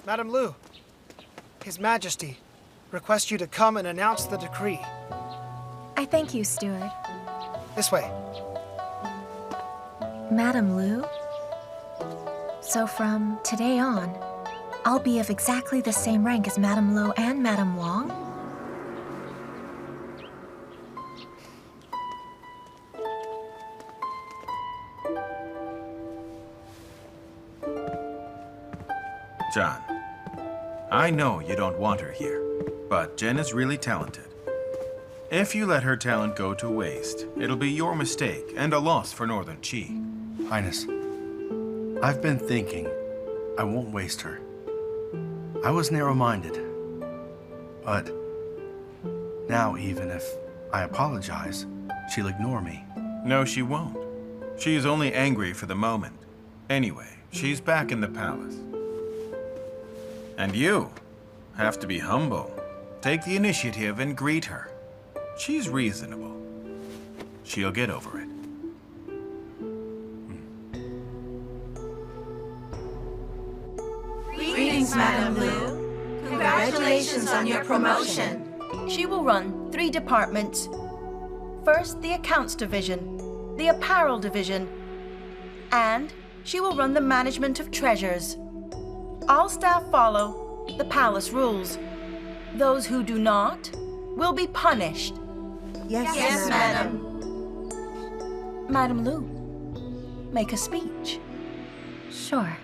Madame Lu, His Majesty requests you to come and announce the decree. I thank you, Steward. This way. Madame Lu? So from today on, I'll be of exactly the same rank as Madame Lu and Madame Wang? Zhan, I know you don't want her here, but Zhen is really talented. If you let her talent go to waste, it'll be your mistake and a loss for Northern Qi. Highness, I've been thinking I won't waste her. I was narrow-minded, but now even if I apologize, she'll ignore me. No, she won't. She's only angry for the moment. Anyway, she's back in the palace. And you have to be humble. Take the initiative and greet her. She's reasonable. She'll get over it. Greetings, Madame Lu. Congratulations on your promotion. She will run 3 departments. First, the accounts division, the apparel division, and she will run the management of treasures. All staff follow the palace rules. Those who do not will be punished. Yes, Madam. Madame Lu, make a speech. Sure.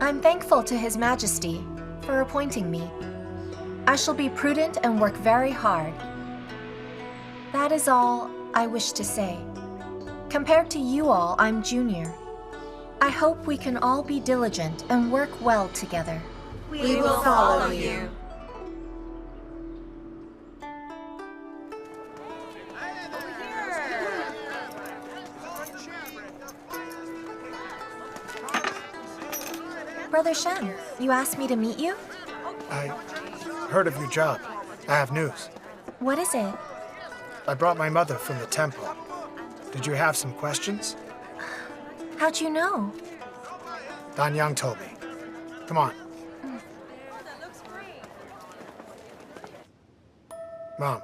I'm thankful to His Majesty for appointing me. I shall be prudent and work very hard. That is all I wish to say. Compared to you all, I'm junior. I hope we can all be diligent and work well together. We will follow you. Brother Shen, you asked me to meet you? I heard of your job. I have news. What is it? I brought my mother from the temple. Did you have some questions? How'd you know? Dan Yang told me. Come on. Mom,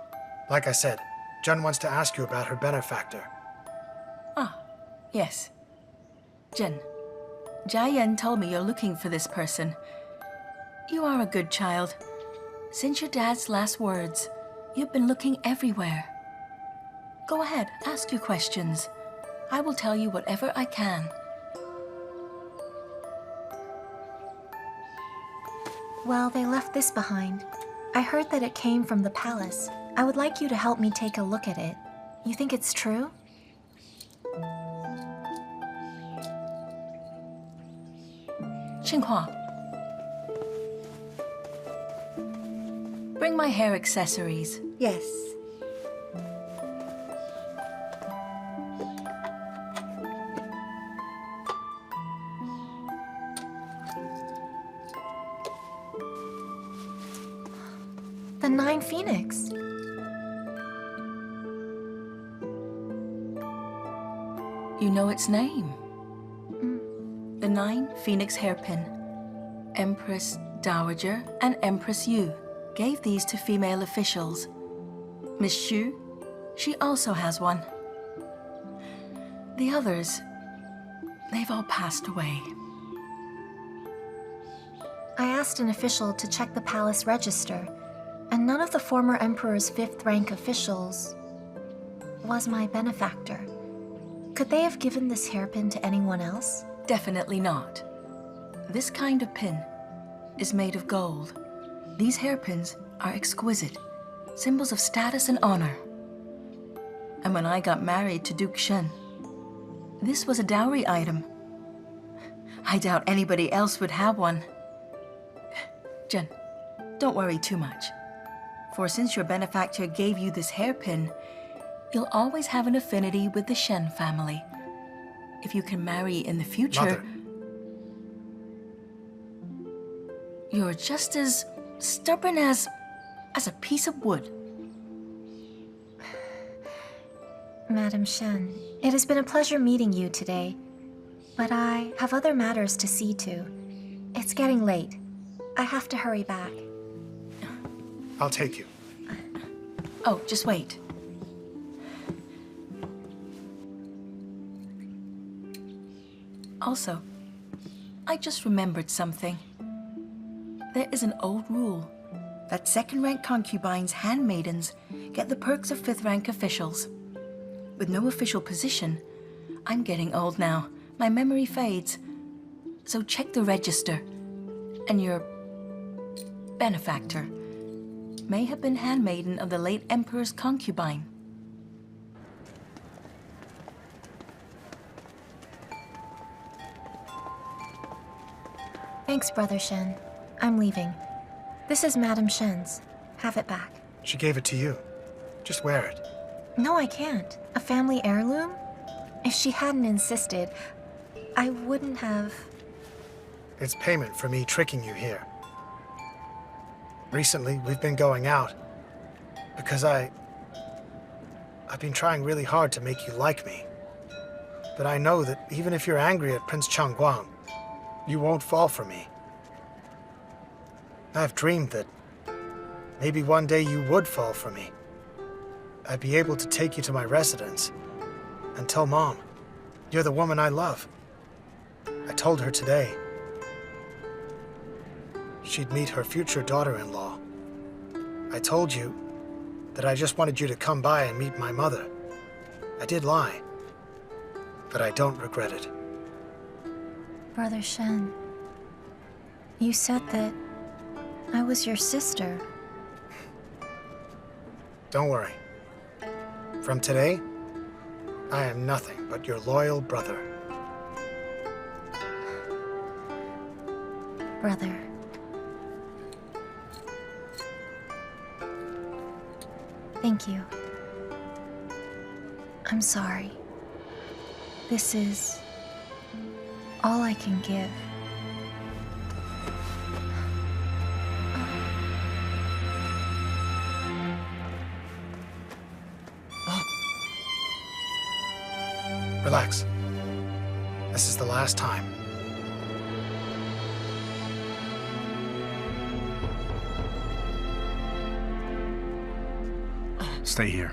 like I said, Zhen wants to ask you about her benefactor. Ah, yes. Zhen, Jiayan told me you're looking for this person. You are a good child. Since your dad's last words, you've been looking everywhere. Go ahead, ask your questions. I will tell you whatever I can. Well, they left this behind. I heard that it came from the palace. I would like you to help me take a look at it. You think it's true? Xinhua, bring my hair accessories. Yes. The 9 Phoenix. You know its name. The 9 Phoenix hairpin. Empress Dowager and Empress Yu gave these to female officials. Miss Xu, she also has one. The others, they've all passed away. I asked an official to check the palace register, and none of the former emperor's 5th rank officials was my benefactor. Could they have given this hairpin to anyone else? Definitely not. This kind of pin is made of gold. These hairpins are exquisite, symbols of status and honor. And when I got married to Duke Shen, this was a dowry item. I doubt anybody else would have one. Zhen, don't worry too much. For since your benefactor gave you this hairpin, you'll always have an affinity with the Shen family. If you can marry in the future, Mother. You're just as stubborn as a piece of wood. Madam Shen, it has been a pleasure meeting you today, but I have other matters to see to. It's getting late. I have to hurry back. I'll take you. Oh, just wait. Also, I just remembered something. There is an old rule that second-rank concubines' handmaidens get the perks of fifth-rank officials. With no official position, I'm getting old now. My memory fades. So check the register. And your benefactor may have been handmaiden of the late emperor's concubine. Thanks, Brother Shen. I'm leaving. This is Madam Shen's. Have it back. She gave it to you. Just wear it. No, I can't. A family heirloom? If she hadn't insisted, I wouldn't have... It's payment for me tricking you here. Recently, we've been going out because I've been trying really hard to make you like me. But I know that even if you're angry at Prince Changguang, you won't fall for me. I've dreamed that maybe one day you would fall for me. I'd be able to take you to my residence and tell Mom, you're the woman I love. I told her today. She'd meet her future daughter-in-law. I told you that I just wanted you to come by and meet my mother. I did lie, but I don't regret it. Brother Shen, you said that I was your sister. Don't worry. From today, I am nothing but your loyal brother. Brother. Thank you. I'm sorry. This is all I can give. Relax. This is the last time. Stay here.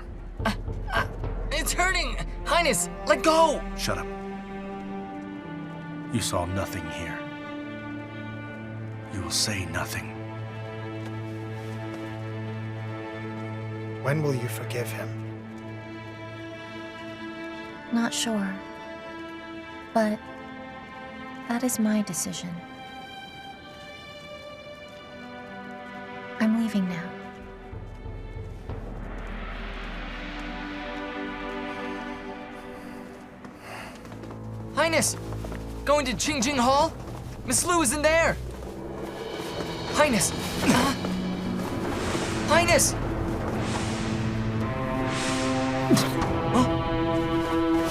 It's hurting! Highness, let go! Shut up. You saw nothing here. You will say nothing. When will you forgive him? Not sure. But that is my decision. I'm leaving now. Highness! Going to Qingjing Hall? Miss Lu isn't there! Highness! Highness!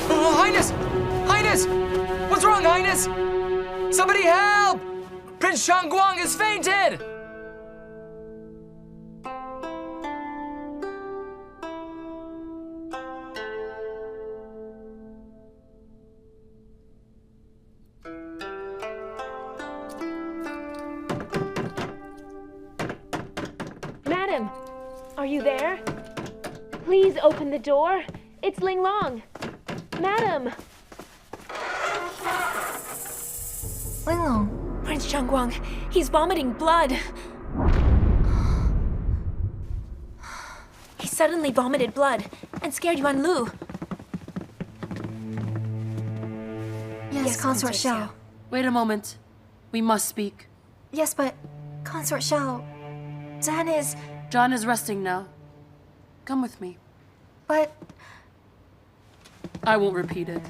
Highness! Highness! What's wrong, Highness? Somebody help! Prince Changguang has fainted! Madam, are you there? Please open the door. It's Ling Long. Madam! Linglong, Prince Changguang, he's vomiting blood. He suddenly vomited blood and scared Yuan Lu. yes, Consort Xiao. Wait a moment. We must speak. Yes, but Consort Xiao, Zhen is... John is resting now. Come with me. But... I won't repeat it.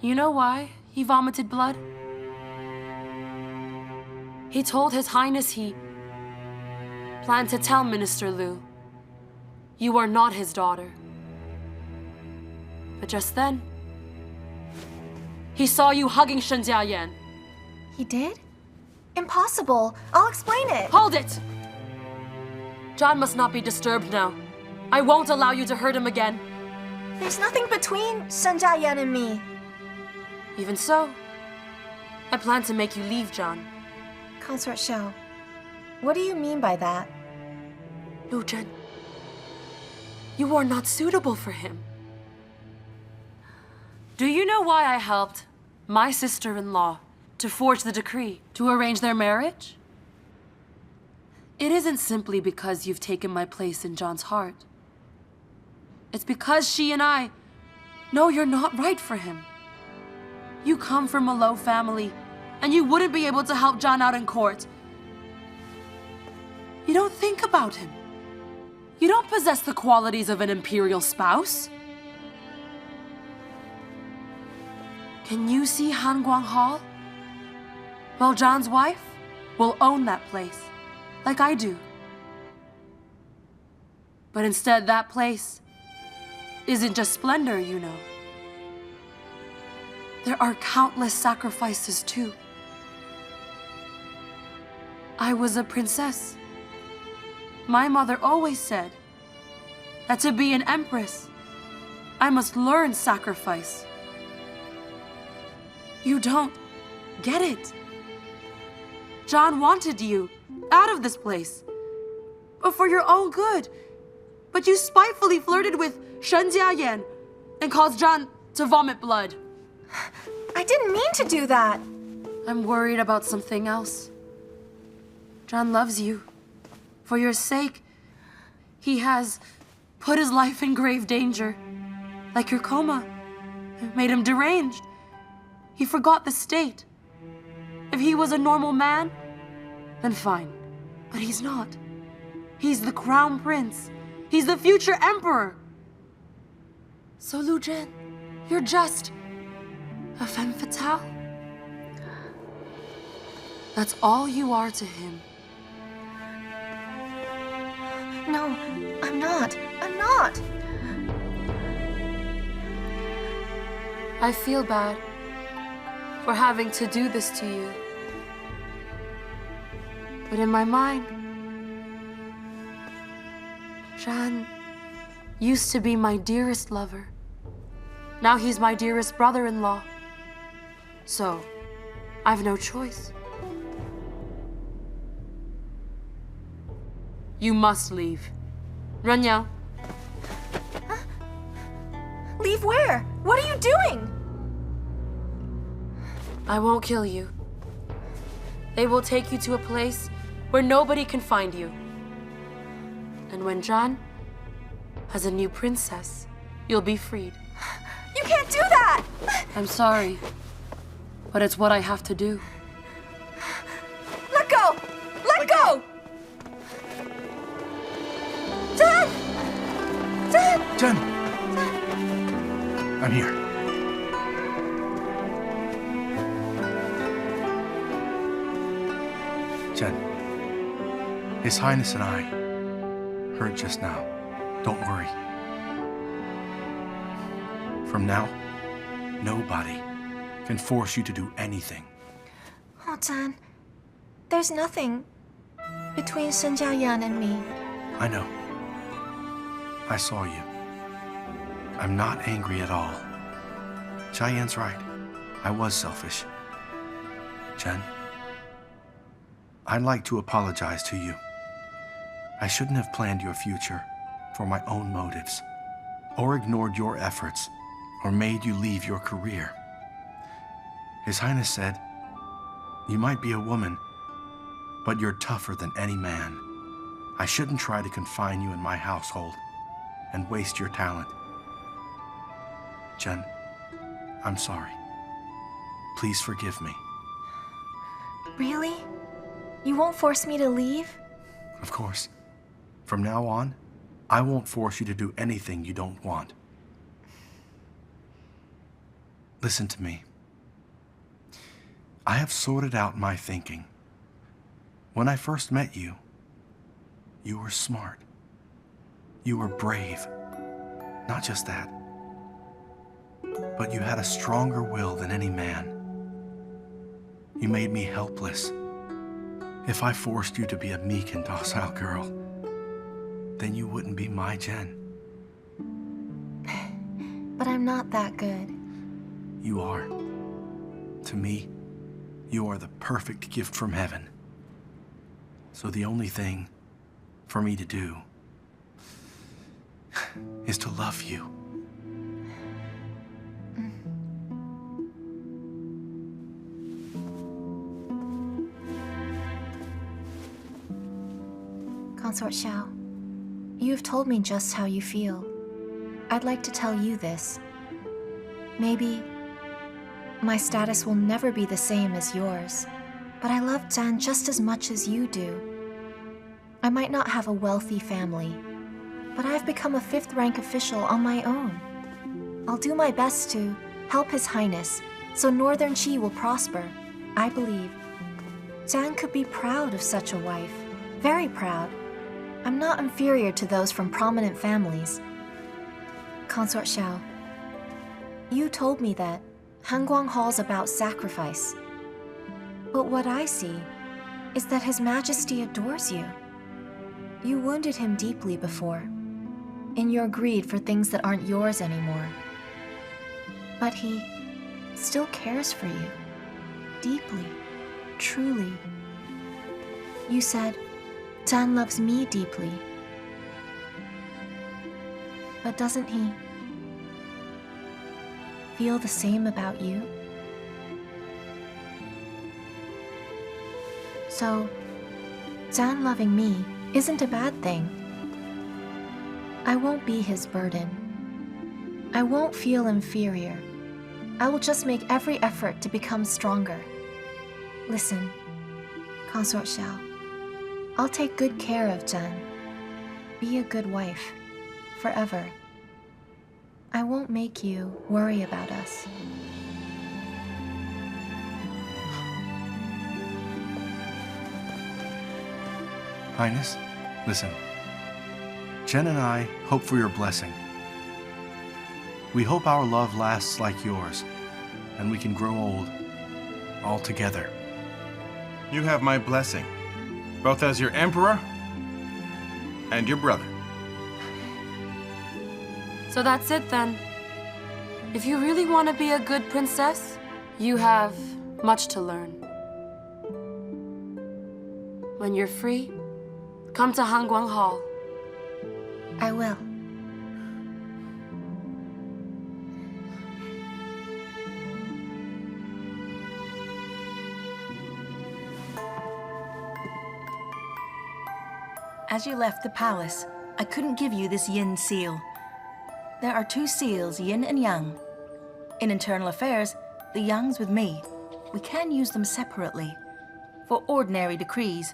You know why he vomited blood? He told His Highness he planned to tell Minister Lu, you are not his daughter. But just then, he saw you hugging Shen Jiayan. He did? Impossible. I'll explain it. Hold it! Zhan must not be disturbed now. I won't allow you to hurt him again. There's nothing between Shen Jiayan and me. Even so, I plan to make you leave Zhan. Consort Xiao, what do you mean by that? Lu Zhen, you are not suitable for him. Do you know why I helped my sister-in-law to forge the decree to arrange their marriage? It isn't simply because you've taken my place in Zhan's heart. It's because she and I know you're not right for him. You come from a low family, and you wouldn't be able to help Zhan out in court. You don't think about him. You don't possess the qualities of an imperial spouse. Can you see Hanguang Hall? Well, Zhan's wife will own that place, like I do. But instead, that place isn't just splendor, you know. There are countless sacrifices, too. I was a princess. My mother always said that to be an empress, I must learn sacrifice. You don't get it. Zhan wanted you out of this place, but for your own good. But you spitefully flirted with Shen Jiayan and caused Zhan to vomit blood. I didn't mean to do that. I'm worried about something else. Zhan loves you. For your sake, he has put his life in grave danger. Like your coma. It made him deranged. He forgot the state. If he was a normal man, then fine. But he's not. He's the crown prince. He's the future emperor. So Lu Zhen, you're just a femme fatale. That's all you are to him. No, I'm not. I'm not. I feel bad for having to do this to you. But in my mind, Zhan used to be my dearest lover. Now he's my dearest brother-in-law. So, I've no choice. You must leave. Renyang. Leave where? What are you doing? I won't kill you. They will take you to a place where nobody can find you. And when Zhan has a new princess, you'll be freed. You can't do that! I'm sorry, but it's what I have to do. Let go! Let go! Zhen! Zhen! Zhen! I'm here. Zhen, His Highness and I heard just now. Don't worry. From now, nobody can force you to do anything. Oh, Zhan, there's nothing between Shen Jiayan and me. I know. I saw you. I'm not angry at all. Jiayan's right. I was selfish. Zhen, I'd like to apologize to you. I shouldn't have planned your future for my own motives, or ignored your efforts, or made you leave your career. His Highness said, you might be a woman, but you're tougher than any man. I shouldn't try to confine you in my household and waste your talent. Zhen, I'm sorry. Please forgive me. Really? You won't force me to leave? Of course. From now on, I won't force you to do anything you don't want. Listen to me. I have sorted out my thinking. When I first met you, you were smart. You were brave. Not just that, but you had a stronger will than any man. You made me helpless, If I forced you to be a meek and docile girl, then you wouldn't be my Zhen. But I'm not that good. You are. To me, you are the perfect gift from heaven. So the only thing for me to do is to love you. Consort Xiao, you have told me just how you feel. I'd like to tell you this. Maybe my status will never be the same as yours, but I love Zhen just as much as you do. I might not have a wealthy family, but I've become a 5th rank official on my own. I'll do my best to help His Highness so Northern Qi will prosper. I believe Zhen could be proud of such a wife, very proud. I'm not inferior to those from prominent families. Consort Xiao, you told me that Hanguang Hall's about sacrifice. But what I see is that His Majesty adores you. You wounded him deeply before, in your greed for things that aren't yours anymore. But he still cares for you, deeply, truly. You said, Zhen loves me deeply. But doesn't he feel the same about you? So, Zhen loving me isn't a bad thing. I won't be his burden. I won't feel inferior. I will just make every effort to become stronger. Listen, Consort Xiao, I'll take good care of Zhen. Be a good wife, forever. I won't make you worry about us. Highness, listen. Zhen and I hope for your blessing. We hope our love lasts like yours, and we can grow old, all together. You have my blessing, both as your emperor and your brother. So that's it then. If you really want to be a good princess, you have much to learn. When you're free, come to Hanguang Hall. I will. As you left the palace, I couldn't give you this yin seal. There are 2 seals, yin and yang. In internal affairs, the yang's with me. We can use them separately, for ordinary decrees.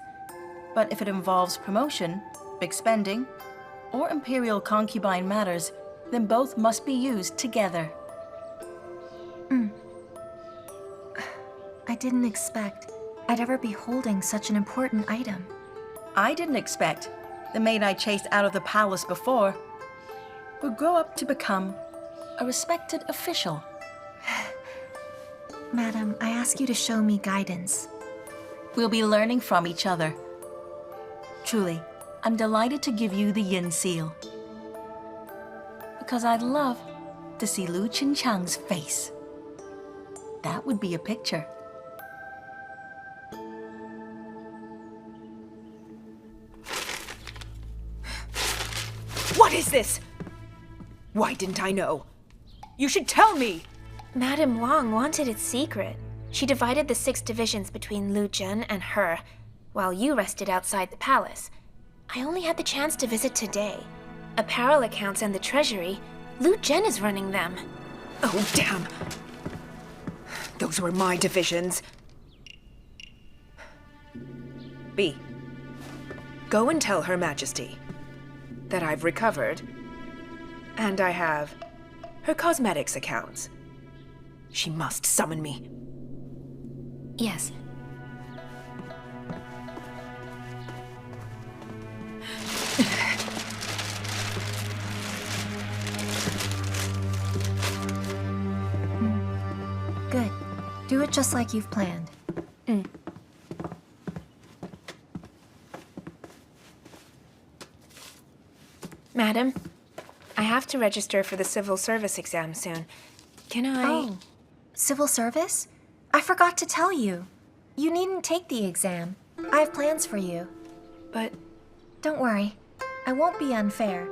But if it involves promotion, big spending, or imperial concubine matters, then both must be used together. I didn't expect I'd ever be holding such an important item. I didn't expect the maid I chased out of the palace before would grow up to become a respected official. Madam, I ask you to show me guidance. We'll be learning from each other. Truly, I'm delighted to give you the yin seal. Because I'd love to see Lu Qinchang's face. That would be a picture. What is this? Why didn't I know? You should tell me! Madame Wang wanted it secret. She divided the 6 divisions between Lu Zhen and her, while you rested outside the palace. I only had the chance to visit today. Apparel accounts and the treasury, Lu Zhen is running them. Oh, damn! Those were my divisions. B. Go and tell Her Majesty that I've recovered, and I have her cosmetics accounts. She must summon me. Yes. Good. Do it just like you've planned. Madam, I have to register for the civil service exam soon. Can I... Oh, civil service? I forgot to tell you. You needn't take the exam. I have plans for you. But... Don't worry. I won't be unfair.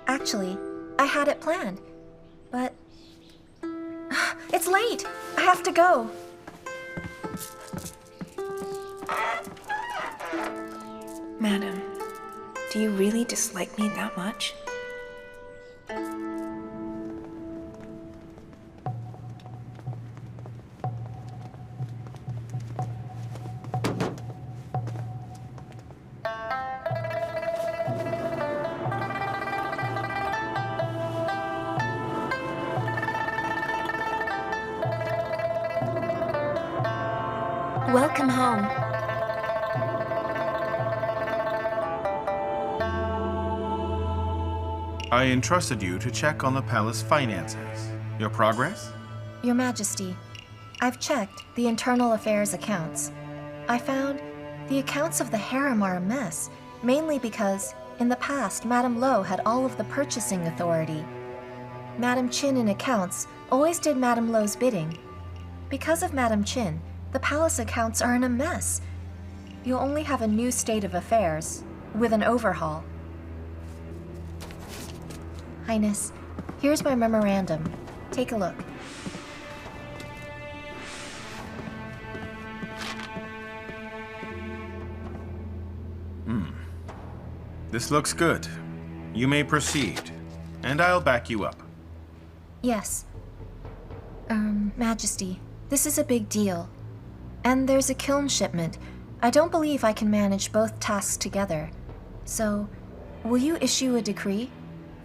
Actually, I had it planned. But... It's late! I have to go. Madam, do you really dislike me that much? Welcome home. I entrusted you to check on the palace finances. Your progress? Your Majesty, I've checked the internal affairs accounts. I found the accounts of the harem are a mess, mainly because, in the past, Madame Lo had all of the purchasing authority. Madame Qin in accounts always did Madame Lo's bidding. Because of Madame Qin, the palace accounts are in a mess. You'll only have a new state of affairs, with an overhaul. Highness, here's my memorandum. Take a look. This looks good. You may proceed, and I'll back you up. Yes. Majesty, this is a big deal. And there's a kiln shipment. I don't believe I can manage both tasks together. So, will you issue a decree?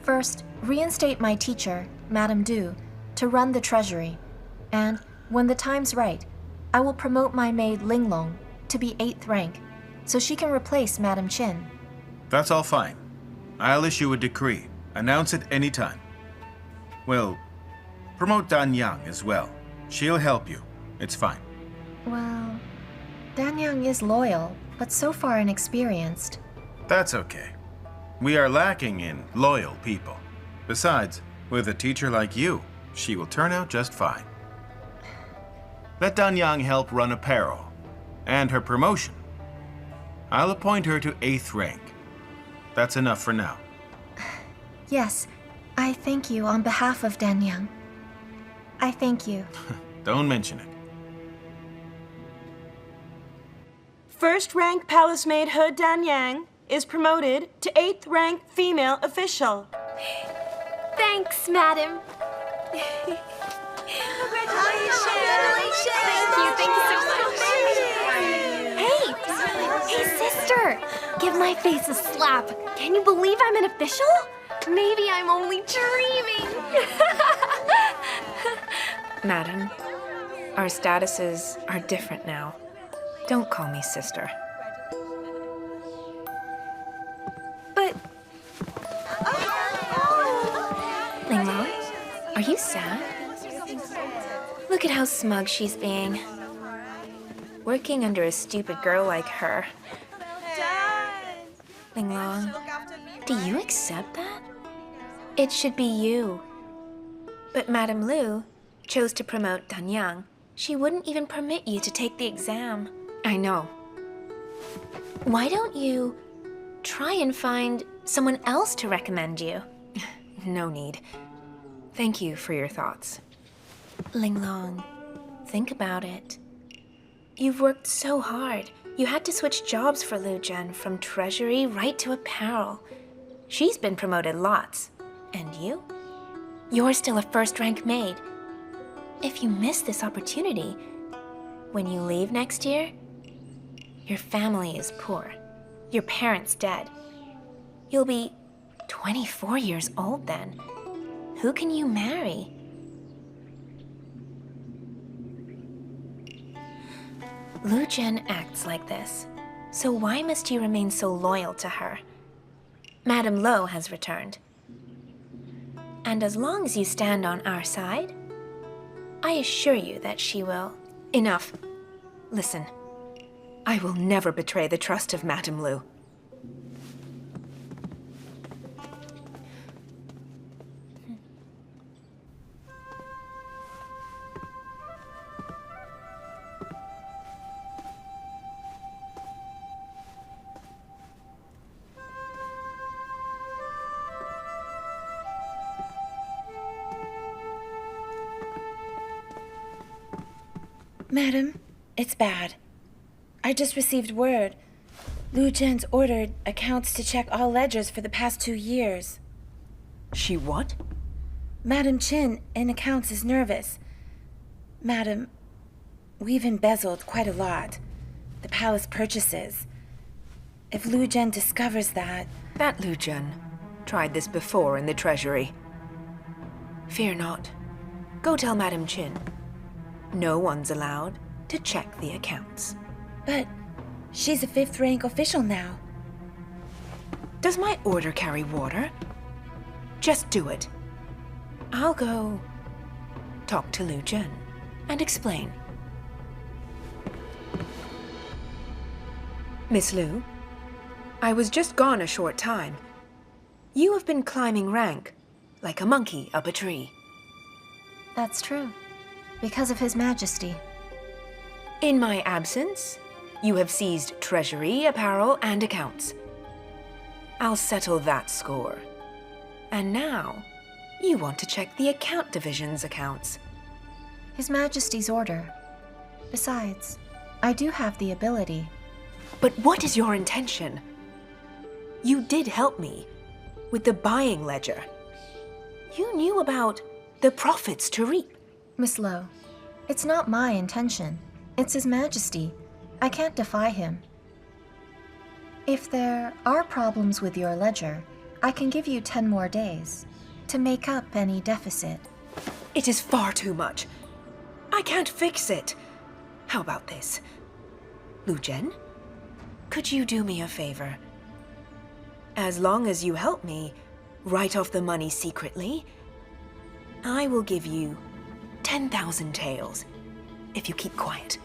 First, reinstate my teacher, Madame Du, to run the treasury. And, when the time's right, I will promote my maid Linglong to be 8th rank, so she can replace Madame Qin. That's all fine. I'll issue a decree. Announce it any time. Well, promote Dan Yang as well. She'll help you. It's fine. Well, Dan Yang is loyal, but so far inexperienced. That's okay. We are lacking in loyal people. Besides, with a teacher like you, she will turn out just fine. Let Dan Yang help run apparel, and her promotion. I'll appoint her to 8th rank. That's enough for now. Yes, I thank you on behalf of Dan Yang. I thank you. Don't mention it. First rank palace maid He Dan Yang is promoted to 8th rank female official. Thanks, madam. Thank you so much. Hey, sister! Give my face a slap. Can you believe I'm an official? Maybe I'm only dreaming. Madam, our statuses are different now. Don't call me sister. But... Linglong, are you sad? Look at how smug she's being. Working under a stupid girl like her. Linglong, do you accept that? It should be you. But Madame Lu chose to promote Dan Yang. She wouldn't even permit you to take the exam. I know. Why don't you try and find someone else to recommend you? No need. Thank you for your thoughts. Linglong, think about it. You've worked so hard. You had to switch jobs for Lu Zhen from treasury right to apparel. She's been promoted lots. And you? You're still a first-rank maid. If you miss this opportunity, when you leave next year, your family is poor. Your parents dead. You'll be 24 years old then. Who can you marry? Lu Zhen acts like this, so why must you remain so loyal to her? Madame Lo has returned. And as long as you stand on our side, I assure you that she will... Enough. Listen, I will never betray the trust of Madame Lu. Madam, it's bad. I just received word. Lu Zhen's ordered accounts to check all ledgers for the past 2 years. She what? Madam Chen in accounts is nervous. Madam, we've embezzled quite a lot. The palace purchases. If Lu Zhen discovers that... That Lu Zhen tried this before in the treasury. Fear not. Go tell Madam Chen. No one's allowed to check the accounts. But she's a 5th rank official now. Does my order carry water? Just do it. I'll go talk to Lu Zhen and explain. Miss Lu, I was just gone a short time. You have been climbing rank like a monkey up a tree. That's true. Because of His Majesty. In my absence, you have seized treasury, apparel, and accounts. I'll settle that score. And now, you want to check the account division's accounts. His Majesty's order. Besides, I do have the ability. But what is your intention? You did help me with the buying ledger. You knew about the profits to reap. Miss Lo, it's not my intention. It's His Majesty. I can't defy him. If there are problems with your ledger, I can give you 10 more days to make up any deficit. It is far too much. I can't fix it. How about this? Lu Zhen, could you do me a favor? As long as you help me write off the money secretly, I will give you 10,000 taels if you keep quiet.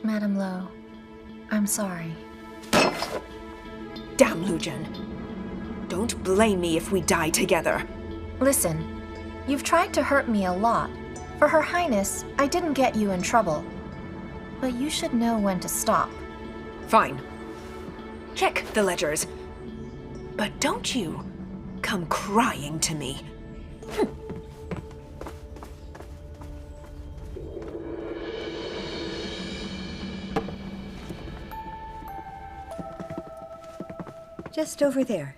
Madam Lo, I'm sorry. Damn, Lu Zhen. Don't blame me if we die together. Listen, you've tried to hurt me a lot. For Her Highness, I didn't get you in trouble. But you should know when to stop. Fine. Check the ledgers. But don't you come crying to me. Just over there.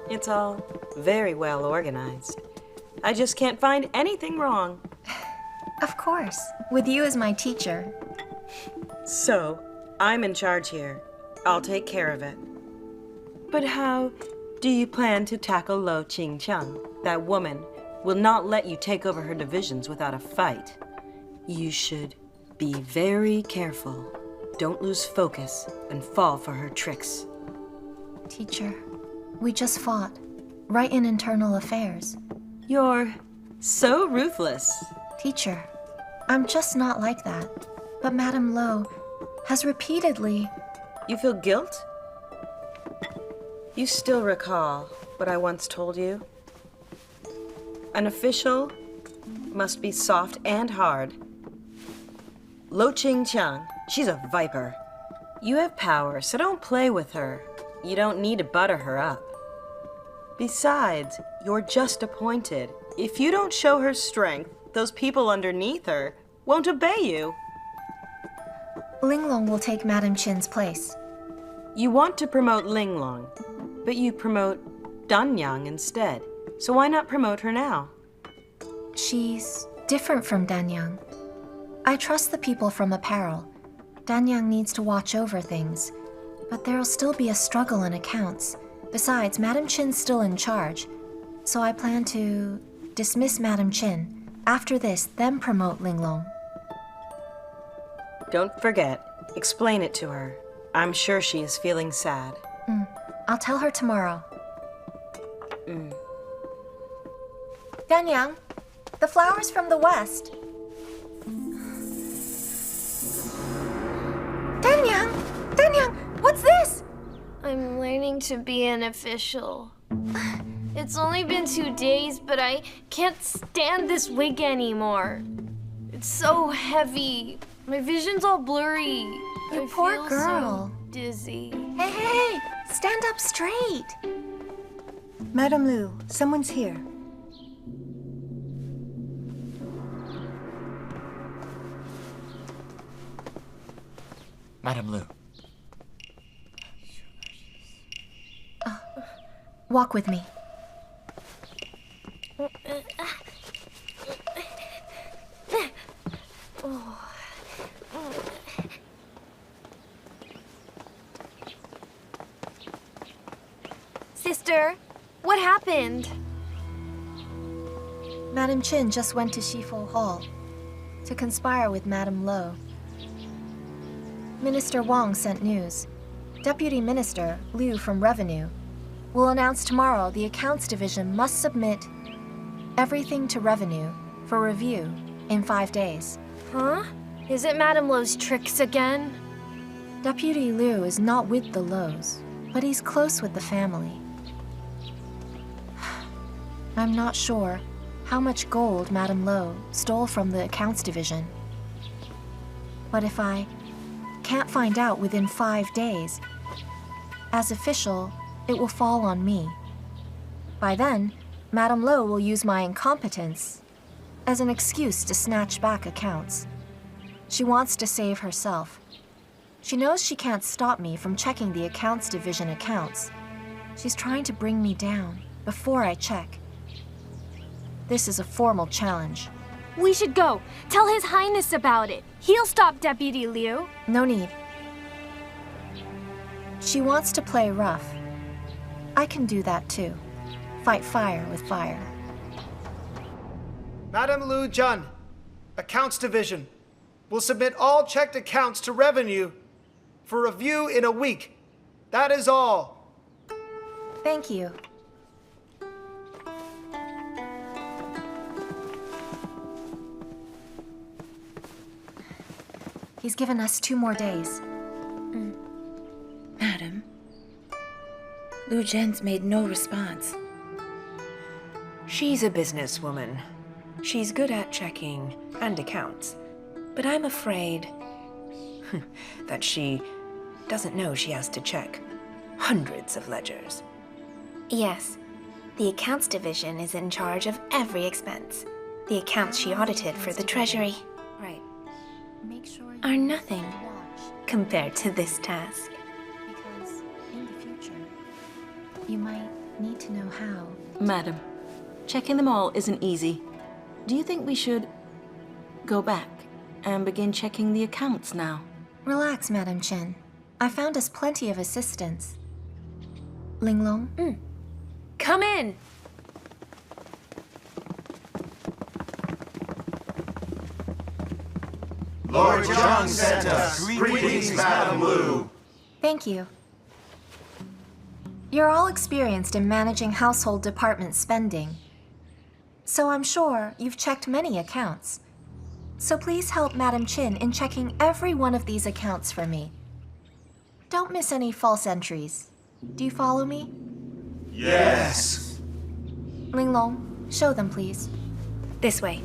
It's all very well organized. I just can't find anything wrong. Of course, with you as my teacher. So, I'm in charge here. I'll take care of it. But how do you plan to tackle Lo Qingqiang? That woman will not let you take over her divisions without a fight. You should be very careful. Don't lose focus and fall for her tricks. Teacher, we just fought, right in internal affairs. You're so ruthless. Teacher, I'm just not like that. But Madame Lo has repeatedly... You feel guilt? You still recall what I once told you? An official must be soft and hard. Lo Qingqiang, she's a viper. You have power, so don't play with her. You don't need to butter her up. Besides, you're just appointed. If you don't show her strength, those people underneath her won't obey you. Linglong will take Madame Chen's place. You want to promote Linglong, but you promote Danyang instead. So why not promote her now? She's different from Danyang. I trust the people from apparel. Danyang needs to watch over things, but there'll still be a struggle in accounts. Besides, Madame Chen's still in charge, so I plan to dismiss Madame Chen. After this, then promote Linglong. Don't forget, explain it to her. I'm sure she is feeling sad. I'll tell her tomorrow. Danyang, the flowers from the west. Danyang, what's this? I'm learning to be an official. It's only been 2 days, but I can't stand this wig anymore. It's so heavy. My vision's all blurry. You poor girl. So dizzy. Hey, stand up straight. Madame Lu, someone's here. Madame Lu. Walk with me. Sister, what happened? Madame Chen just went to Shifo Hall to conspire with Madame Lo. Minister Wang sent news. Deputy Minister Liu from Revenue will announce tomorrow the Accounts Division must submit everything to Revenue for review in 5 days. Huh? Is it Madame Lo's tricks again? Deputy Liu is not with the Lows, but he's close with the family. I'm not sure how much gold Madame Lo stole from the Accounts Division. But if I can't find out within 5 days, as official, it will fall on me. By then, Madame Lo will use my incompetence as an excuse to snatch back accounts. She wants to save herself. She knows she can't stop me from checking the Accounts Division accounts. She's trying to bring me down before I check. This is a formal challenge. We should go. Tell His Highness about it. He'll stop Deputy Liu. No need. She wants to play rough. I can do that too. Fight fire with fire. Madame Lu Zhen, Accounts Division, will submit all checked accounts to Revenue for review in a week. That is all. Thank you. He's given us 2 more days. Madam, Lu Zhen's made no response. She's a businesswoman. She's good at checking and accounts. But I'm afraid that she doesn't know she has to check hundreds of ledgers. Yes, the Accounts Division is in charge of every expense. The accounts she audited for the Treasury Right. Make sure you are nothing watch, compared to this task. because in the future, you might need to know how. Madam, checking them all isn't easy. Do you think we should go back and begin checking the accounts now? Relax, Madam Chen. I found us plenty of assistants. Linglong? Come in! Lord Zhang sent us. Greetings, Madame Lu. Thank you. You're all experienced in managing household department spending, so I'm sure you've checked many accounts. So please help Madam Chen in checking every one of these accounts for me. Don't miss any false entries. Do you follow me? Yes. Linglong, show them, please. This way.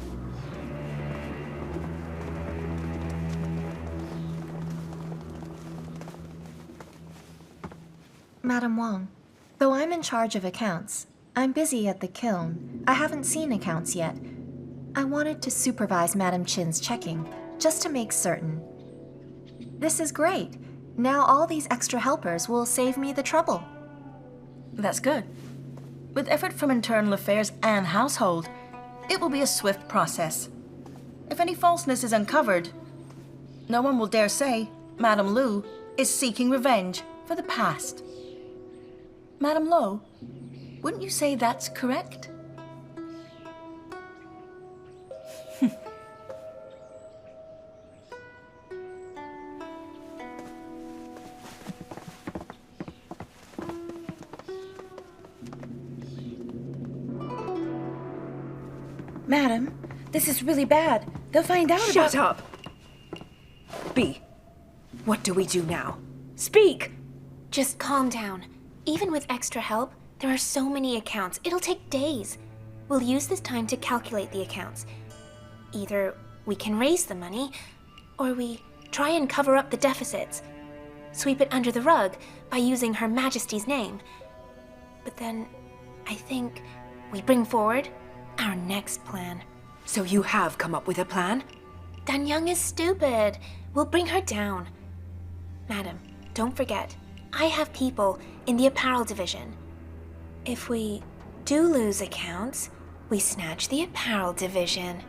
Madam Wang, though I'm in charge of accounts, I'm busy at the kiln. I haven't seen accounts yet. I wanted to supervise Madam Chen's checking, just to make certain. This is great. Now all these extra helpers will save me the trouble. That's good. With effort from internal affairs and household, it will be a swift process. If any falseness is uncovered, no one will dare say Madame Lu is seeking revenge for the past. Madame Lo, wouldn't you say that's correct? Madam, this is really bad. They'll find out Shut up! B, what do we do now? Speak! Just calm down. Even with extra help, there are so many accounts. It'll take days. We'll use this time to calculate the accounts. Either we can raise the money, or we try and cover up the deficits. Sweep it under the rug by using Her Majesty's name. But then, I think we bring forward our next plan. So you have come up with a plan? Dan Young is stupid. We'll bring her down. Madam, don't forget, I have people in the apparel division. If we do lose accounts, we snatch the apparel division.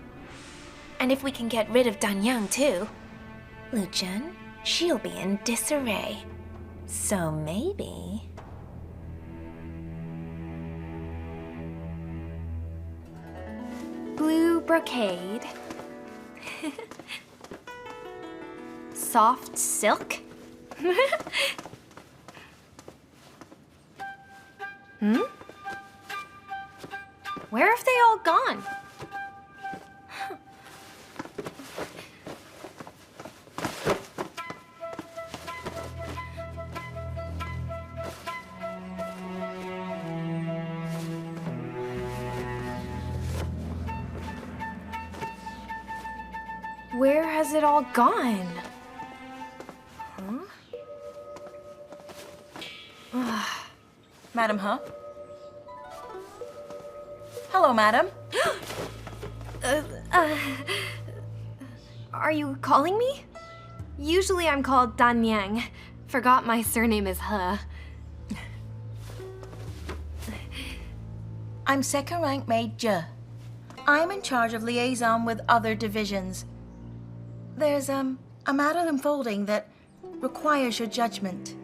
And if we can get rid of Danyang too, Lu Zhen, she'll be in disarray. So maybe... Blue brocade. Soft silk. Where have they all gone? Where has it all gone? Madam, huh? Hello, madam. Are you calling me? Usually I'm called Danyang. Forgot my surname is He. I'm second rank maid Zhe. I'm in charge of liaison with other divisions. There's a matter unfolding that requires your judgment.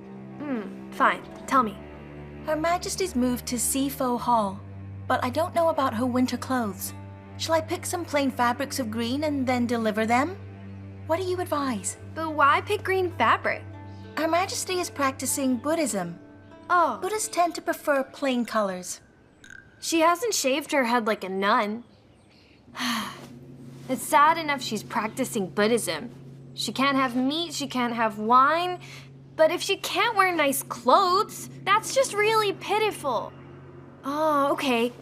Fine. Tell me. Her Majesty's moved to Sifo Hall, but I don't know about her winter clothes. Shall I pick some plain fabrics of green and then deliver them? What do you advise? But why pick green fabric? Her Majesty is practicing Buddhism. Oh. Buddhists tend to prefer plain colors. She hasn't shaved her head like a nun. It's sad enough she's practicing Buddhism. She can't have meat, she can't have wine. But if she can't wear nice clothes, that's just really pitiful. Oh, okay.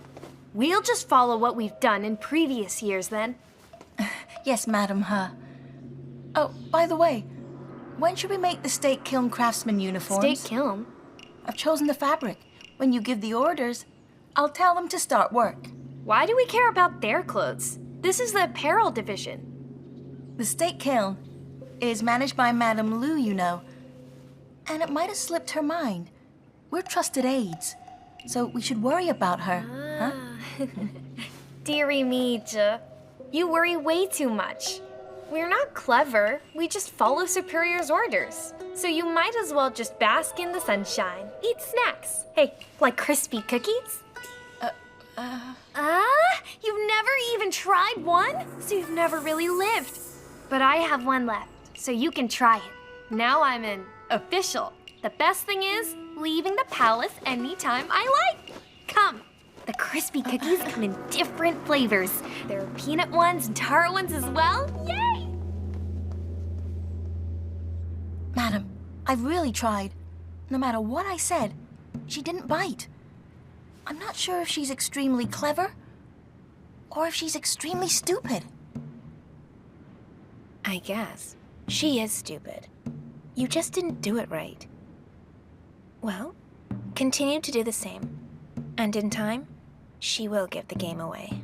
We'll just follow what we've done in previous years then. Yes, Madam He. Oh, by the way, when should we make the State Kiln craftsman uniforms? State Kiln? I've chosen the fabric. When you give the orders, I'll tell them to start work. Why do we care about their clothes? This is the apparel division. The State Kiln is managed by Madame Lu, you know. And it might have slipped her mind. We're trusted aides, so we should worry about her, huh? Dearie me, Zhe. You worry way too much. We're not clever. We just follow superior's orders. So you might as well just bask in the sunshine. Eat snacks. Hey, like crispy cookies? You've never even tried one? So you've never really lived. But I have one left, so you can try it. Now I'm an official. The best thing is leaving the palace anytime I like. Come. The crispy cookies come in different flavors. There are peanut ones and tart ones as well. Yay! Madam, I've really tried. No matter what I said, she didn't bite. I'm not sure if she's extremely clever or if she's extremely stupid. I guess. She is stupid. You just didn't do it right. Well, continue to do the same. And in time, she will give the game away.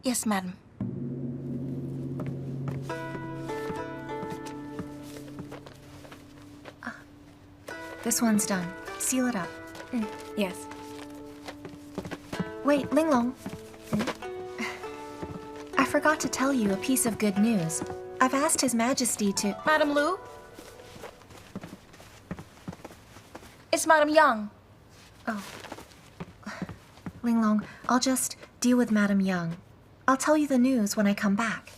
Yes, madam. This one's done. Seal it up. Yes. Wait, Linglong. I forgot to tell you a piece of good news. I've asked His Majesty to... Madam Lu? It's Madam Yang. Oh. Linglong, I'll just deal with Madam Yang. I'll tell you the news when I come back.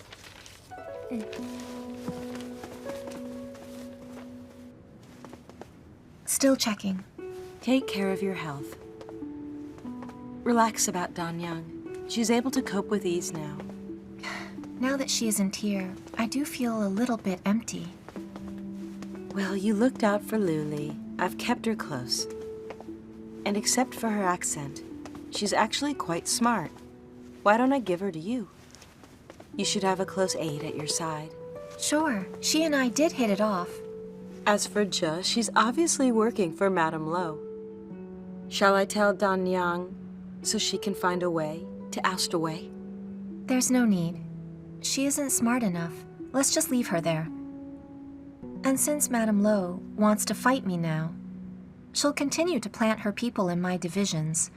Still checking. Take care of your health. Relax about Danyang. She's able to cope with ease now. Now that she isn't here, I do feel a little bit empty. Well, you looked out for Luli. I've kept her close. And except for her accent, she's actually quite smart. Why don't I give her to you? You should have a close aide at your side. Sure, she and I did hit it off. As for Zhe, she's obviously working for Madame Lo. Shall I tell Danyang so she can find a way to oust away? There's no need. She isn't smart enough. Let's just leave her there. And since Madame Lo wants to fight me now, she'll continue to plant her people in my divisions.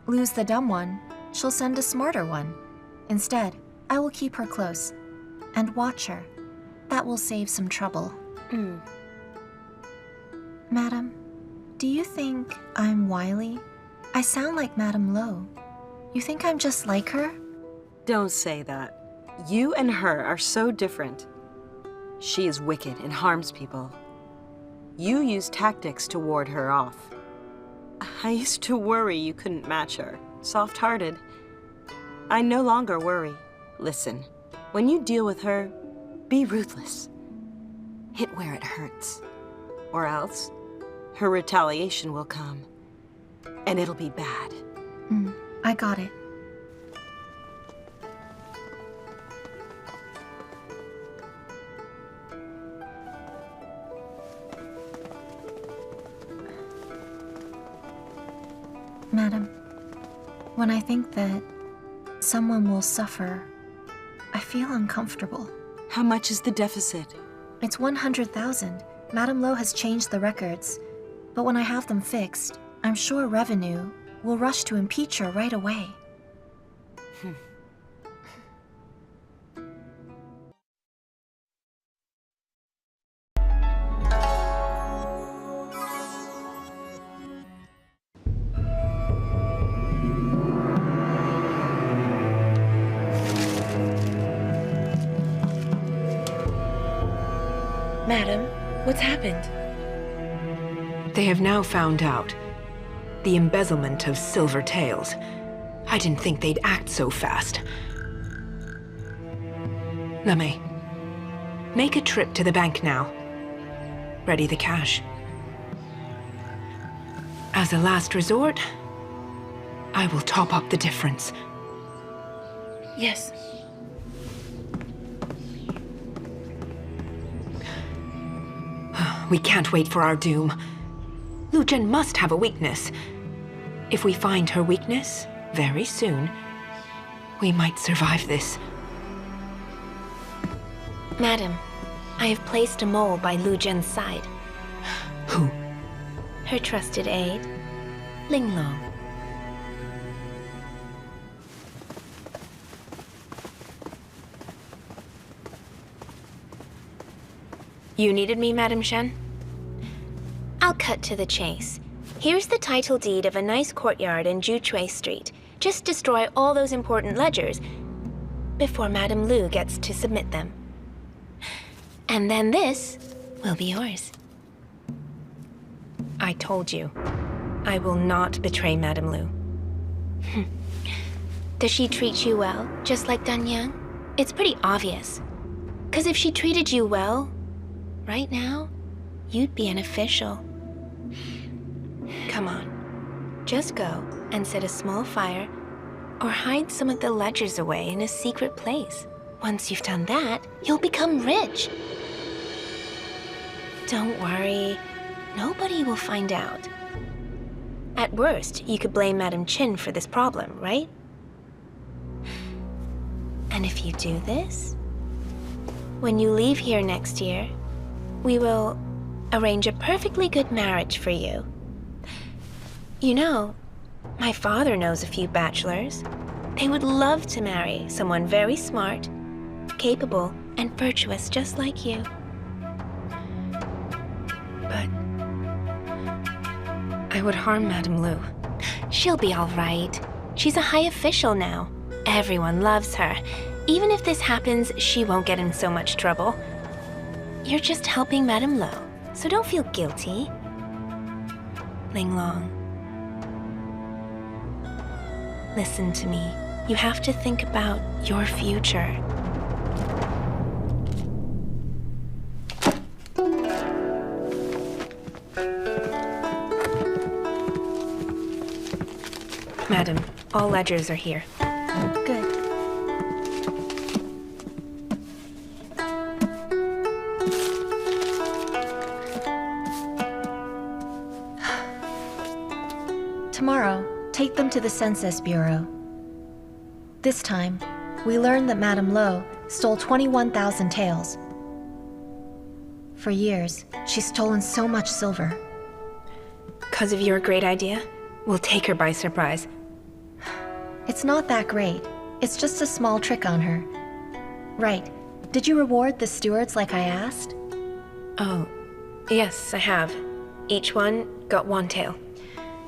Lose the dumb one, she'll send a smarter one. Instead, I will keep her close and watch her. That will save some trouble. Madam, do you think I'm wily? I sound like Madame Lo. You think I'm just like her? Don't say that. You and her are so different. She is wicked and harms people. You use tactics to ward her off. I used to worry you couldn't match her. Soft-hearted. I no longer worry. Listen, when you deal with her, be ruthless. Hit where it hurts. Or else, her retaliation will come. And it'll be bad. I got it. Madam, when I think that someone will suffer, I feel uncomfortable. How much is the deficit? It's 100,000. Madame Lo has changed the records, but when I have them fixed, I'm sure revenue will rush to impeach her right away. Madam, what's happened? They have now found out the embezzlement of silver taels. I didn't think they'd act so fast. Lame, make a trip to the bank now. Ready the cash. As a last resort, I will top up the difference. Yes. We can't wait for our doom. Lu Zhen must have a weakness. If we find her weakness very soon, we might survive this. Madam, I have placed a mole by Lu Zhen's side. Who? Her trusted aide, Linglong. You needed me, Madam Shen? I'll cut to the chase. Here's the title deed of a nice courtyard in Juchui Street. Just destroy all those important ledgers before Madame Lu gets to submit them. And then this will be yours. I told you, I will not betray Madame Lu. Does she treat you well, just like Dan Yang? It's pretty obvious. 'Cause if she treated you well, right now, you'd be an official. Come on, just go and set a small fire or hide some of the ledgers away in a secret place. Once you've done that, you'll become rich. Don't worry, nobody will find out. At worst, you could blame Madam Chen for this problem, right? And if you do this, when you leave here next year, we will arrange a perfectly good marriage for you. You know, my father knows a few bachelors. They would love to marry someone very smart, capable, and virtuous just like you. But I would harm Madame Lu. She'll be all right. She's a high official now. Everyone loves her. Even if this happens, she won't get in so much trouble. You're just helping Madame Lo, so don't feel guilty. Linglong, listen to me. You have to think about your future. Madam, all ledgers are here. Good. Tomorrow, take them to the Census Bureau. This time, we learn that Madame Lo stole 21,000 taels. For years, she's stolen so much silver. 'Cause of your great idea? We'll take her by surprise. It's not that great. It's just a small trick on her. Right. Did you reward the stewards like I asked? Oh, yes, I have. Each one got 1 tael.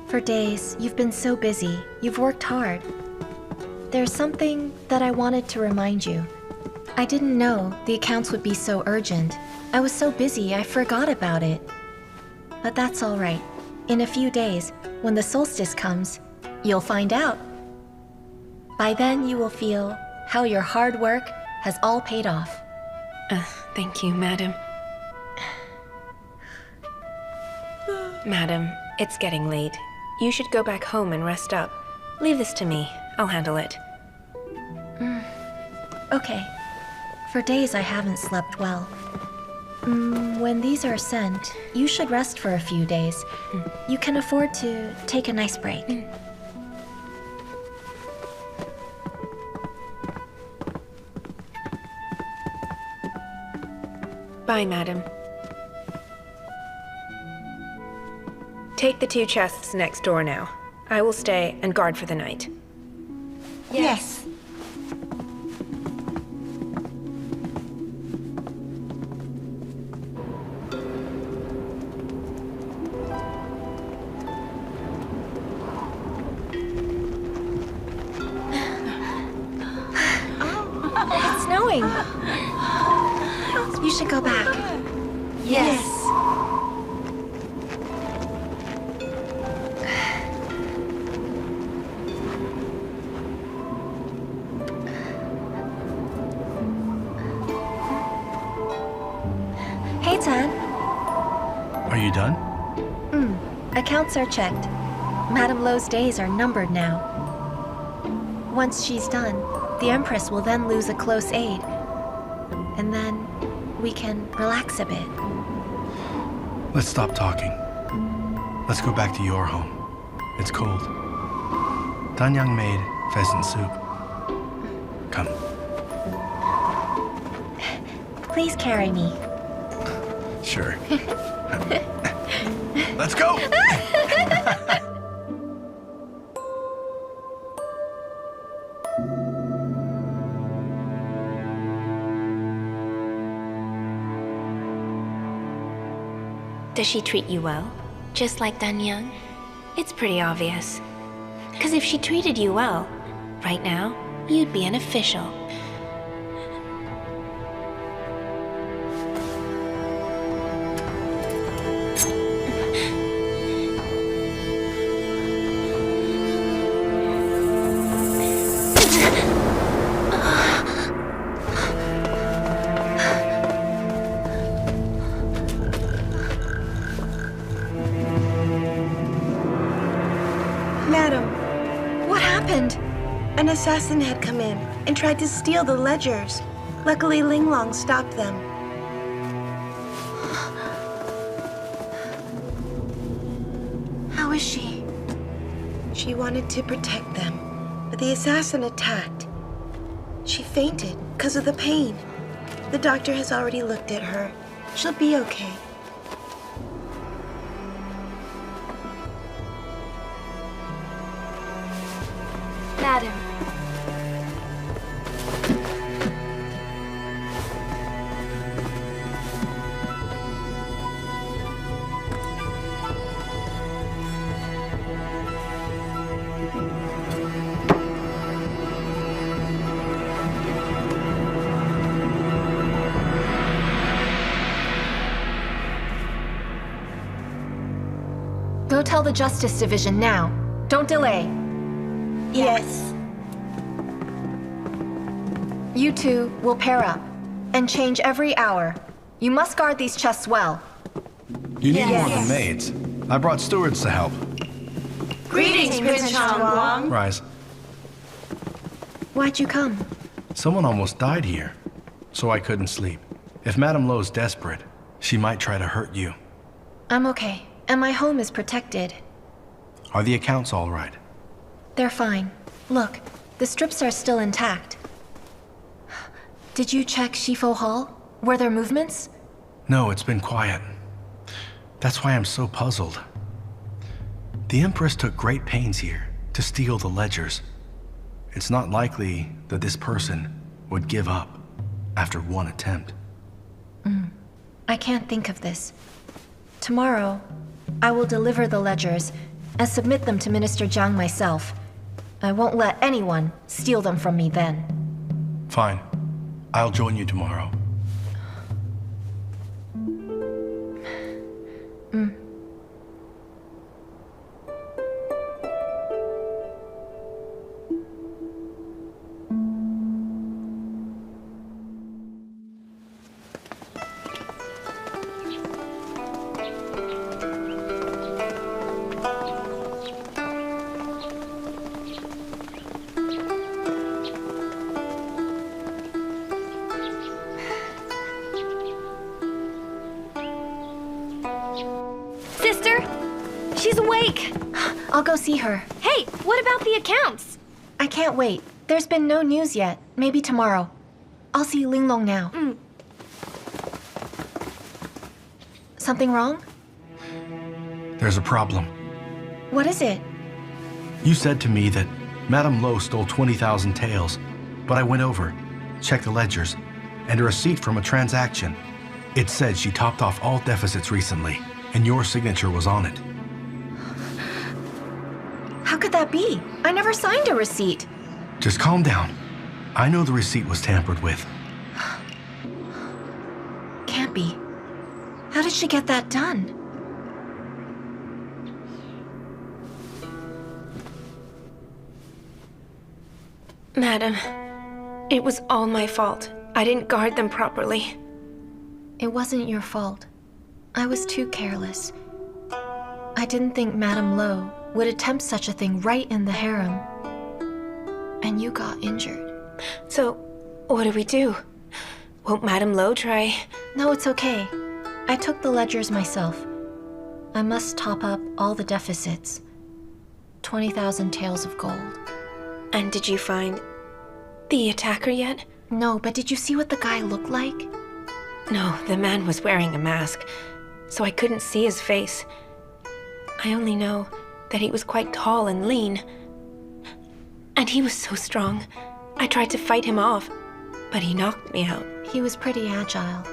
For days, you've been so busy. You've worked hard. There's something that I wanted to remind you. I didn't know the accounts would be so urgent. I was so busy, I forgot about it. But that's all right. In a few days, when the solstice comes, you'll find out. By then, you will feel how your hard work has all paid off. Thank you, Madam. Madam, it's getting late. You should go back home and rest up. Leave this to me. I'll handle it. Okay. For days I haven't slept well. When these are sent, you should rest for a few days. You can afford to take a nice break. Bye, Madam. Take the 2 chests next door now. I will stay and guard for the night. Yes. It's snowing. You should go back. Yes. Hey, Chen. Are you done? Accounts are checked. Madame Lo's days are numbered now. Once she's done, the Empress will then lose a close aide. And then we can relax a bit. Let's stop talking. Let's go back to your home. It's cold. Danyang made pheasant soup. Come. Please carry me. Sure. Let's go! Does she treat you well? Just like Danyang? It's pretty obvious. 'Cause if she treated you well, right now, you'd be an official. Madam, What happened? an assassin had come in and tried to steal the ledgers. Luckily, Ling Long stopped them. How is she? She wanted to protect them, but the assassin attacked. She fainted because of the pain. The doctor has already looked at her. She'll be okay. Madam. Go tell the Justice Division now. Don't delay. Yes. You two will pair up and change every hour. You must guard these chests well. You need more than maids. I brought stewards to help. Greetings, Prince Changguang. Rise. Why'd you come? Someone almost died here, so I couldn't sleep. If Madame Lo's desperate, she might try to hurt you. I'm okay, and my home is protected. Are the accounts all right? They're fine. Look, the strips are still intact. Did you check Shifo Hall? Were there movements? No, it's been quiet. That's why I'm so puzzled. The Empress took great pains here to steal the ledgers. It's not likely that this person would give up after one attempt. I can't think of this. Tomorrow, I will deliver the ledgers and submit them to Minister Zhang myself. I won't let anyone steal them from me then. Fine. I'll join you tomorrow. Sister, she's awake. I'll go see her. Hey, what about the accounts? I can't wait. There's been no news yet. Maybe tomorrow. I'll see Linglong now. Something wrong? There's a problem. What is it? You said to me that Madame Lo stole 20,000 taels, but I went over, checked the ledgers, and a receipt from a transaction. It said she topped off all deficits recently, and your signature was on it. How could that be? I never signed a receipt. Just calm down. I know the receipt was tampered with. Can't be. How did she get that done? Madam, it was all my fault. I didn't guard them properly. It wasn't your fault. I was too careless. I didn't think Madame Lo would attempt such a thing right in the harem. And you got injured. So, what do we do? Won't Madame Lo try? No, it's okay. I took the ledgers myself. I must top up all the deficits. 20,000 taels of gold. And did you find the attacker yet? No, but did you see what the guy looked like? No, the man was wearing a mask, so I couldn't see his face. I only know that he was quite tall and lean. And he was so strong. I tried to fight him off, but he knocked me out. He was pretty agile.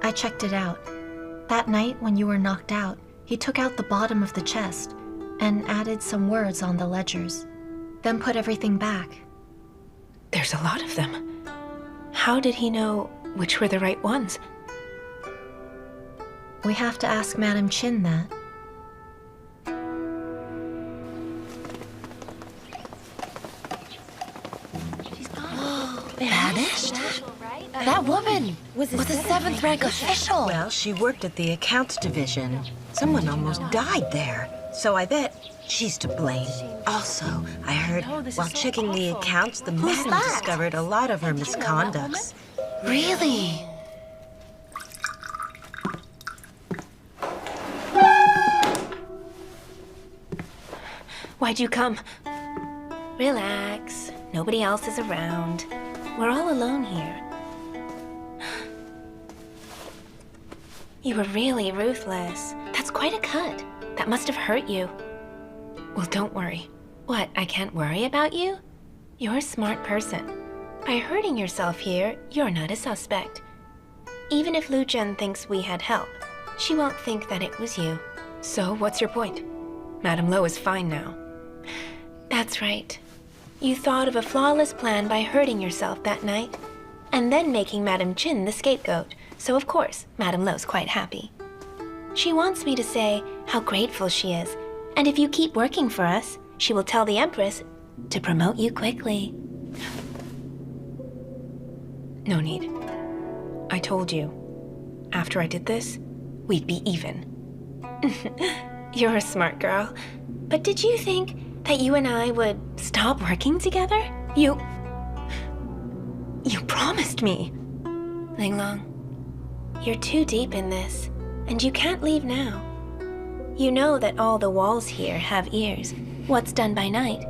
I checked it out. That night when you were knocked out, he took out the bottom of the chest and added some words on the ledgers, then put everything back. There's a lot of them. How did he know which were the right ones? We have to ask Madame Chen that. Vanished? That woman was a 7th rank official. Well, she worked at the accounts division. Someone almost died there. So I bet she's to blame. Also, I heard while checking the accounts, the madam discovered a lot of her misconducts. Really? Why'd you come? Relax. Nobody else is around. We're all alone here. You were really ruthless. That's quite a cut. That must have hurt you. Well, don't worry. What, I can't worry about you? You're a smart person. By hurting yourself here, you're not a suspect. Even if Lu Zhen thinks we had help, she won't think that it was you. So, what's your point? Madame Lo is fine now. That's right. You thought of a flawless plan by hurting yourself that night, and then making Madame Chen the scapegoat. So of course, Madame Lo's quite happy. She wants me to say how grateful she is, and if you keep working for us, she will tell the Empress to promote you quickly. No need. I told you, after I did this, we'd be even. You're a smart girl. But did you think that you and I would stop working together? You promised me. Linglong, you're too deep in this, and you can't leave now. You know that all the walls here have ears. What's done by night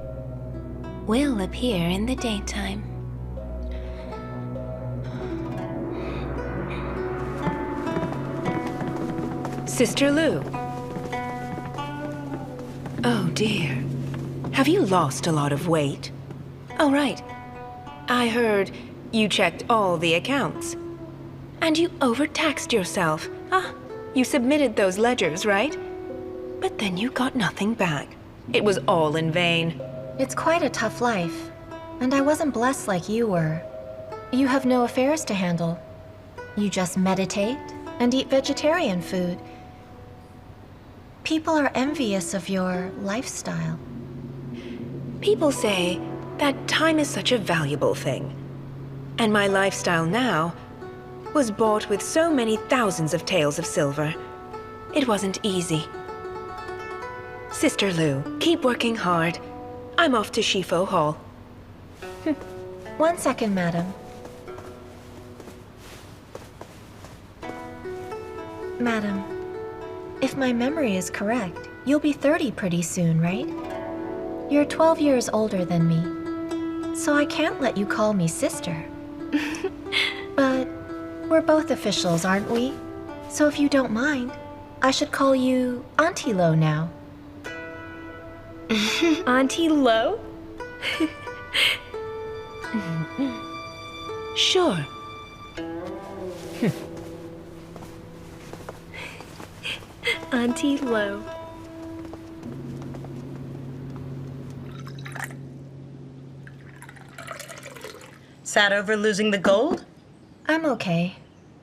will appear in the daytime. Sister Lu. Oh dear. Have you lost a lot of weight? Oh, right. I heard you checked all the accounts. And you overtaxed yourself. You submitted those ledgers, right? But then you got nothing back. It was all in vain. It's quite a tough life, and I wasn't blessed like you were. You have no affairs to handle. You just meditate and eat vegetarian food. People are envious of your lifestyle. People say that time is such a valuable thing. And my lifestyle now was bought with so many thousands of taels of silver. It wasn't easy. Sister Lu, keep working hard. I'm off to Shifo Hall. 1 second, madam. Madam, if my memory is correct, you'll be 30 pretty soon, right? You're 12 years older than me, so I can't let you call me sister. But we're both officials, aren't we? So if you don't mind, I should call you Auntie Lo now. Auntie Lo? Sure. Auntie Lo. Sad over losing the gold? I'm okay.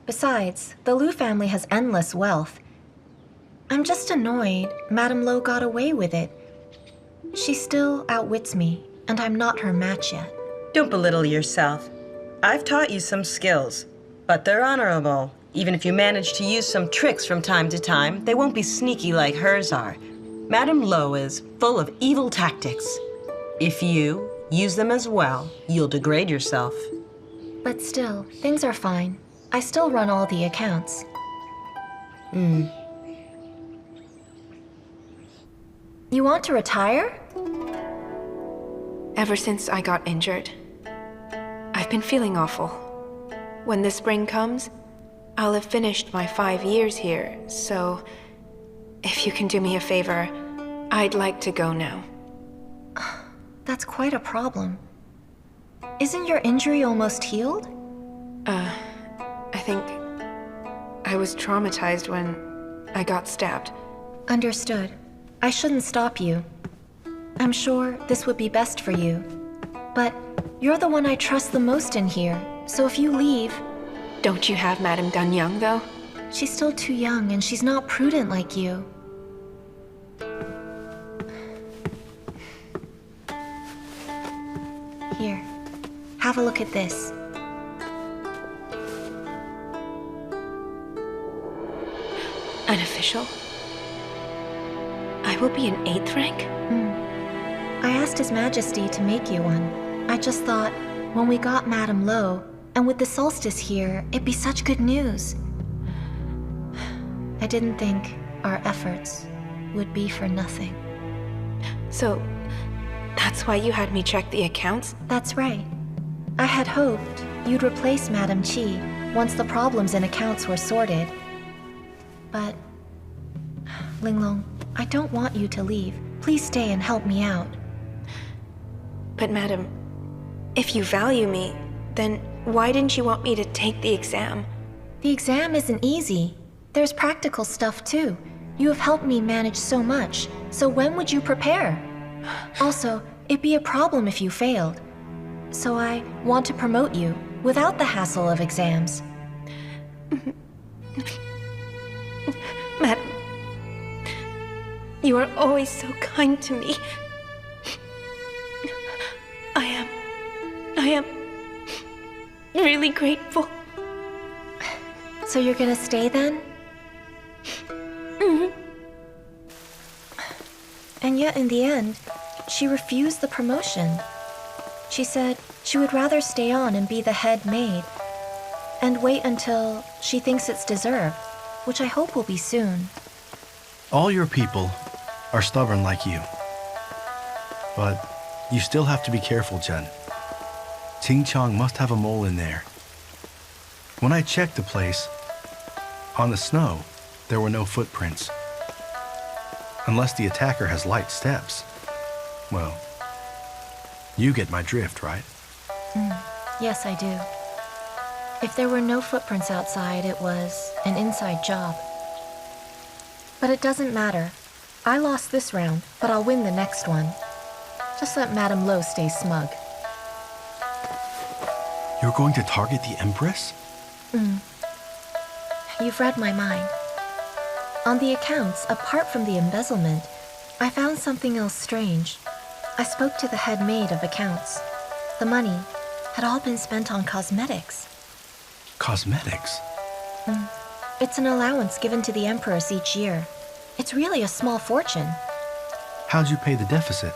Besides, the Lu family has endless wealth. I'm just annoyed Madame Lo got away with it. She still outwits me, and I'm not her match yet. Don't belittle yourself. I've taught you some skills, but they're honorable. Even if you manage to use some tricks from time to time, they won't be sneaky like hers are. Madame Lo is full of evil tactics. If you use them as well, you'll degrade yourself. But still, things are fine. I still run all the accounts. You want to retire? Ever since I got injured, I've been feeling awful. When the spring comes, I'll have finished my 5 years here, so if you can do me a favor, I'd like to go now. That's quite a problem. Isn't your injury almost healed? I think I was traumatized when I got stabbed. Understood. I shouldn't stop you. I'm sure this would be best for you. But you're the one I trust the most in here, so if you leave... Don't you have Madame Danyang, though? She's still too young, and she's not prudent like you. Here, have a look at this. An official? I will be an 8th rank? I asked His Majesty to make you one. I just thought, when we got Madame Lo, and with the solstice here, it'd be such good news. I didn't think our efforts would be for nothing. So, that's why you had me check the accounts? That's right. I had hoped you'd replace Madame Qi once the problems in accounts were sorted. But, Linglong, I don't want you to leave. Please stay and help me out. But Madam, if you value me, then why didn't you want me to take the exam? The exam isn't easy. There's practical stuff too. You have helped me manage so much, so when would you prepare? Also, it'd be a problem if you failed. So I want to promote you without the hassle of exams. Madam, you are always so kind to me. I am really grateful. So you're gonna stay then? And yet in the end, she refused the promotion. She said she would rather stay on and be the head maid and wait until she thinks it's deserved, which I hope will be soon. All your people are stubborn like you. But you still have to be careful, Chen. Qingqiang must have a mole in there. When I checked the place, on the snow, there were no footprints. Unless the attacker has light steps. Well, you get my drift, right? Yes, I do. If there were no footprints outside, it was an inside job. But it doesn't matter. I lost this round, but I'll win the next one. Just let Madame Lo stay smug. You're going to target the Empress? You've read my mind. On the accounts, apart from the embezzlement, I found something else strange. I spoke to the head maid of accounts. The money had all been spent on cosmetics. Cosmetics? It's an allowance given to the Empress each year. It's really a small fortune. How'd you pay the deficit?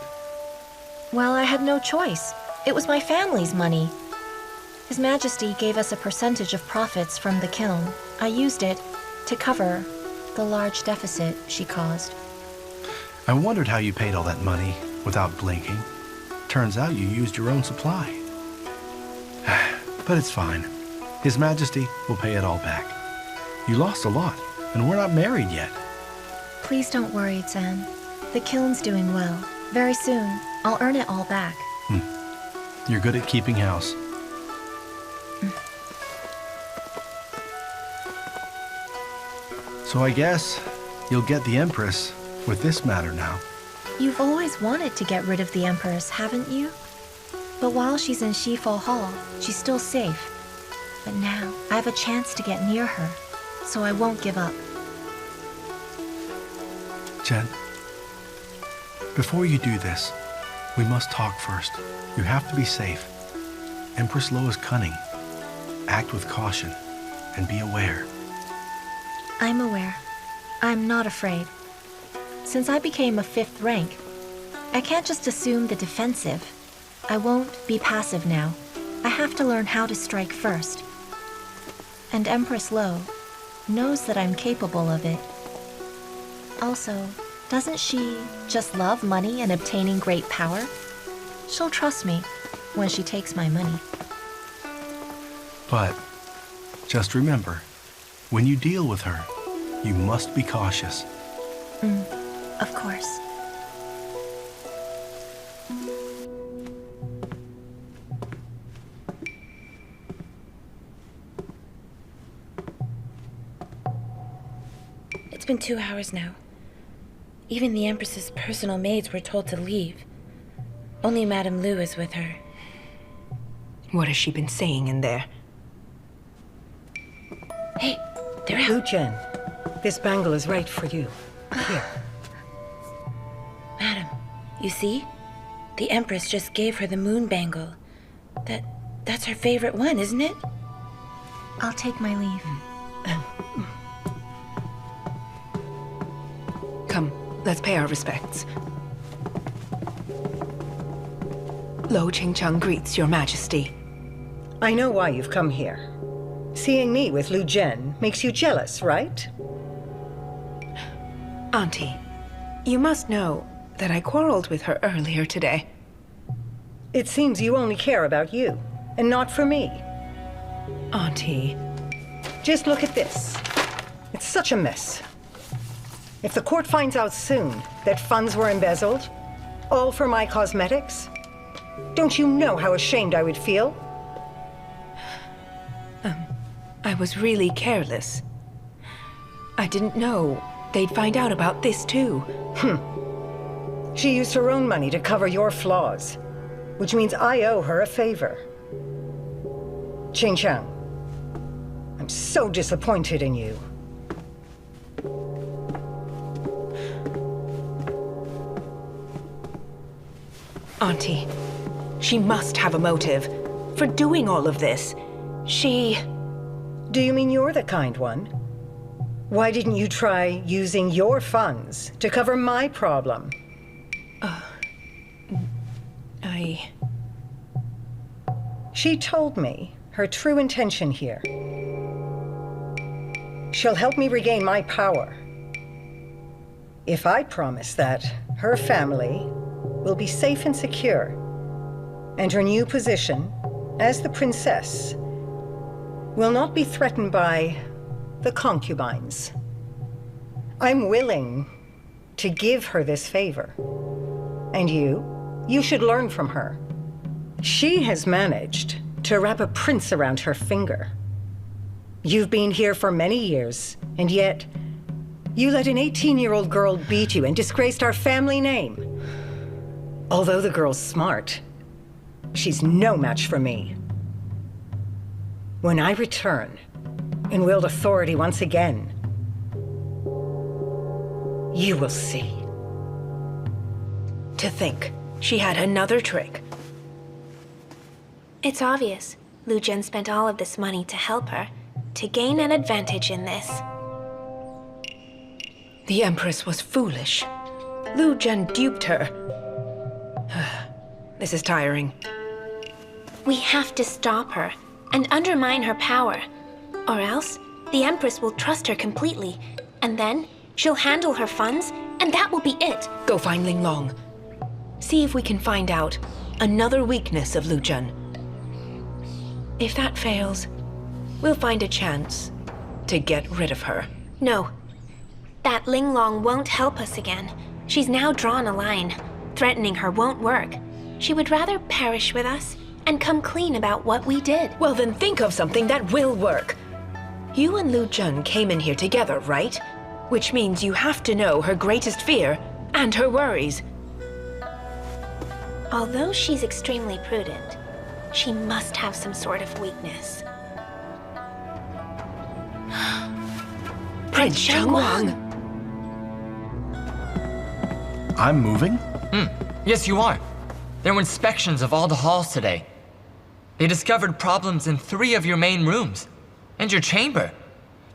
Well, I had no choice. It was my family's money. His Majesty gave us a percentage of profits from the kiln. I used it to cover the large deficit she caused. I wondered how you paid all that money without blinking. Turns out you used your own supply. But it's fine. His Majesty will pay it all back. You lost a lot, and we're not married yet. Please don't worry, Zhen. The kiln's doing well. Very soon, I'll earn it all back. You're good at keeping house. So I guess you'll get the Empress with this matter now. You've always wanted to get rid of the Empress, haven't you? But while she's in Shifo Hall, she's still safe. But now, I have a chance to get near her, so I won't give up. Chen, before you do this, we must talk first. You have to be safe. Empress Lo is cunning. Act with caution and be aware. I'm aware. I'm not afraid. Since I became a 5th rank, I can't just assume the defensive. I won't be passive now. I have to learn how to strike first. And Empress Lo knows that I'm capable of it. Also, doesn't she just love money and obtaining great power? She'll trust me when she takes my money. But just remember, when you deal with her, you must be cautious. Of course. It's been 2 hours now. Even the Empress's personal maids were told to leave. Only Madame Lu is with her. What has she been saying in there? Hey, they're out. Lu Zhen, this bangle is right for you. Here. Madam, you see? The Empress just gave her the moon bangle. That's her favorite one, isn't it? I'll take my leave. Come, let's pay our respects. Lo Qingcheng greets your Majesty. I know why you've come here. Seeing me with Lu Zhen makes you jealous, right? Auntie, you must know that I quarreled with her earlier today. It seems you only care about you, and not for me. Auntie. Just look at this. It's such a mess. If the court finds out soon that funds were embezzled, all for my cosmetics, don't you know how ashamed I would feel? I was really careless. I didn't know they'd find out about this too. She used her own money to cover your flaws, which means I owe her a favor. Qingcheng, I'm so disappointed in you. Auntie, she must have a motive for doing all of this. She... Do you mean you're the kind one? Why didn't you try using your funds to cover my problem? She told me her true intention here. She'll help me regain my power. If I promise that her family will be safe and secure, and her new position as the princess will not be threatened by the concubines. I'm willing to give her this favor. And you should learn from her. She has managed to wrap a prince around her finger. You've been here for many years, and yet you let an 18-year-old girl beat you and disgraced our family name. Although the girl's smart, she's no match for me. When I return and wield authority once again, you will see. To think, she had another trick. It's obvious. Lu Zhen spent all of this money to help her, to gain an advantage in this. The Empress was foolish. Lu Zhen duped her. This is tiring. We have to stop her and undermine her power. Or else, the Empress will trust her completely, and then she'll handle her funds, and that will be it. Go find Linglong. See if we can find out another weakness of Lu Zhen. If that fails, we'll find a chance to get rid of her. No. That Linglong won't help us again. She's now drawn a line. Threatening her won't work. She would rather perish with us and come clean about what we did. Well, then think of something that will work. You and Lu Zhen came in here together, right? Which means you have to know her greatest fear and her worries. Although she's extremely prudent, she must have some sort of weakness. Prince Changwang! I'm moving? Yes, you are. There were inspections of all the halls today. They discovered problems in 3 of your main rooms. And your chamber.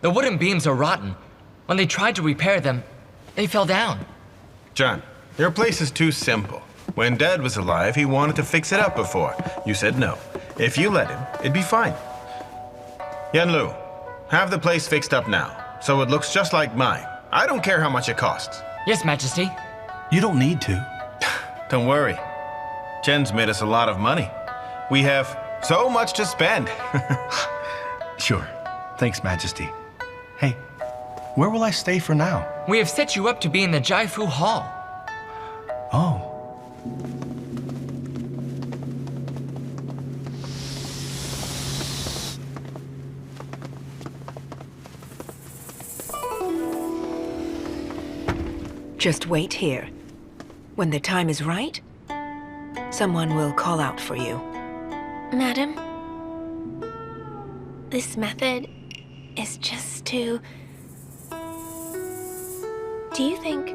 The wooden beams are rotten. When they tried to repair them, they fell down. John, your place is too simple. When Dad was alive, he wanted to fix it up before. You said no. If you let him, it'd be fine. Yanlu, have the place fixed up now, so it looks just like mine. I don't care how much it costs. Yes, Majesty. You don't need to. Don't worry. Chen's made us a lot of money. We have so much to spend. Sure. Thanks, Majesty. Hey, where will I stay for now? We have set you up to be in the Jaifu Hall. Oh. Just wait here. When the time is right, someone will call out for you. Madam, this method is just too... Do you think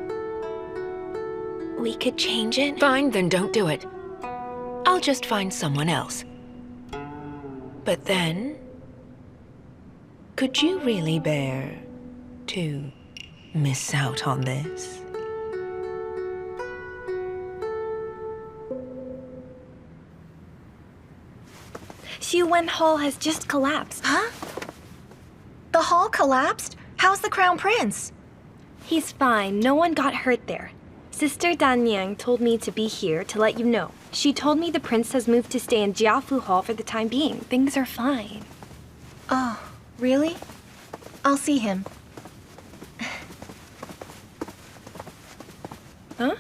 we could change it? Fine, then don't do it. I'll just find someone else. But then, could you really bear to miss out on this? Xiuwen Hall has just collapsed. Huh? The hall collapsed? How's the Crown Prince? He's fine. No one got hurt there. Sister Danyang told me to be here to let you know. She told me the prince has moved to stay in Jiafu Hall for the time being. Things are fine. Oh, really? I'll see him. Huh?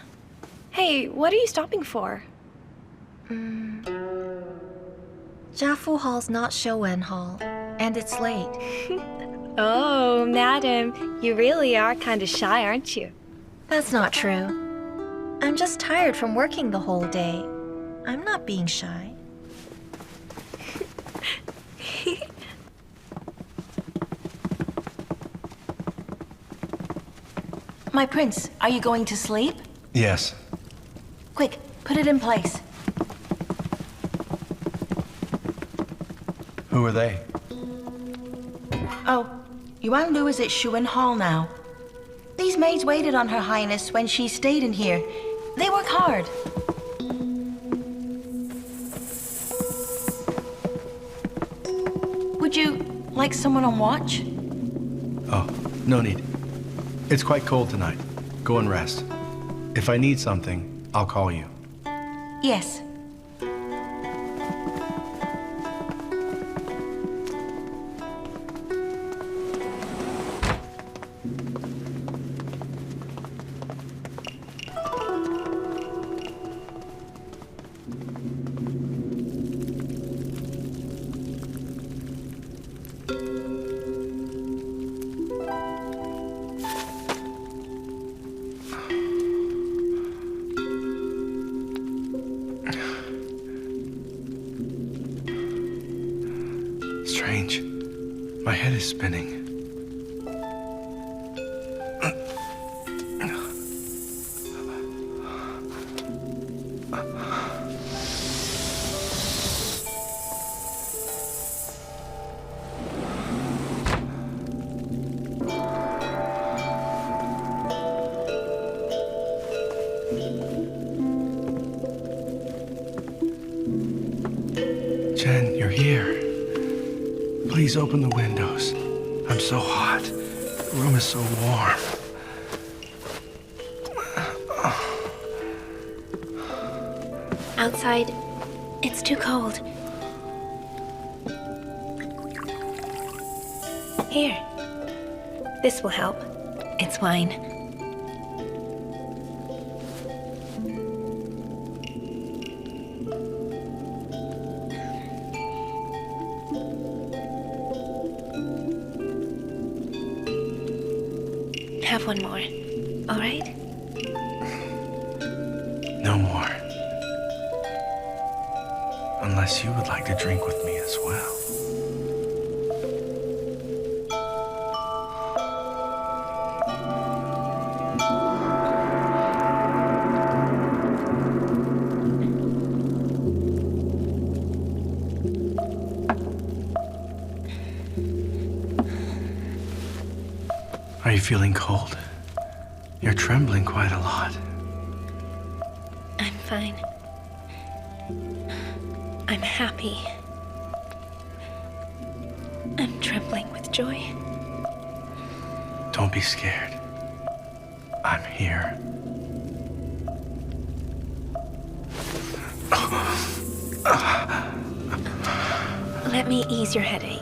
Hey, what are you stopping for? Jiafu Hall's not Xiuwen Hall, and it's late. Oh, madam, you really are kind of shy, aren't you? That's not true. I'm just tired from working the whole day. I'm not being shy. My prince, are you going to sleep? Yes. Quick, put it in place. Who are they? Oh, Yuan Lu is at Xiuwen Hall now. These maids waited on Her Highness when she stayed in here. They work hard. Would you like someone on watch? Oh, no need. It's quite cold tonight. Go and rest. If I need something, I'll call you. Yes. Strange. My head is spinning. Chen, you're here. Please open the windows. I'm so hot. The room is so warm. Outside, it's too cold. Here. This will help. It's wine. Have one more, all right? No more. Unless you would like to drink with me as well. Are you feeling cold? You're trembling quite a lot. I'm fine. I'm happy. I'm trembling with joy. Don't be scared. I'm here. Let me ease your headache.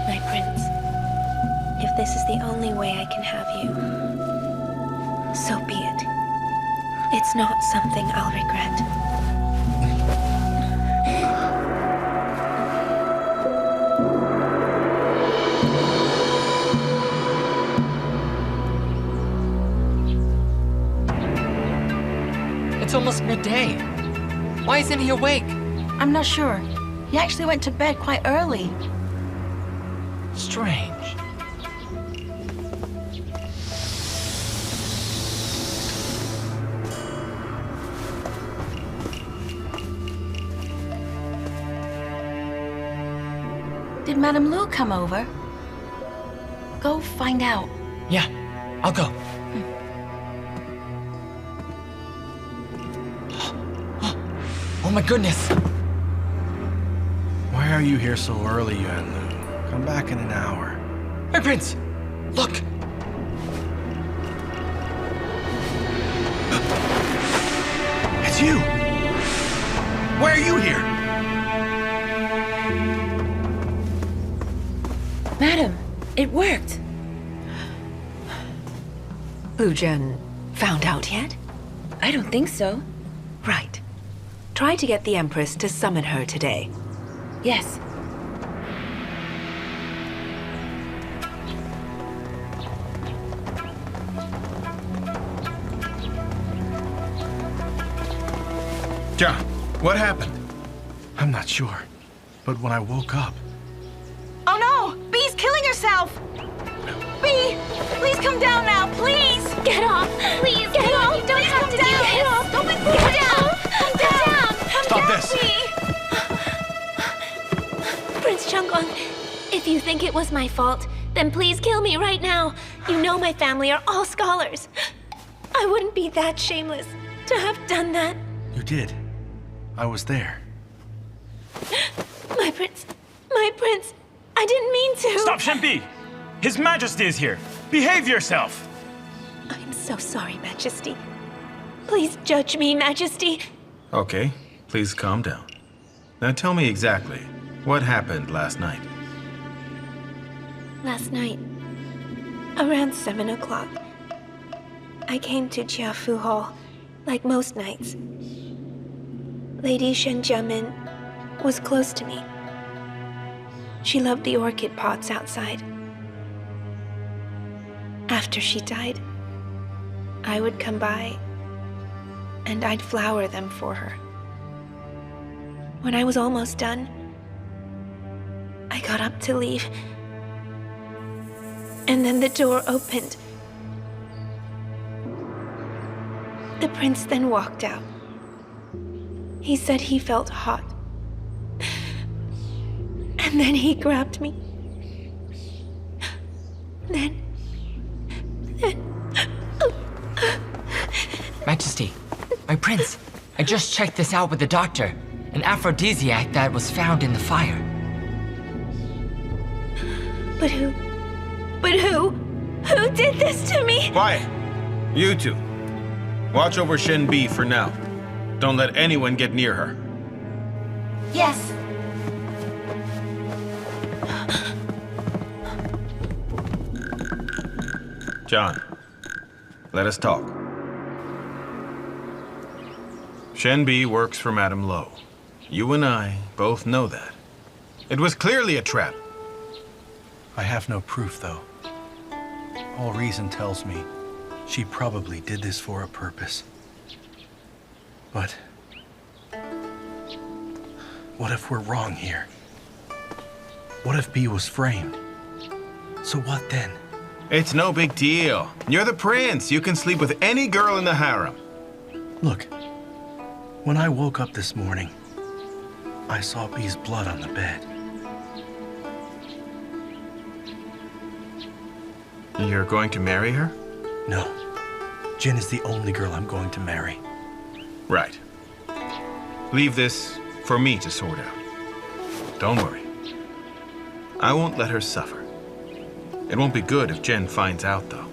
My prince, if this is the only way I can have you, so be it. It's not something I'll regret. It's almost midday. Why isn't he awake? I'm not sure. He actually went to bed quite early. Strange. Did Madame Lu come over? Go find out. Yeah, I'll go. Oh my goodness! Why are you here so early, Yuan Lu? Come back in an hour. My prince! Look! It's you! Why are you here? Madam, it worked. Lu Zhen found out yet? I don't think so. Right. Try to get the Empress to summon her today. Yes. Zhao, what happened? I'm not sure. But when I woke up... Oh no! Bee's killing herself! Bee! Please come down now, please! Get off! Please, get off! You don't have to do this! Get off! Don't be Get down! Come down! Stop this! Prince Changguang, if you think it was my fault, then please kill me right now. You know my family are all scholars. I wouldn't be that shameless to have done that. You did. I was there. My prince, I didn't mean to. Stop, Shenbi! His Majesty is here. Behave yourself. I'm so sorry, Majesty. Please judge me, Majesty. Okay, please calm down. Now tell me exactly what happened last night. Last night, around 7 o'clock, I came to Jiafu Hall like most nights. Lady Shen Jiamin was close to me. She loved the orchid pots outside. After she died, I would come by and I'd flower them for her. When I was almost done, I got up to leave. And then the door opened. The prince then walked out. He said he felt hot. And then he grabbed me. Then... Majesty, my prince, I just checked this out with the doctor. An aphrodisiac that was found in the fire. But who? Who did this to me? Quiet! You two. Watch over Shen Bi for now. Don't let anyone get near her. Yes. John, let us talk. Shen Bi works for Madame Lo. You and I both know that. It was clearly a trap. I have no proof, though. All reason tells me she probably did this for a purpose. But what if we're wrong here? What if B was framed? So what then? It's no big deal. You're the prince. You can sleep with any girl in the harem. Look, when I woke up this morning, I saw B's blood on the bed. You're going to marry her? No. Jin is the only girl I'm going to marry. Right. Leave this for me to sort out. Don't worry. I won't let her suffer. It won't be good if Jen finds out, though.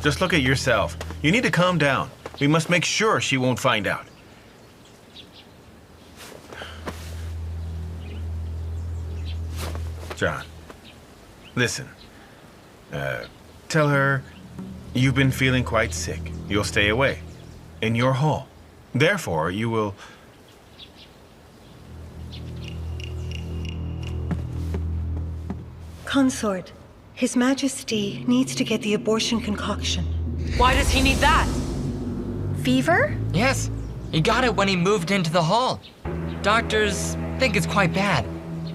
Just look at yourself. You need to calm down. We must make sure she won't find out. John, listen. Tell her you've been feeling quite sick. You'll stay away in your hall. Therefore, you will... Consort, His Majesty needs to get the abortion concoction. Why does he need that? Fever? Yes, he got it when he moved into the hall. Doctors think it's quite bad,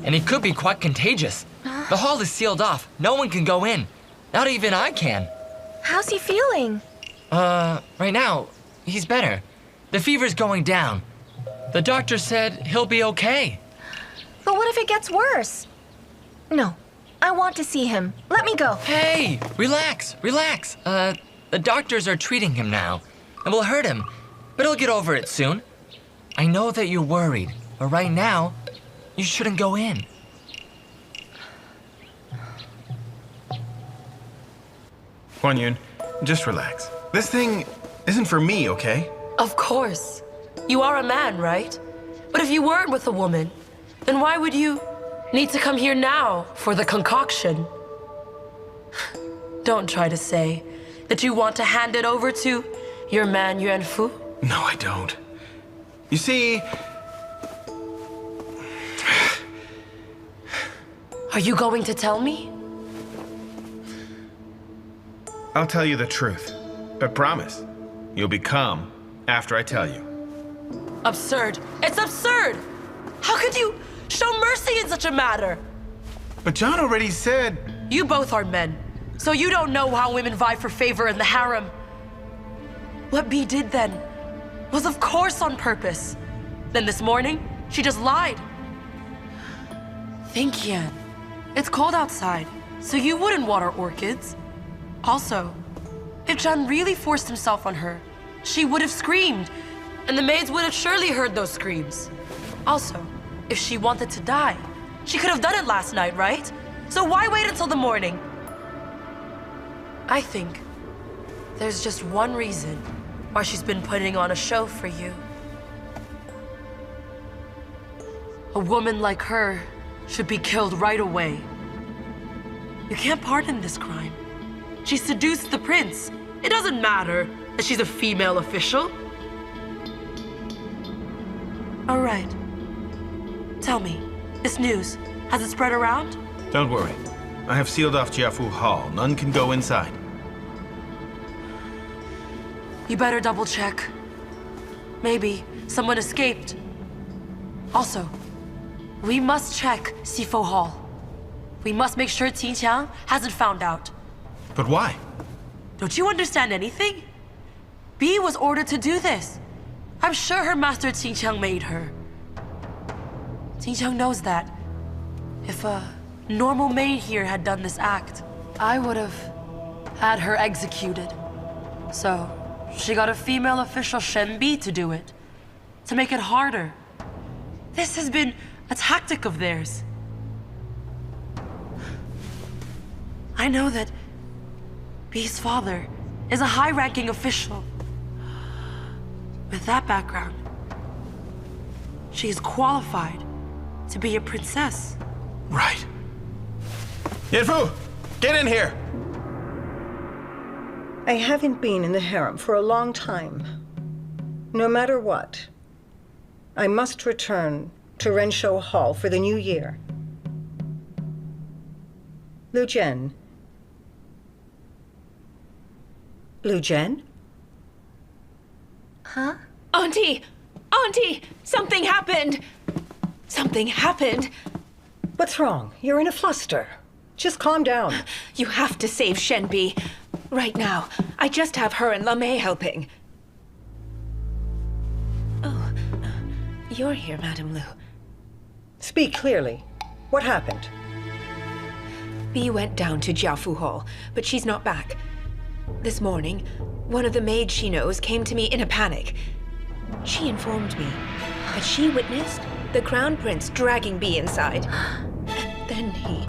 and it could be quite contagious. The hall is sealed off. No one can go in. Not even I can. How's he feeling? Right now, he's better. The fever's going down. The doctor said he'll be okay. But what if it gets worse? No, I want to see him. Let me go. Hey, relax, relax. The doctors are treating him now. It will hurt him, but he'll get over it soon. I know that you're worried, but right now, you shouldn't go in. Guan Yun, just relax. This thing isn't for me, okay? Of course. You are a man, right? But if you weren't with a woman, then why would you need to come here now for the concoction? Don't try to say that you want to hand it over to your man Yuan Fu. No, I don't. You see... Are you going to tell me? I'll tell you the truth. I promise. You'll be calm after I tell you. Absurd. It's absurd! How could you show mercy in such a matter? But John already said... You both are men, so you don't know how women vie for favor in the harem. What B did then was of course on purpose. Then this morning, she just lied. Think, Yan. It's cold outside, so you wouldn't water orchids. Also, if Zhen really forced himself on her, she would have screamed, and the maids would have surely heard those screams. Also, if she wanted to die, she could have done it last night, right? So why wait until the morning? I think there's just one reason why she's been putting on a show for you. A woman like her should be killed right away. You can't pardon this crime. She seduced the prince. It doesn't matter that she's a female official. All right. Tell me, this news, has it spread around? Don't worry. I have sealed off Jiafu Hall. None can go inside. You better double check. Maybe someone escaped. Also, we must check Sifo Hall. We must make sure Qingqiang hasn't found out. But why? Don't you understand anything? Bee was ordered to do this. I'm sure her master Qingqiang made her. Qingqiang knows that. If a normal maid here had done this act, I would have had her executed. So, she got a female official Shen Bi to do it. To make it harder. This has been a tactic of theirs. I know that Bee's father is a high-ranking official. With that background, she is qualified to be a princess. Right. Yanfu, get in here! I haven't been in the harem for a long time. No matter what, I must return to Renshou Hall for the new year. Lu Zhen. Lu Zhen? Huh? Auntie! Auntie! Something happened! Something happened! What's wrong? You're in a fluster. Just calm down. You have to save Shenbi. Right now. I just have her and Lamei helping. Oh, you're here, Madame Lu. Speak clearly. What happened? Bee went down to Jiafu Hall, but she's not back. This morning, one of the maids she knows came to me in a panic. She informed me that she witnessed the Crown Prince dragging Bee inside. And then he...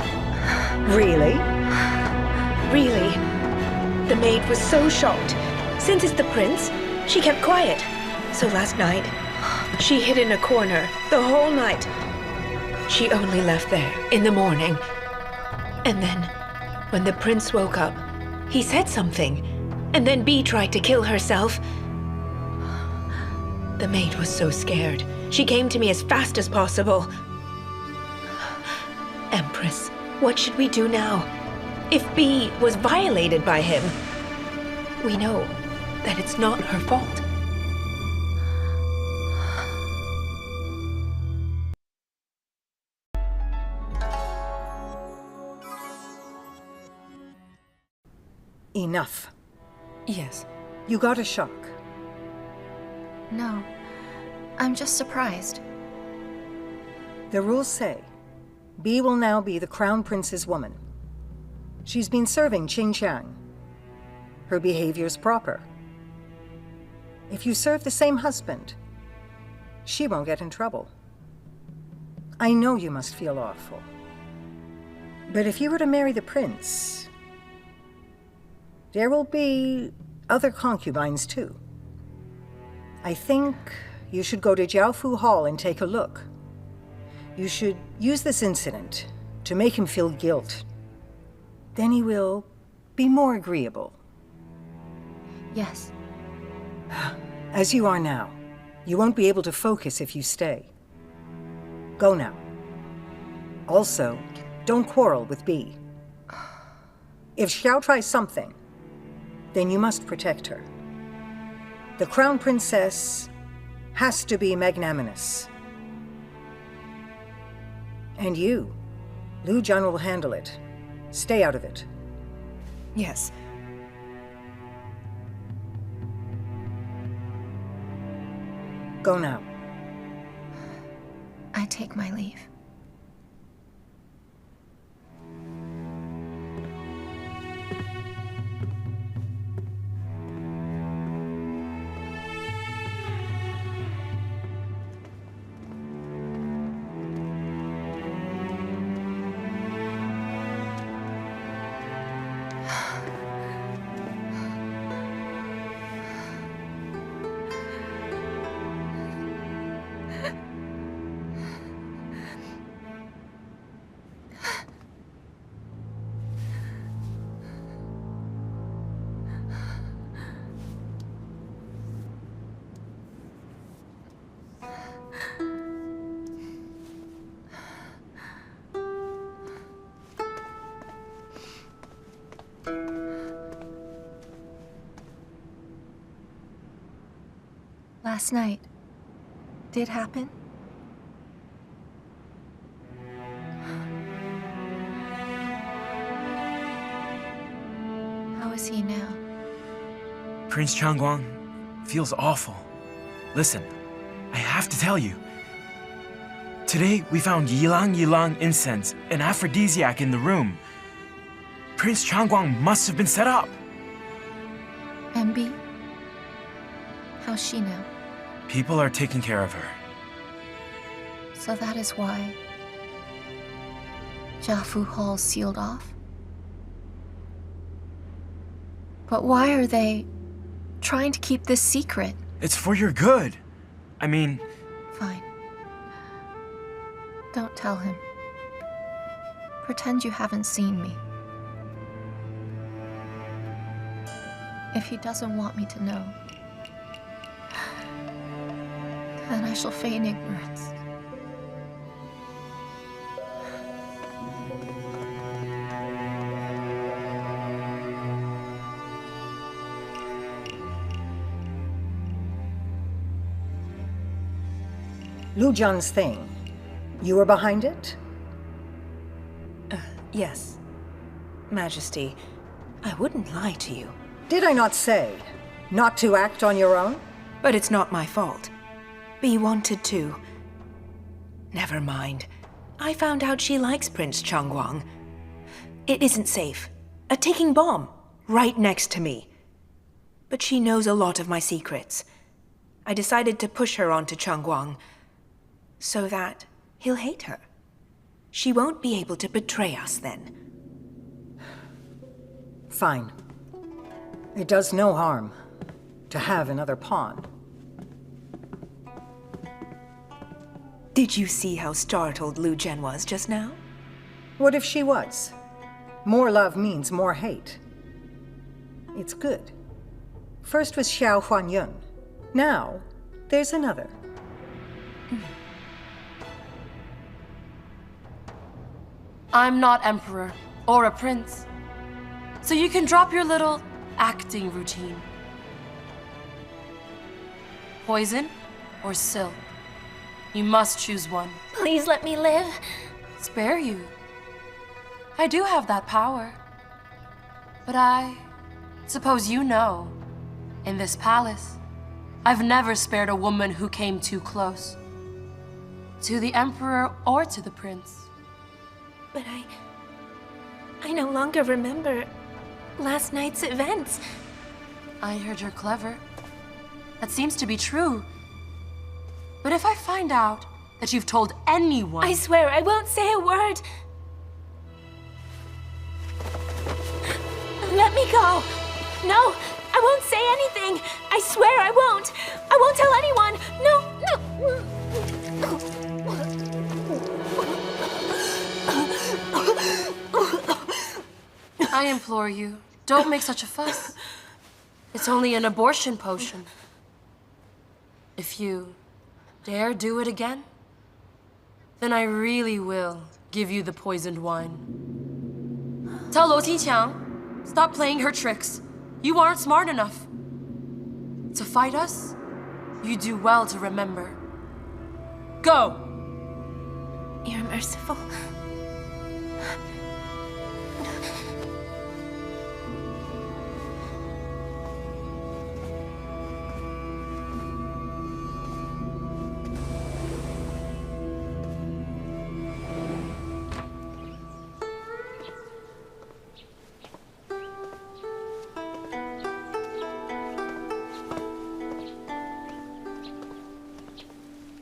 Really? Really. The maid was so shocked. Since it's the prince, she kept quiet. So last night, she hid in a corner the whole night. She only left there in the morning. And then, when the prince woke up, he said something. And then Bee tried to kill herself. The maid was so scared. She came to me as fast as possible. Empress, what should we do now? If Bee was violated by him, we know that it's not her fault. Enough. Yes. You got a shock. No. I'm just surprised. The rules say, Bee will now be the Crown Prince's woman. She's been serving Qingqiang. Her behavior's proper. If you serve the same husband, she won't get in trouble. I know you must feel awful. But if you were to marry the prince, there will be other concubines too. I think you should go to Jiaofu Hall and take a look. You should use this incident to make him feel guilt. Then he will be more agreeable. Yes. As you are now, you won't be able to focus if you stay. Go now. Also, don't quarrel with Bee. If Xiao tries something, then you must protect her. The Crown Princess has to be magnanimous. And you, Lu Zhen will handle it. Stay out of it. Yes. Go now. I take my leave. last night did happen? How is he now? Prince Changguang feels awful. Listen, I have to tell you. Today, we found ylang incense, an aphrodisiac in the room. Prince Changguang must have been set up. MB? How's she now? People are taking care of her. So that is why Jiafu Hall sealed off? But why are they trying to keep this secret? It's for your good. I mean... Fine. Don't tell him. Pretend you haven't seen me. If he doesn't want me to know, then I shall feign ignorance. Lu Zhen's thing. You were behind it? Yes. Majesty, I wouldn't lie to you. Did I not say not to act on your own? But it's not my fault. Bee wanted to. Never mind. I found out she likes Prince Changguang. It isn't safe. A ticking bomb, right next to me. But she knows a lot of my secrets. I decided to push her onto Changguang, so that he'll hate her. She won't be able to betray us then. Fine. It does no harm to have another pawn. Did you see how startled Lu Zhen was just now? What if she was? More love means more hate. It's good. First was Xiao Huanyun. Now, there's another. I'm not emperor or a prince, so you can drop your little acting routine. Poison or silk? You must choose one. Please let me live. Spare you. I do have that power. But I suppose you know, in this palace, I've never spared a woman who came too close. To the emperor or to the prince. But I no longer remember last night's events. I heard you're clever. That seems to be true. But if I find out that you've told anyone... I swear I won't say a word. Let me go. No, I won't say anything. I swear I won't. I won't tell anyone. No. I implore you, don't make such a fuss. It's only an abortion potion. If you dare do it again, then I really will give you the poisoned wine. Tell Luo Qingqiang, stop playing her tricks. You aren't smart enough. To fight us, you do well to remember. Go! You're merciful.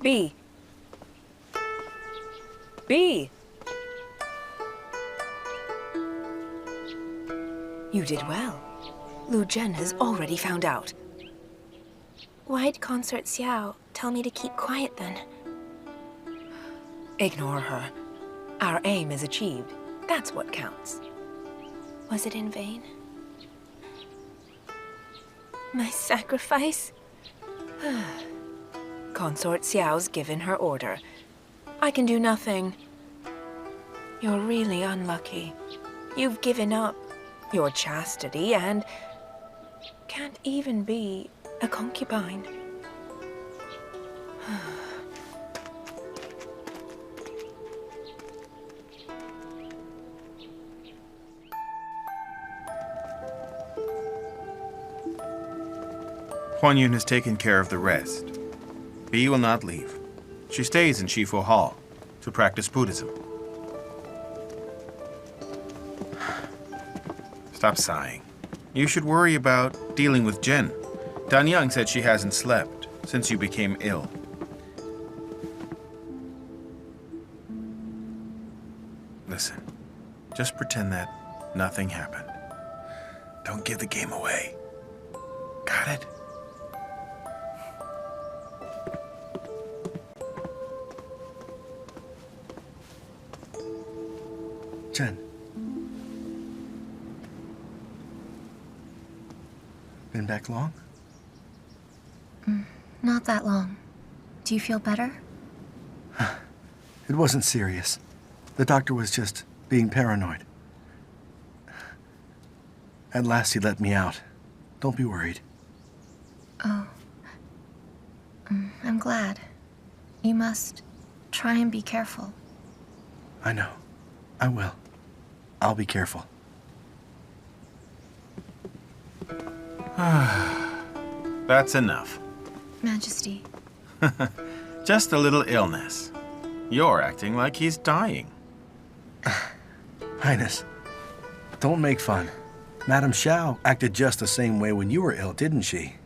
Bee. Bee. You did well. Lu Zhen has already found out. Why'd Consort Xiao tell me to keep quiet then? Ignore her. Our aim is achieved. That's what counts. Was it in vain? My sacrifice? Consort Xiao's given her order. I can do nothing. You're really unlucky. You've given up your chastity and can't even be a concubine. Huan Yun has taken care of the rest. B will not leave. She stays in Shifu Hall to practice Buddhism. Stop sighing. You should worry about dealing with Zhen. Danyang said she hasn't slept since you became ill. Listen, just pretend that nothing happened. Don't give the game away. Got it? Chen. Been back long? Not that long. Do you feel better? It wasn't serious. The doctor was just being paranoid. At last he let me out. Don't be worried. Oh. I'm glad. You must try and be careful. I know. I will. I'll be careful. That's enough. Majesty. Just a little illness. You're acting like he's dying. Highness, don't make fun. Madame Xiao acted just the same way when you were ill, didn't she?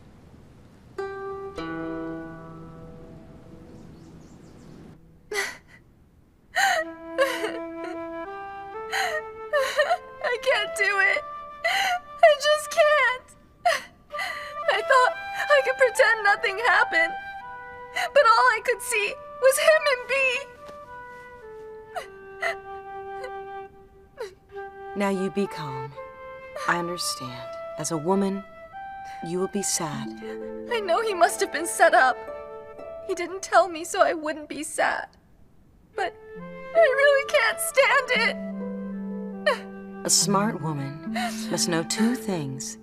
I can't do it. I just can't. I thought I could pretend nothing happened, but all I could see was him and Bee. Now you be calm. I understand. As a woman, you will be sad. I know he must have been set up. He didn't tell me so I wouldn't be sad. But I really can't stand it. A smart woman must know two things: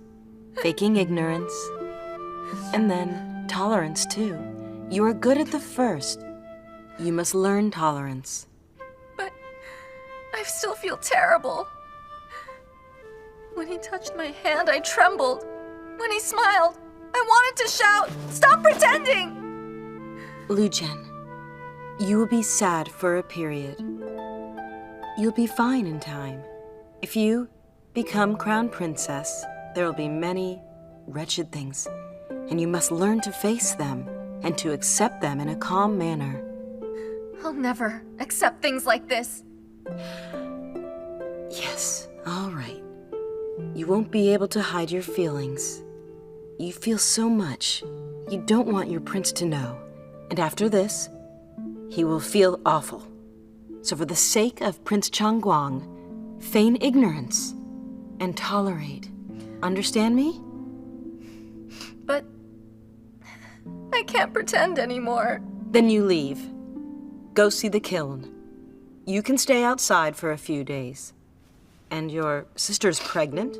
faking ignorance, and then tolerance too. You are good at the first. You must learn tolerance. But I still feel terrible. When he touched my hand, I trembled. When he smiled, I wanted to shout, "Stop pretending!" Lu Zhen, you will be sad for a period. You'll be fine in time. If you become crown princess, there will be many wretched things, and you must learn to face them and to accept them in a calm manner. I'll never accept things like this. Yes, all right. You won't be able to hide your feelings. You feel so much. You don't want your prince to know. And after this, he will feel awful. So for the sake of Prince Changguang, feign ignorance and tolerate. Understand me? But I can't pretend anymore. Then you leave. Go see the kiln. You can stay outside for a few days. And your sister's pregnant?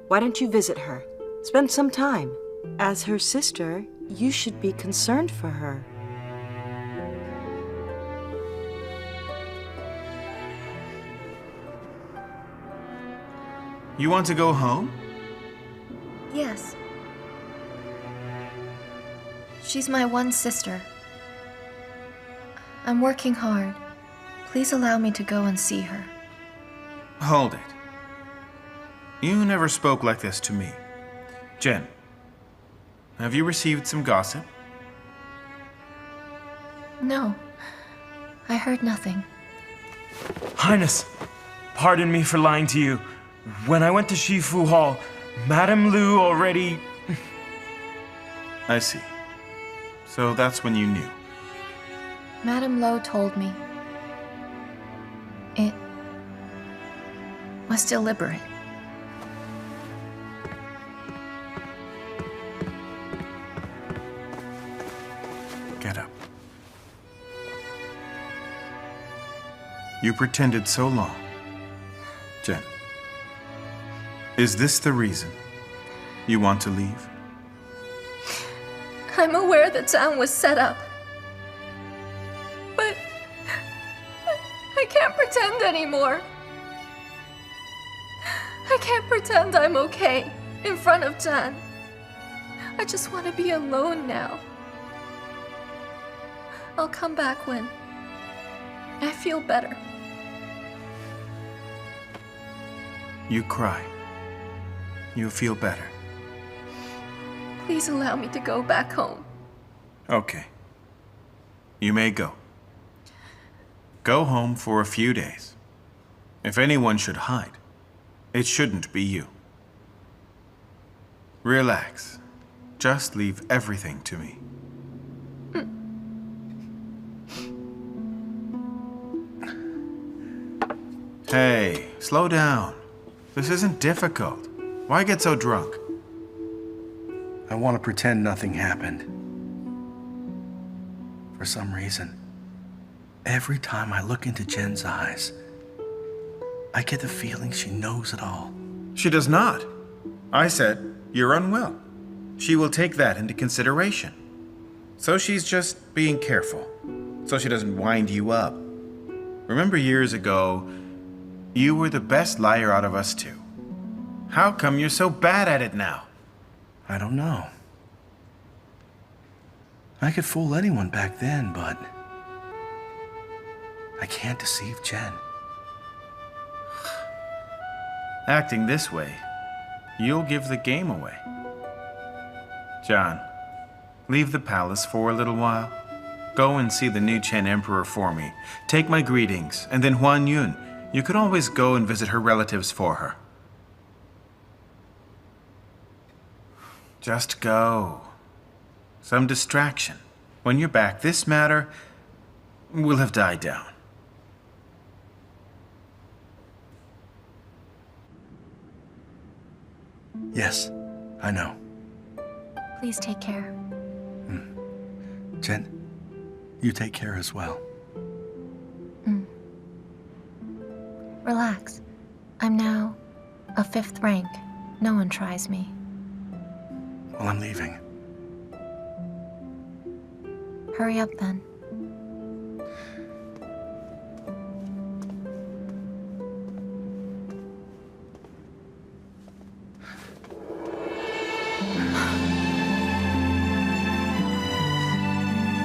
Why don't you visit her? Spend some time. As her sister, you should be concerned for her. You want to go home? Yes. She's my one sister. I'm working hard. Please allow me to go and see her. Hold it. You never spoke like this to me. Zhen, have you received some gossip? No. I heard nothing. Highness, pardon me for lying to you. When I went to Shifu Hall, Madame Lu already... I see. So that's when you knew. Madame Lo told me. It was deliberate. Get up. You pretended so long. Zhen, is this the reason you want to leave? I'm aware that Zhang was set up. I can't pretend anymore. I can't pretend I'm okay in front of Zhen. I just want to be alone now. I'll come back when I feel better. You cry. You feel better. Please allow me to go back home. Okay. You may go. Go home for a few days. If anyone should hide, it shouldn't be you. Relax. Just leave everything to me. Hey, slow down. This isn't difficult. Why get so drunk? I want to pretend nothing happened. For some reason, every time I look into Zhen's eyes, I get the feeling she knows it all. She does not. I said, you're unwell. She will take that into consideration. So she's just being careful, so she doesn't wind you up. Remember years ago, you were the best liar out of us two. How come you're so bad at it now? I don't know. I could fool anyone back then, but I can't deceive Zhen. Acting this way, you'll give the game away. John, leave the palace for a little while. Go and see the new Chen emperor for me. Take my greetings, and then Huan Yun. You could always go and visit her relatives for her. Just go. Some distraction. When you're back, this matter will have died down. Yes, I know. Please take care. Zhen, you take care as well. Relax. I'm now a 5th rank. No one tries me. Well, I'm leaving. Hurry up then.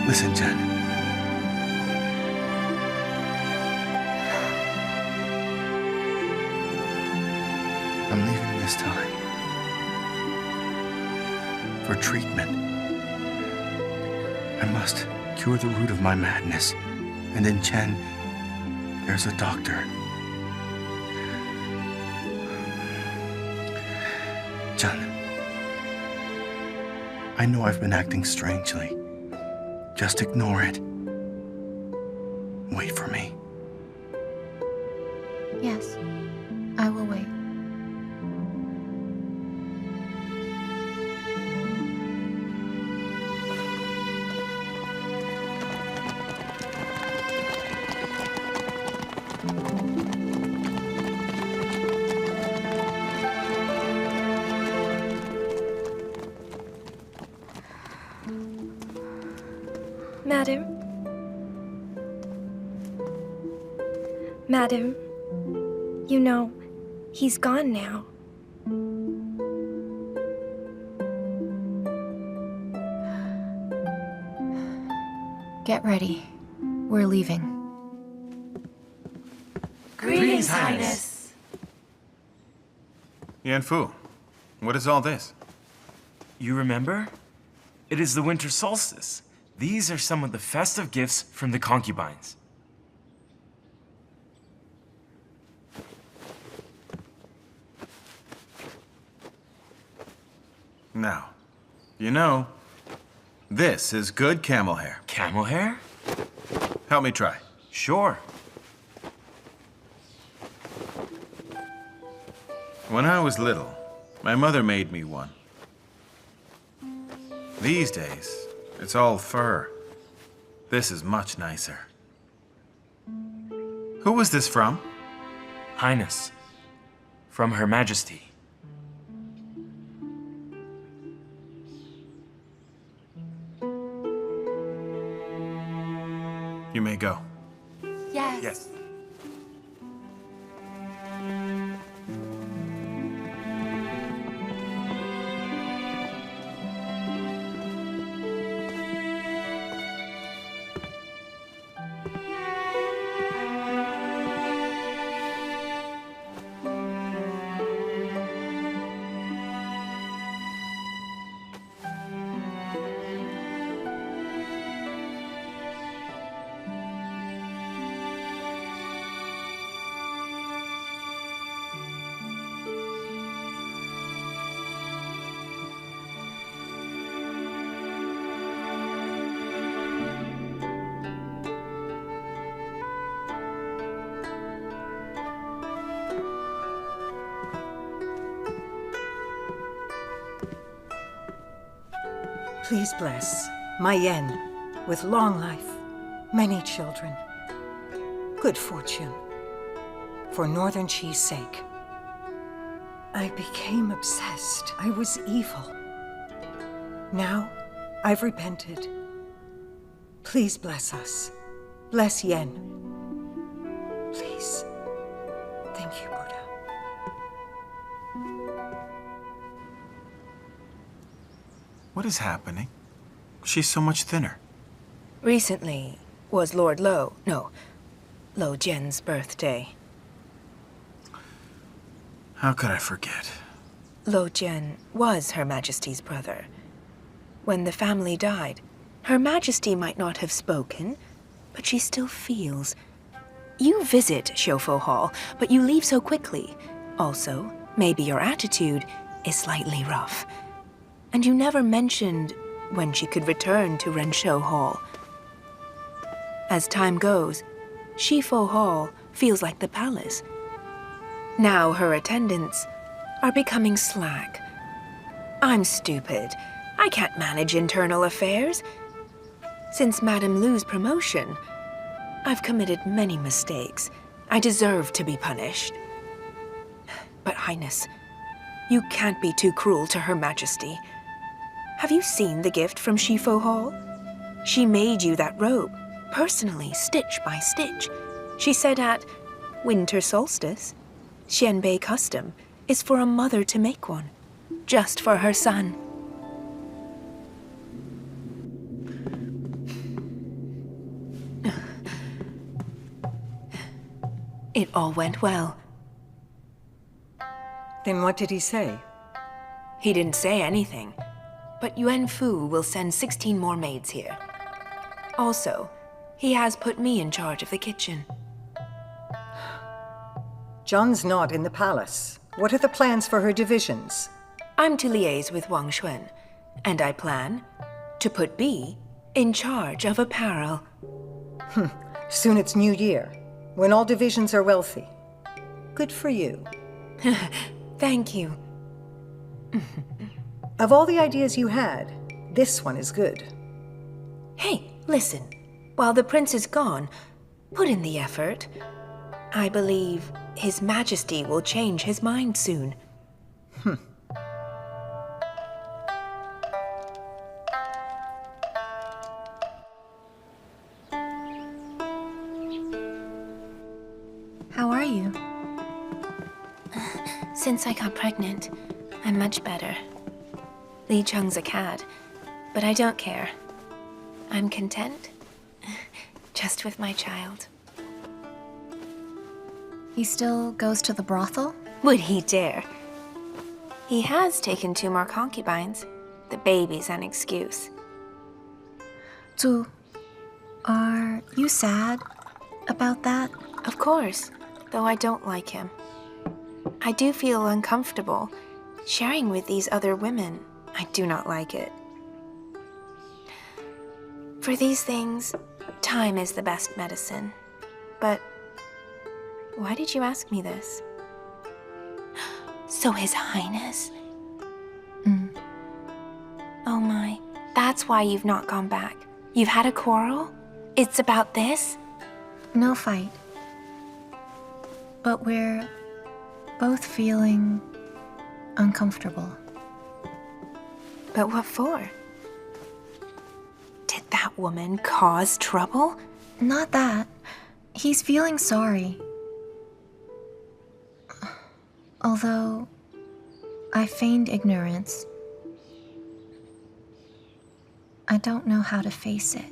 Listen, Zhen. I'm leaving this time. For treatment. I must cure the root of my madness. And in Chen, there's a doctor. Zhen, I know I've been acting strangely. Just ignore it. Wait for me. Yes, I will wait. Madam, you know, he's gone now. Get ready. We're leaving. Greetings, Highness. Yanfu, what is all this? You remember? It is the winter solstice. These are some of the festive gifts from the concubines. Now, you know, this is good camel hair. Camel hair? Help me try. Sure. When I was little, my mother made me one. These days, it's all fur. This is much nicer. Who was this from? Highness. From Her Majesty. You may go. Yes. Yes. Please bless my Yen with long life, many children, good fortune, for Northern Chi's sake. I became obsessed. I was evil. Now, I've repented. Please bless us. Bless Yen. Please. Thank you, Buddha. What is happening? She's so much thinner. Recently was Lord Lo Zhen's birthday. How could I forget? Lu Zhen was Her Majesty's brother. When the family died, Her Majesty might not have spoken, but she still feels. You visit Xiaofo Hall, but you leave so quickly. Also, maybe your attitude is slightly rough. And you never mentioned when she could return to Renshou Hall. As time goes, Shifo Hall feels like the palace. Now her attendants are becoming slack. I'm stupid. I can't manage internal affairs. Since Madame Lu's promotion, I've committed many mistakes. I deserve to be punished. But Highness, you can't be too cruel to Her Majesty. Have you seen the gift from Shifo Hall? She made you that robe, personally, stitch by stitch. She said at winter solstice, Xianbei custom is for a mother to make one, just for her son. It all went well. Then what did he say? He didn't say anything, but Yuan Fu will send 16 more maids here. Also, he has put me in charge of the kitchen. Zhang's not in the palace. What are the plans for her divisions? I'm to liaise with Wang Xuan, and I plan to put B in charge of apparel. Soon it's New Year, when all divisions are wealthy. Good for you. Thank you. Of all the ideas you had, this one is good. Hey, listen. While the prince is gone, put in the effort. I believe His Majesty will change his mind soon. How are you? Since I got pregnant, I'm much better. Li Cheng's a cad, but I don't care. I'm content, just with my child. He still goes to the brothel? Would he dare? He has taken 2 more concubines. The baby's an excuse. Zhu, are you sad about that? Of course, though I don't like him. I do feel uncomfortable sharing with these other women. I do not like it. For these things, time is the best medicine. But why did you ask me this? So His Highness? Oh my, that's why you've not gone back. You've had a quarrel? It's about this? No fight. But we're both feeling uncomfortable. But what for? Did that woman cause trouble? Not that. He's feeling sorry. Although, I feigned ignorance. I don't know how to face it.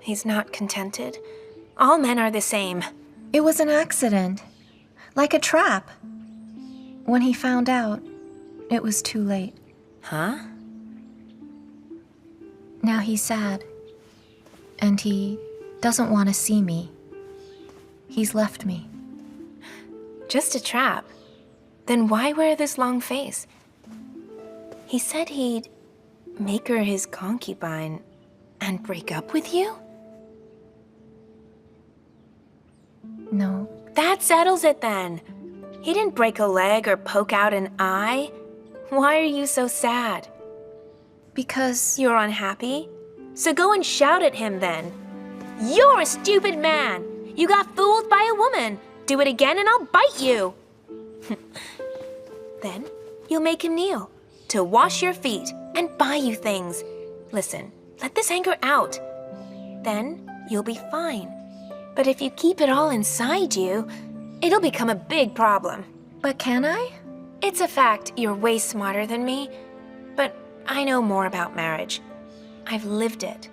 He's not contented. All men are the same. It was an accident. Like a trap. When he found out, it was too late. Huh? Now he's sad. And he doesn't want to see me. He's left me. Just a trap? Then why wear this long face? He said he'd make her his concubine and break up with you? No. That settles it then. He didn't break a leg or poke out an eye. Why are you so sad? Because... You're unhappy? So go and shout at him then. You're a stupid man! You got fooled by a woman! Do it again and I'll bite you! Then you'll make him kneel to wash your feet and buy you things. Listen, let this anger out. Then you'll be fine. But if you keep it all inside you, it'll become a big problem. But can I? It's a fact you're way smarter than me, but I know more about marriage. I've lived it.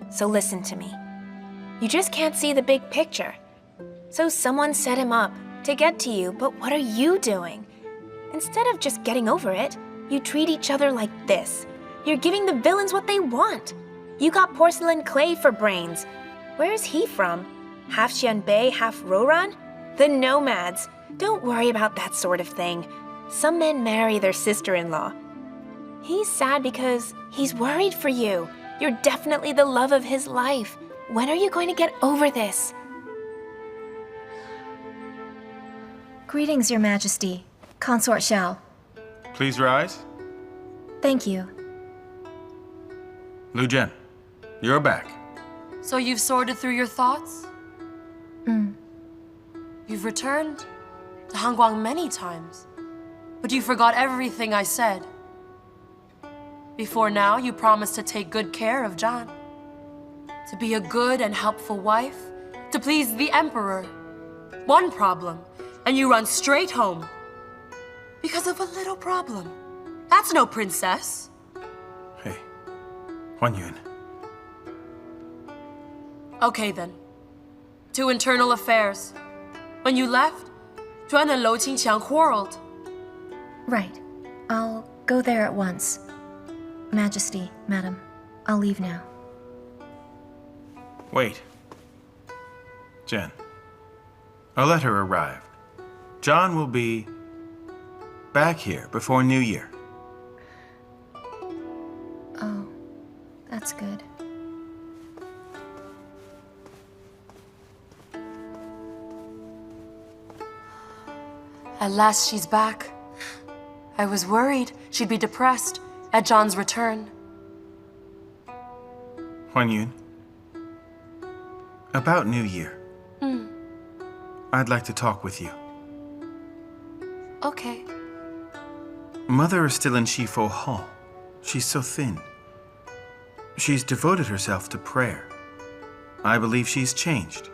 So listen to me. You just can't see the big picture. So someone set him up to get to you, but what are you doing? Instead of just getting over it, you treat each other like this. You're giving the villains what they want. You got porcelain clay for brains. Where's he from? Half Xianbei, half Roran? The nomads. Don't worry about that sort of thing. Some men marry their sister-in-law. He's sad because he's worried for you. You're definitely the love of his life. When are you going to get over this? Greetings, Your Majesty. Consort Xiao. Please rise. Thank you. Lu Zhen, you're back. So you've sorted through your thoughts? You've returned to Hangguang many times, but you forgot everything I said. Before now, you promised to take good care of Zhan, to be a good and helpful wife, to please the Emperor. One problem, and you run straight home. Because of a little problem. That's no princess. Hey, Huan Yun. Okay then. To internal affairs. When you left, Zhuan and Lou Qingqiang quarreled. Right. I'll go there at once. Majesty, Madam, I'll leave now. Wait. Zhen. A letter arrived. John will be back here before New Year. Oh, that's good. At last she's back. I was worried she'd be depressed at John's return. Huan Yun. About New Year. I'd like to talk with you. Okay. Mother is still in Shifo Hall. She's so thin. She's devoted herself to prayer. I believe she's changed.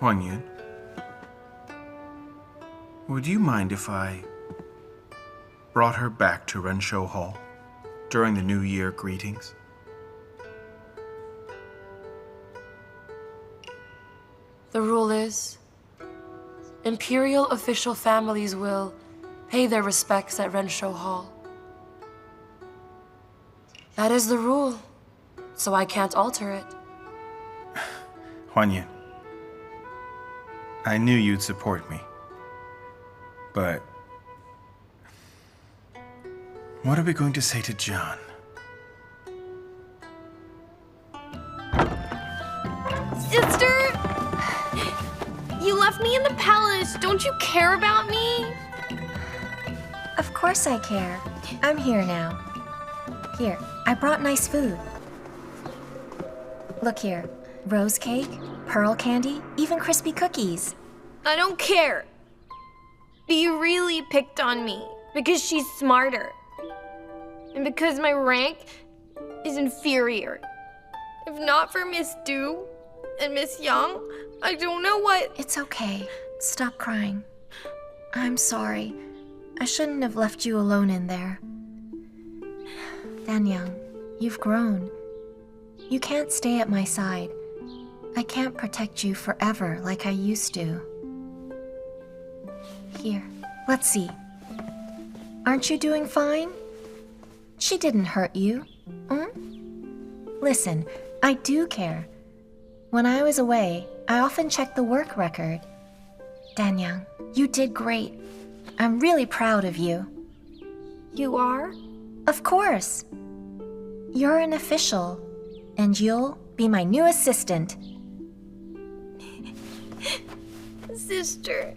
Huan Yun, would you mind if I brought her back to Renshou Hall during the New Year greetings? The rule is, imperial official families will pay their respects at Renshou Hall. That is the rule, so I can't alter it. Huan Yun, I knew you'd support me. But what are we going to say to John? Sister! You left me in the palace. Don't you care about me? Of course I care. I'm here now. Here, I brought nice food. Look here. Rose cake, pearl candy, even crispy cookies. I don't care. But you really picked on me because she's smarter. And because my rank is inferior. If not for Miss Du and Miss Yang, I don't know what... It's okay. Stop crying. I'm sorry. I shouldn't have left you alone in there. Danyang, you've grown. You can't stay at my side. I can't protect you forever like I used to. Here, let's see. Aren't you doing fine? She didn't hurt you. Listen, I do care. When I was away, I often checked the work record. Danyang, you did great. I'm really proud of you. You are? Of course. You're an official, and you'll be my new assistant. sister.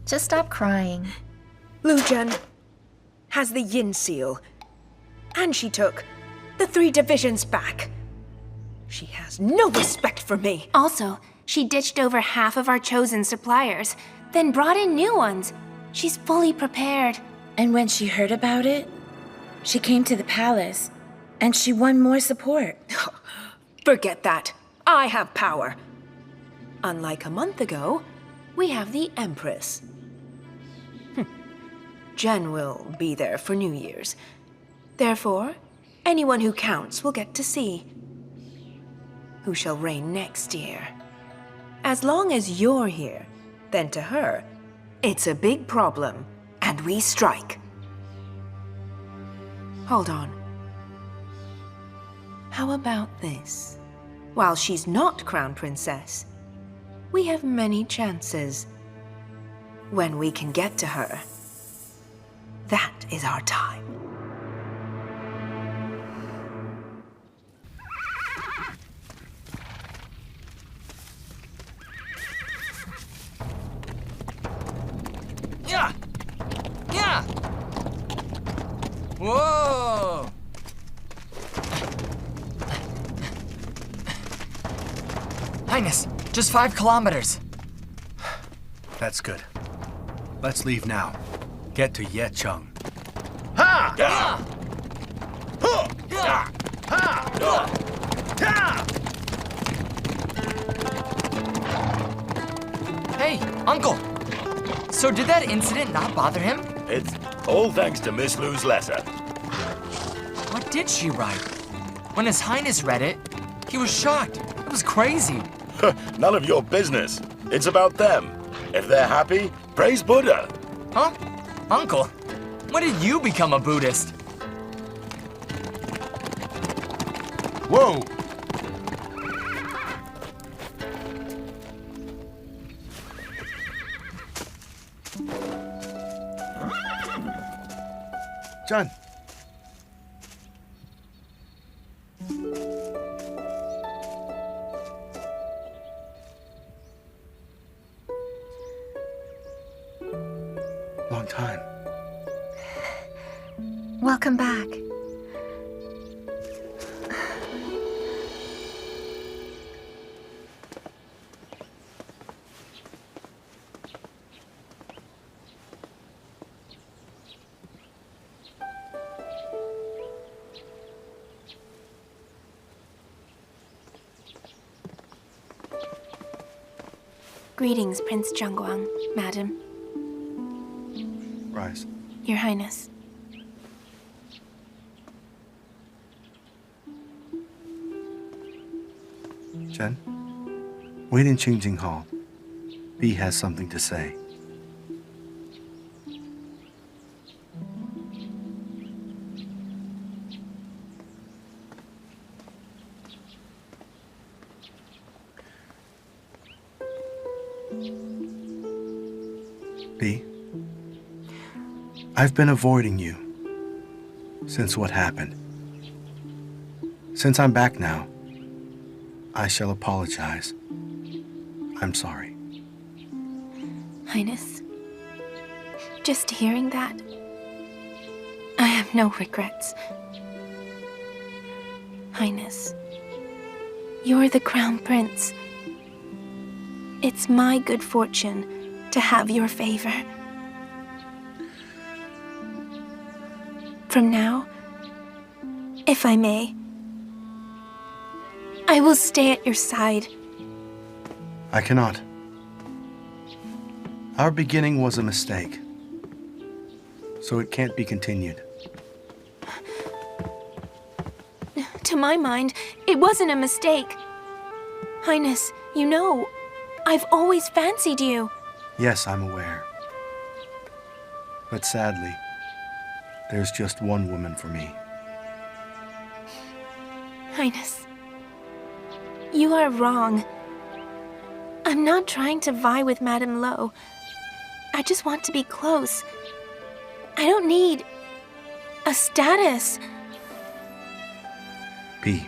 Just stop crying. Lu Zhen has the Yin seal. And she took the 3 divisions back. She has no respect for me. Also, she ditched over half of our chosen suppliers, then brought in new ones. She's fully prepared. And when she heard about it, she came to the palace, and she won more support. Forget that. I have power. Unlike a month ago, we have the empress. Zhen will be there for New Year's. Therefore, anyone who counts will get to see who shall reign next year. As long as you're here, then to her, it's a big problem, and we strike. Hold on. How about this? While she's not crown princess, we have many chances. When we can get to her, that is our time. Yeah! Yeah! Whoa! Highness, just 5 kilometers. That's good. Let's leave now. Get to Yecheng. Ha! Yeah! Yeah! Ha! Hey, Uncle. So did that incident not bother him? It's all thanks to Miss Lu's letter. What did she write? When His Highness read it, he was shocked. It was crazy. None of your business. It's about them. If they're happy, praise Buddha. Huh? Uncle, when did you become a Buddhist? Whoa! Zhen. Long time. Welcome back. Greetings, Prince Zhengguang, Madam. Rise. Your Highness. Chen, wait in Qingjing Hall. B has something to say. B, I've been avoiding you since what happened. Since I'm back now, I shall apologize. I'm sorry. Highness, just hearing that, I have no regrets. Highness, you're the Crown Prince. It's my good fortune to have your favor. From now, if I may, I will stay at your side. I cannot. Our beginning was a mistake, so it can't be continued. To my mind, it wasn't a mistake. Highness, you know, I've always fancied you. Yes, I'm aware. But sadly, there's just one woman for me. Highness, you are wrong. I'm not trying to vie with Madame Lo. I just want to be close. I don't need a status. B,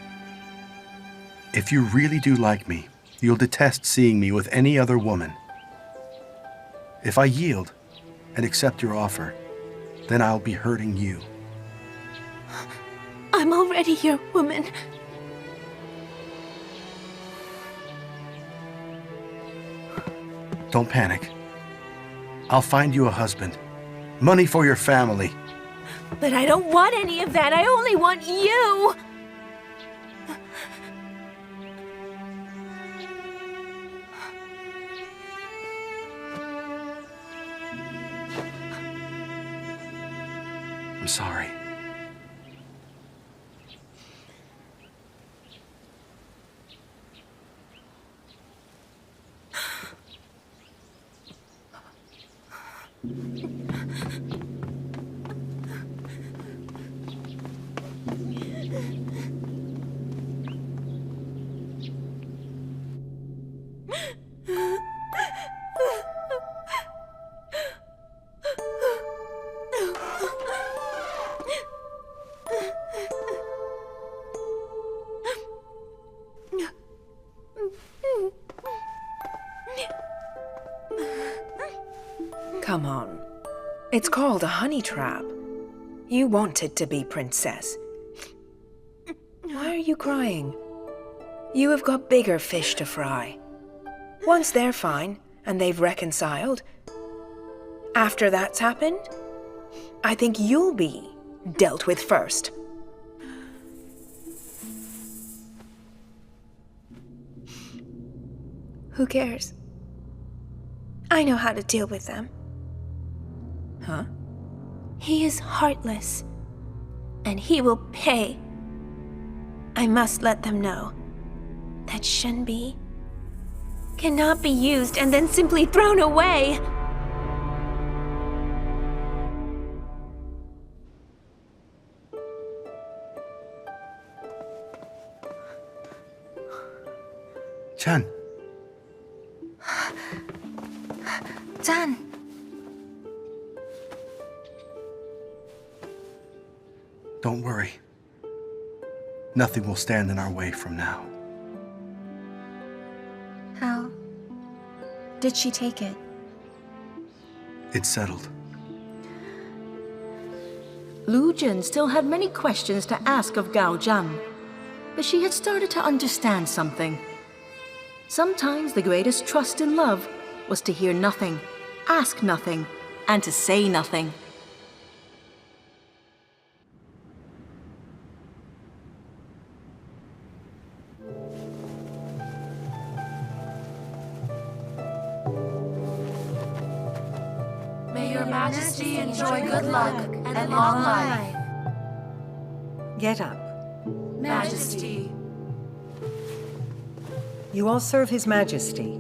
if you really do like me, You'll detest seeing me with any other woman. If I yield and accept your offer, then I'll be hurting you. I'm already your woman. Don't panic. I'll find you a husband. Money for your family. But I don't want any of that. I only want you. I'm sorry. Come on. It's called a honey trap. You wanted to be princess. Why are you crying? You have got bigger fish to fry. Once they're fine and they've reconciled, after that's happened, I think you'll be dealt with first. Who cares? I know how to deal with them. Huh? He is heartless, and he will pay. I must let them know that Shenbi cannot be used and then simply thrown away. Chen. Zhan. Don't worry. Nothing will stand in our way from now. How did she take it? It's settled. Lu Zhen still had many questions to ask of Gao Zhan, but she had started to understand something. Sometimes the greatest trust in love was to hear nothing, ask nothing, and to say nothing. May your majesty enjoy good luck and long life. Get up. Majesty. You all serve His Majesty.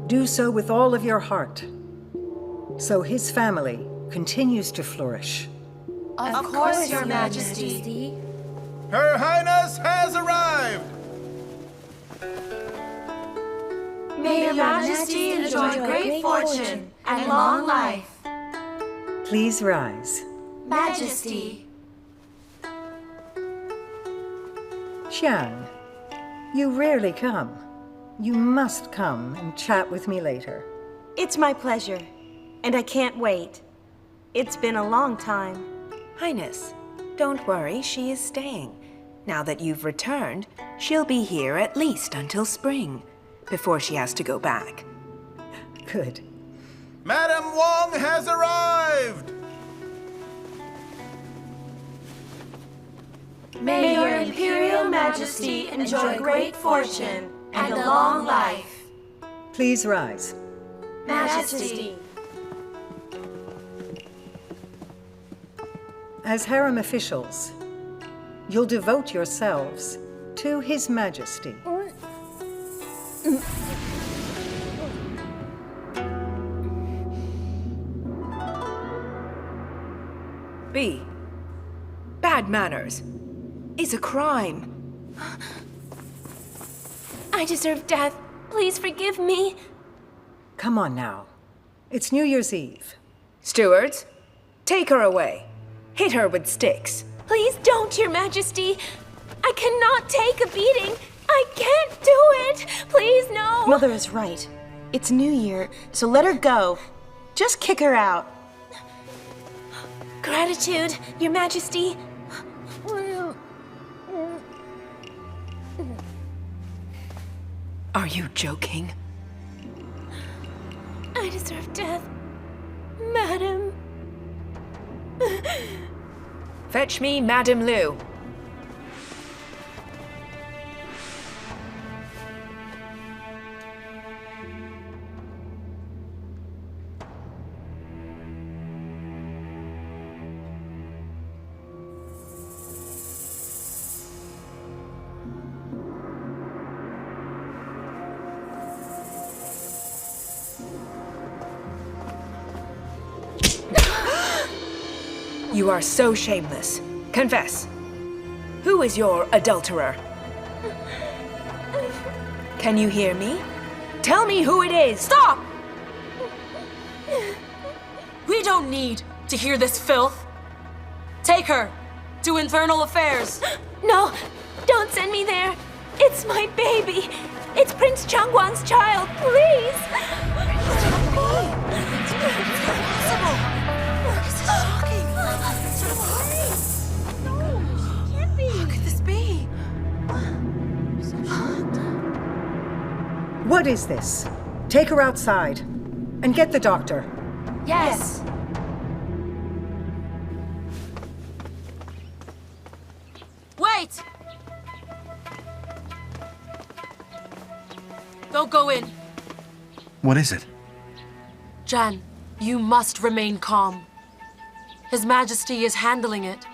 Do so with all of your heart, so his family continues to flourish. Of course, Your Majesty. Her Highness has arrived! May Your Majesty enjoy great fortune and long life. Please rise. Majesty. Xiang, you rarely come. You must come and chat with me later. It's my pleasure, and I can't wait. It's been a long time. Highness, don't worry, she is staying. Now that you've returned, she'll be here at least until spring, before she has to go back. Good. Madame Wang has arrived! May Your Imperial Majesty enjoy great fortune and a long life. Please rise. Majesty. As harem officials, you'll devote yourselves to His Majesty. B. Bad manners is a crime. I deserve death. Please forgive me. Come on now. It's New Year's Eve. Stewards, take her away. Hit her with sticks. Please don't, Your Majesty. I cannot take a beating. I can't do it! Please, no! Mother is right. It's New Year, so let her go. Just kick her out. Gratitude, Your Majesty. Are you joking? I deserve death, Madam. Fetch me Madame Lu. You are so shameless. Confess. Who is your adulterer? Can you hear me? Tell me who it is! Stop! We don't need to hear this filth. Take her to Infernal Affairs. No, don't send me there. It's my baby. It's Prince Changguang's child, please. It's impossible. This is shocking. How could this be? What is this? Take her outside and get the doctor. Yes. Wait! Don't go in. What is it? Zhan, you must remain calm. His Majesty is handling it.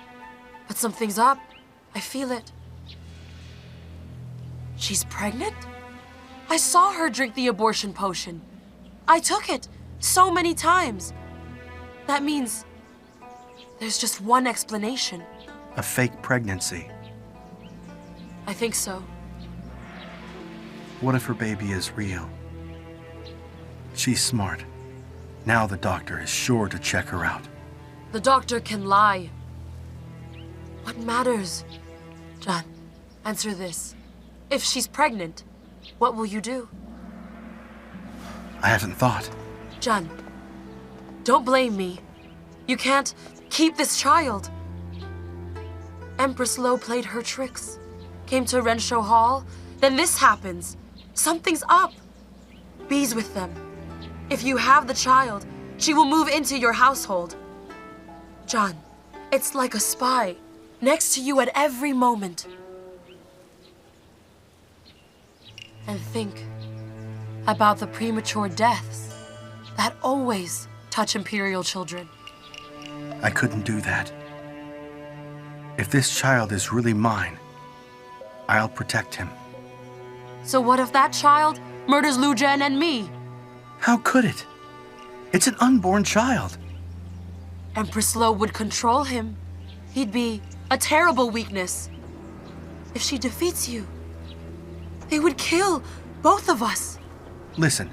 But something's up. I feel it. She's pregnant? I saw her drink the abortion potion. I took it so many times. That means there's just one explanation. A fake pregnancy. I think so. What if her baby is real? She's smart. Now the doctor is sure to check her out. The doctor can lie. What matters? Zhan, answer this. If she's pregnant, what will you do? I haven't thought. Zhan, don't blame me. You can't keep this child. Empress Lo played her tricks. Came to Rensho Hall, then this happens. Something's up. Be's with them. If you have the child, she will move into your household. Zhan, it's like a spy, next to you at every moment. And think about the premature deaths that always touch Imperial children. I couldn't do that. If this child is really mine, I'll protect him. So what if that child murders Lu Zhen and me? How could it? It's an unborn child. Empress Lo would control him. He'd be a terrible weakness. If she defeats you, they would kill both of us. Listen,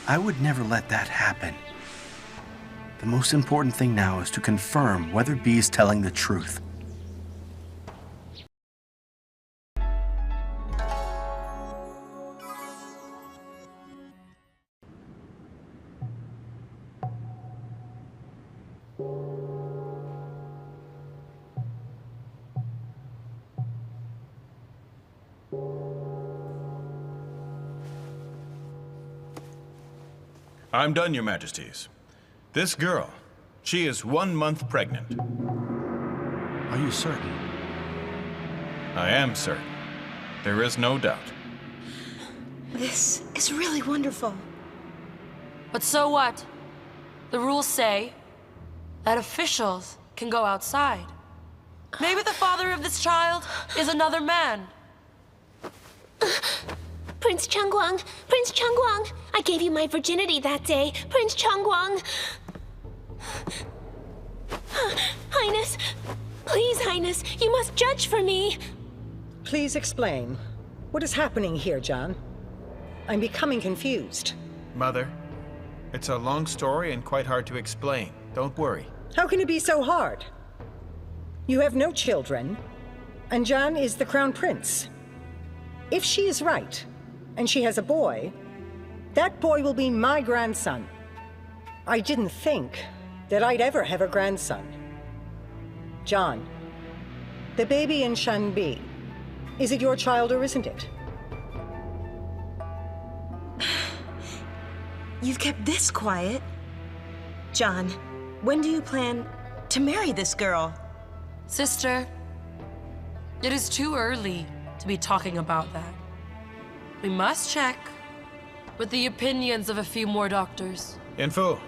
I would never let that happen. The most important thing now is to confirm whether B is telling the truth. I'm done, Your Majesties. This girl, she is 1 month pregnant. Are you certain? I am certain. There is no doubt. This is really wonderful. But so what? The rules say that officials can go outside. Maybe the father of this child is another man. Prince Changguang! Prince Changguang! I gave you my virginity that day, Prince Changguang! Highness! Please, Highness, you must judge for me! Please explain. What is happening here, Zhan? I'm becoming confused. Mother, it's a long story and quite hard to explain. Don't worry. How can it be so hard? You have no children, and Zhan is the crown prince. If she is right, and she has a boy, that boy will be my grandson. I didn't think that I'd ever have a grandson. John, the baby in Shanbi, is it your child or isn't it? You've kept this quiet. John, when do you plan to marry this girl? Sister, it is too early to be talking about that. We must check with the opinions of a few more doctors. Info,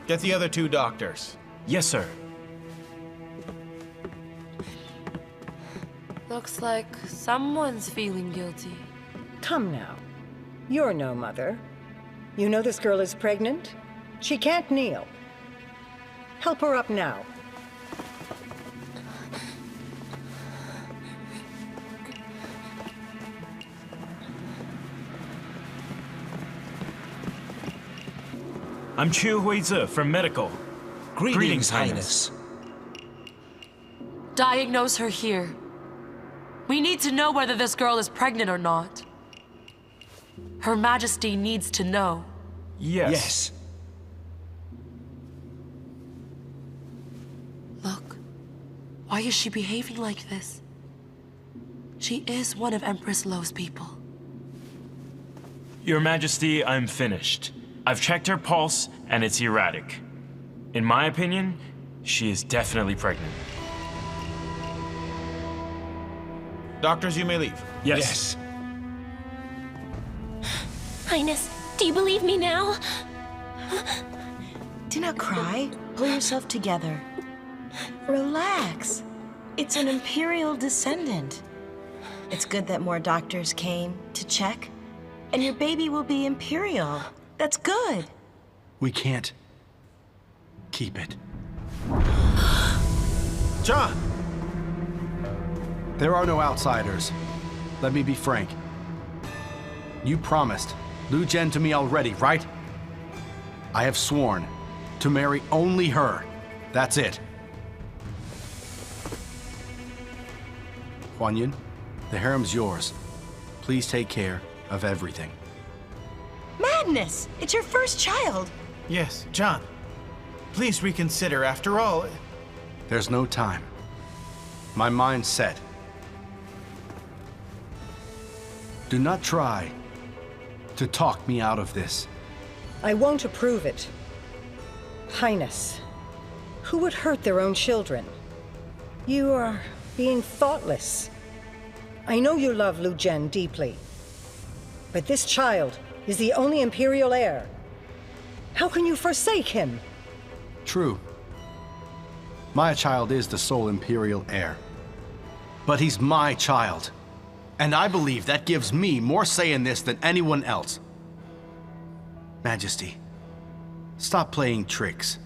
get the other 2 doctors. Yes, sir. Looks like someone's feeling guilty. Come now. You're no mother. You know this girl is pregnant? She can't kneel. Help her up now. I'm Chu Huizi from Medical. Greetings, Highness. Diagnose her here. We need to know whether this girl is pregnant or not. Her Majesty needs to know. Yes. Look, why is she behaving like this? She is one of Empress Lo's people. Your Majesty, I'm finished. I've checked her pulse, and it's erratic. In my opinion, she is definitely pregnant. Doctors, you may leave. Yes. Highness, do you believe me now? Do not cry. Pull yourself together. Relax. It's an imperial descendant. It's good that more doctors came to check, and your baby will be imperial. That's good. We can't keep it. John! There are no outsiders. Let me be frank. You promised Lu Zhen to me already, right? I have sworn to marry only her. That's it. Huan Yin, the harem's yours. Please take care of everything. Madness! It's your first child. Yes, John. Please reconsider. After all... There's no time. My mind's set. Do not try to talk me out of this. I won't approve it. Highness, who would hurt their own children? You are being thoughtless. I know you love Lu Zhen deeply, but this child is the only imperial heir. How can you forsake him? True. My child is the sole imperial heir. But he's my child. And I believe that gives me more say in this than anyone else. Majesty, stop playing tricks.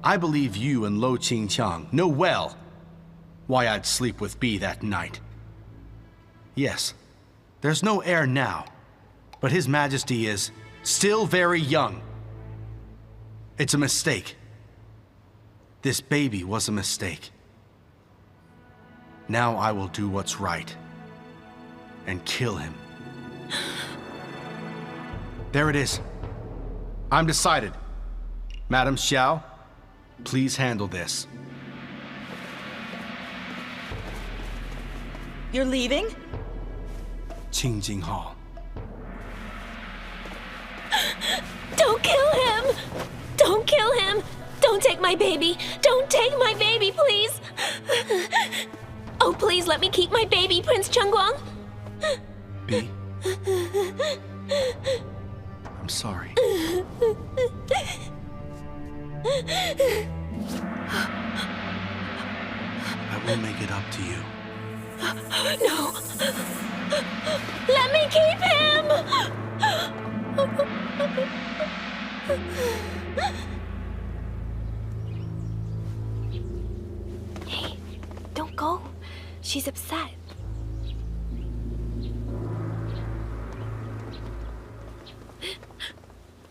I believe you and Lo Qingqiang know well why I'd sleep with B that night. Yes, there's no heir now, but His Majesty is still very young. It's a mistake. This baby was a mistake. Now I will do what's right and kill him. There it is. I'm decided. Madam Xiao, please handle this. You're leaving? Qingjing Hall. Don't kill him! Don't kill him! Don't take my baby! Don't take my baby, please! Oh, please let me keep my baby, Prince Chengguang! B. I'm sorry. I will make it up to you. No! Let me keep him! Hey, don't go. She's upset.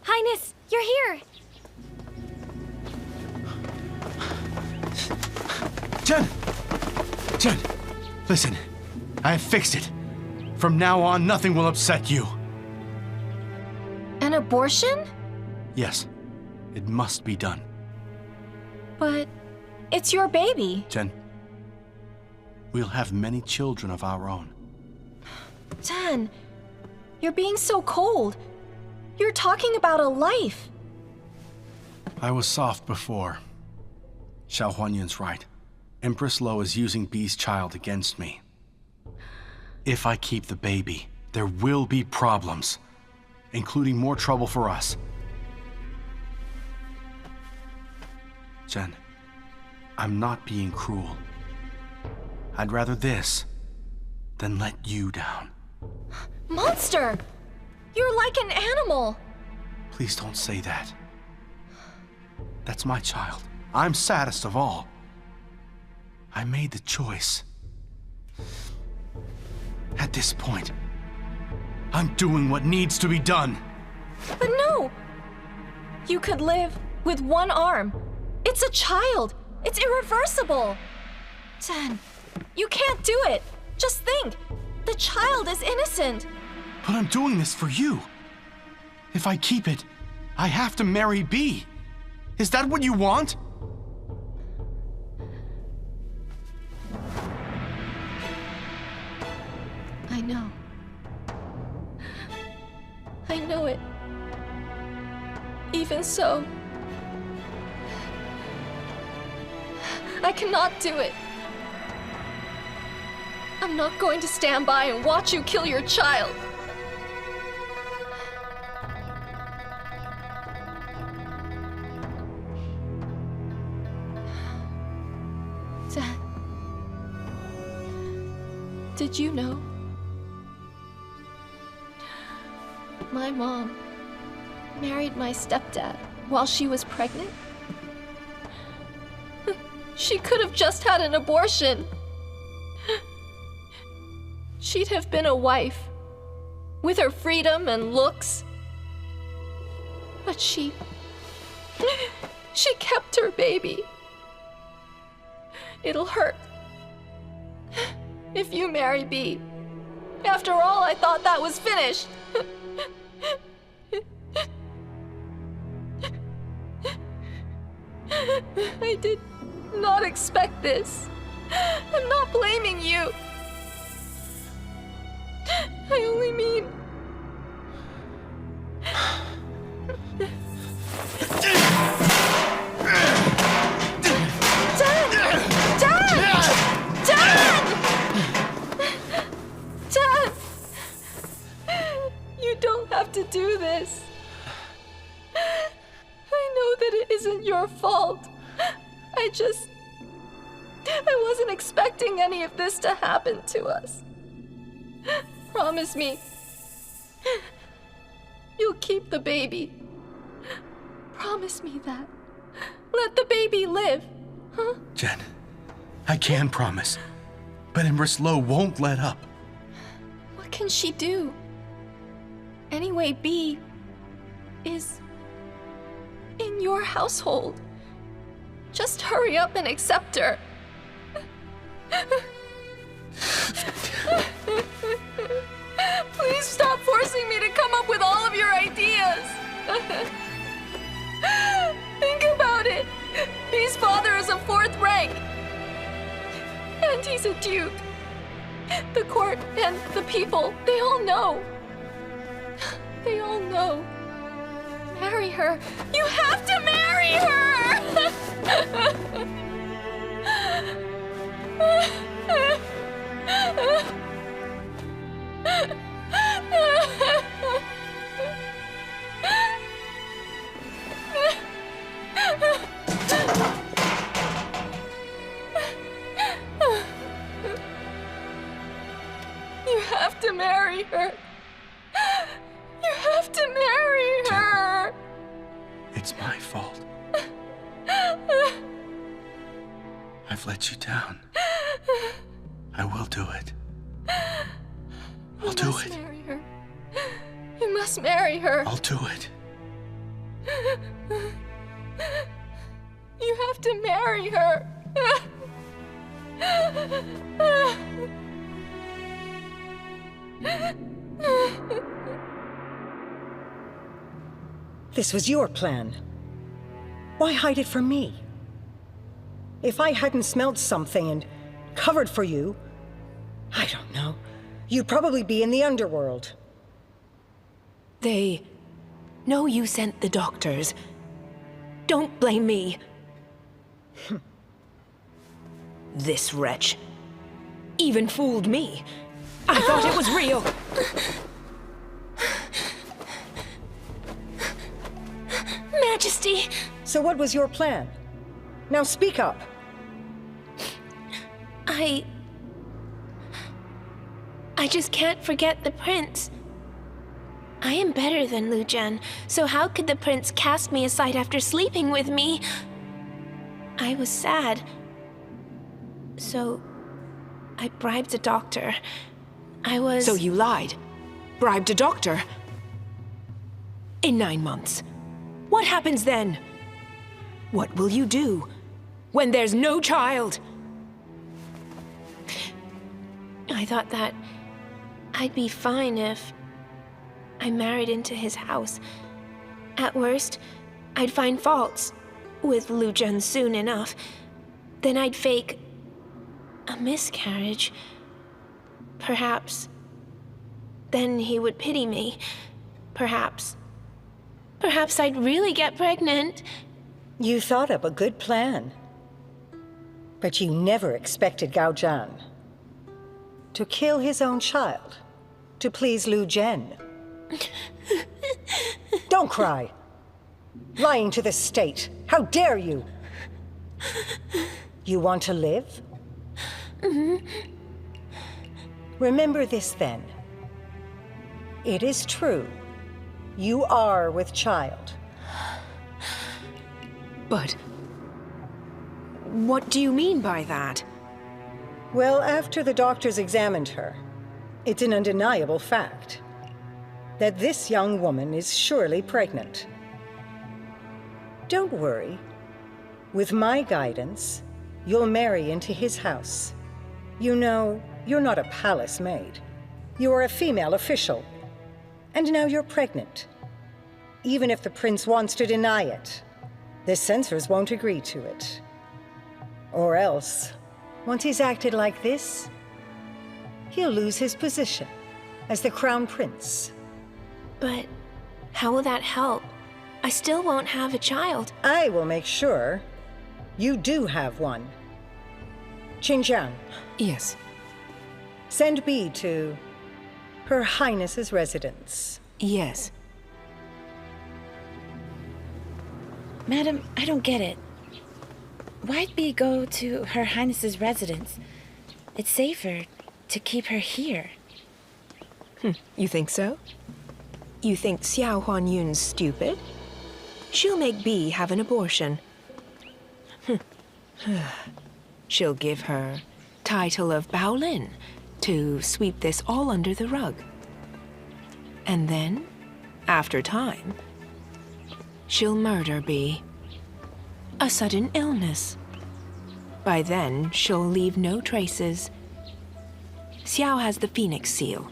Highness, you're here! Chen! Chen, listen. I have fixed it. From now on, nothing will upset you. An abortion? Yes, it must be done. But it's your baby. Chen, we'll have many children of our own. Zhen, you're being so cold. You're talking about a life. I was soft before. Xiao Huanyuan's right. Empress Lo is using B's child against me. If I keep the baby, there will be problems, including more trouble for us. Chen, I'm not being cruel. I'd rather this than let you down. Monster! You're like an animal. Please don't say that. That's my child. I'm saddest of all. I made the choice. At this point, I'm doing what needs to be done. But no! You could live with one arm. It's a child. It's irreversible. Zhen, you can't do it. Just think. The child is innocent. But I'm doing this for you. If I keep it, I have to marry B. Is that what you want? I know. I know it. Even so, I cannot do it. I'm not going to stand by and watch you kill your child. Dad, did you know? My mom married my stepdad while she was pregnant. She could have just had an abortion. She'd have been a wife with her freedom and looks. But she kept her baby. It'll hurt if you marry B. After all, I thought that was finished. I did not expect this. I'm not blaming you. I only mean... Dad! You don't have to do this. I know that it isn't your fault. I wasn't expecting any of this to happen to us. Promise me, you'll keep the baby. Promise me that. Let the baby live, huh? Chen, I can promise, but Empress Lo won't let up. What can she do? Anyway, B is in your household. Just hurry up and accept her. Please stop forcing me to come up with all of your ideas. Think about it. B's father is a 4th rank. And he's a duke. The court and the people, they all know. They all know. Marry her. You have to marry her! You have to marry her. You have to marry her. It's my fault. I've let you down. I will do it. I'll do it. Marry her. You must marry her. I'll do it. You have to marry her. This was your plan. Why hide it from me? If I hadn't smelled something and covered for you, I don't know, you'd probably be in the underworld. They know you sent the doctors. Don't blame me. This wretch even fooled me. I thought it was real. Majesty! So what was your plan? Now speak up. I just can't forget the prince. I am better than Lu Zhen, so how could the prince cast me aside after sleeping with me? I was sad. So, I bribed a doctor. So you lied? Bribed a doctor? In 9 months. What happens then? What will you do when there's no child? I thought that I'd be fine if I married into his house. At worst, I'd find faults with Lu Zhen soon enough. Then I'd fake a miscarriage. Perhaps. Then he would pity me. Perhaps I'd really get pregnant. You thought up a good plan. But you never expected Gao Zhan to kill his own child to please Lu Zhen. Don't cry. Lying to the state. How dare you? You want to live? Remember this then. It is true. You are with child. But what do you mean by that? Well, after the doctors examined her, it's an undeniable fact that this young woman is surely pregnant. Don't worry. With my guidance, you'll marry into his house. You know, you're not a palace maid. You are a female official. And now you're pregnant. Even if the prince wants to deny it, the censors won't agree to it. Or else, once he's acted like this, he'll lose his position as the crown prince. But how will that help? I still won't have a child. I will make sure you do have one. Xinjiang. Yes. Send B to Her Highness's residence. Yes. Madam, I don't get it. Why'd B go to Her Highness's residence? It's safer to keep her here. You think so? You think Xiao Huanyun's stupid? She'll make B have an abortion. She'll give her title of Baolin to sweep this all under the rug. And then, after time, she'll murder B. A sudden illness. By then, she'll leave no traces. Xiao has the Phoenix seal.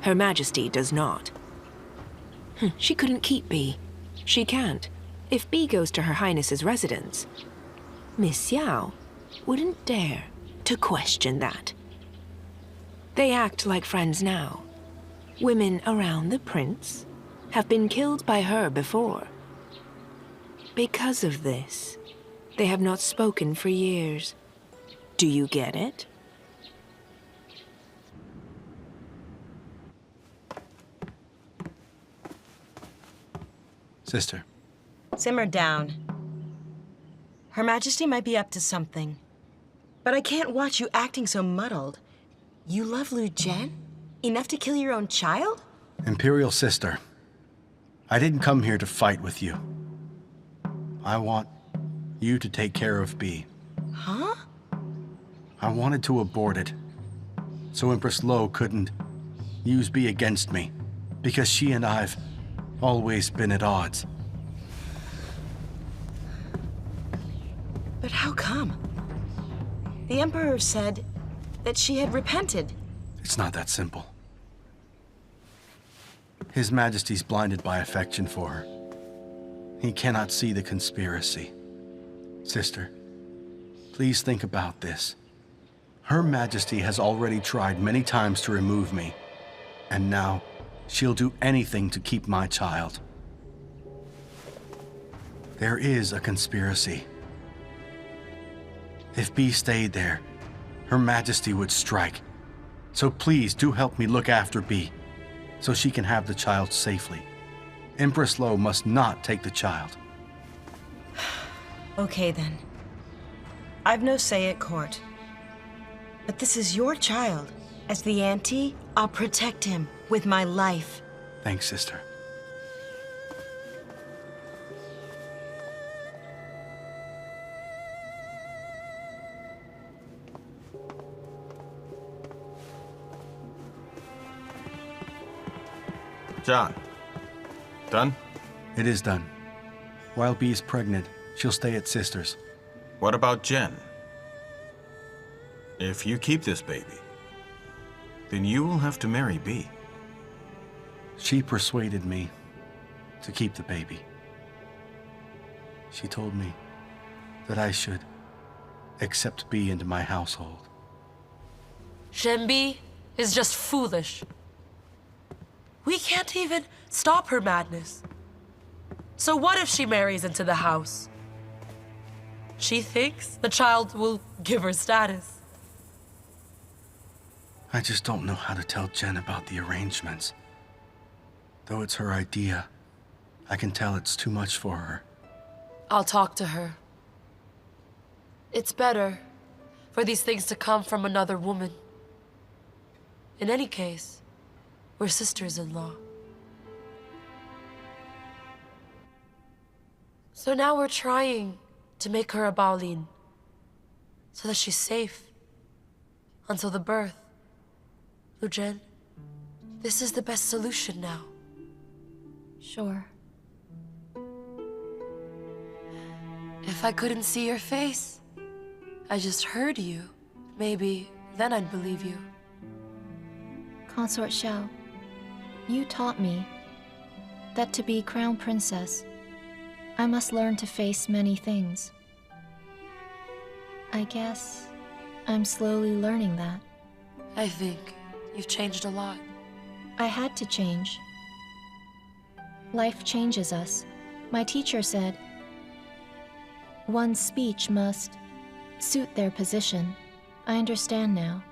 Her Majesty does not. She couldn't keep B. She can't. If B goes to Her Highness's residence, Miss Xiao wouldn't dare to question that. They act like friends now. Women around the prince have been killed by her before. Because of this, they have not spoken for years. Do you get it? Sister. Simmer down. Her Majesty might be up to something. But I can't watch you acting so muddled. You love Lu Zhen? Enough to kill your own child? Imperial sister, I didn't come here to fight with you. I want you to take care of B. Huh? I wanted to abort it, so Empress Lo couldn't use B against me, because she and I've always been at odds. But how come? The Emperor said that she had repented. It's not that simple. His Majesty's blinded by affection for her. He cannot see the conspiracy. Sister, please think about this. Her Majesty has already tried many times to remove me, and now she'll do anything to keep my child. There is a conspiracy. If B stayed there, Her Majesty would strike. So please do help me look after B, so she can have the child safely. Empress Lo must not take the child. Okay then. I've no say at court. But this is your child. As the auntie, I'll protect him with my life. Thanks, sister. Zhan, done? It is done. While B is pregnant, she'll stay at sister's. What about Zhen? If you keep this baby, then you will have to marry B. She persuaded me to keep the baby. She told me that I should accept B into my household. Shenbi is just foolish. We can't even stop her madness. So what if she marries into the house? She thinks the child will give her status. I just don't know how to tell Jen about the arrangements. Though it's her idea, I can tell it's too much for her. I'll talk to her. It's better for these things to come from another woman. In any case, we're sisters-in-law. So now we're trying to make her a Baolin, so that she's safe until the birth. Lu Zhen, this is the best solution now. Sure. If I couldn't see your face, I just heard you, maybe then I'd believe you. Consort Xiao, you taught me that to be crown princess, I must learn to face many things. I guess I'm slowly learning that. I think you've changed a lot. I had to change. Life changes us. My teacher said, one's speech must suit their position. I understand now.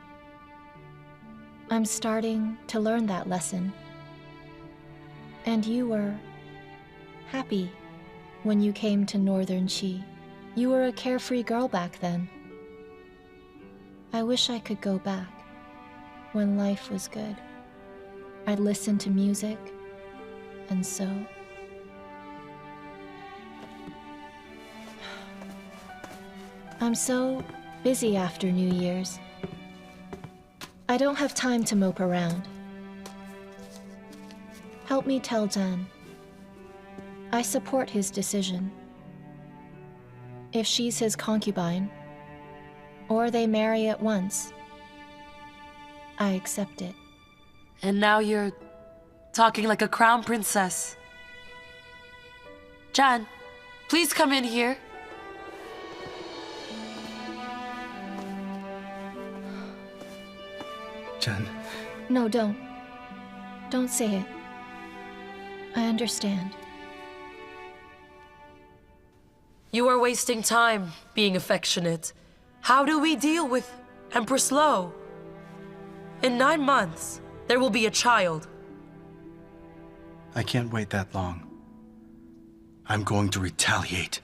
I'm starting to learn that lesson. And you were happy when you came to Northern Qi. You were a carefree girl back then. I wish I could go back when life was good. I'd listen to music and sew. I'm so busy after New Year's. I don't have time to mope around. Help me tell Zhan. I support his decision. If she's his concubine, or they marry at once, I accept it. And now you're talking like a crown princess. Zhan, please come in here. Jen. No, don't. Don't say it. I understand. You are wasting time being affectionate. How do we deal with Empress Lo? In 9 months, there will be a child. I can't wait that long. I'm going to retaliate.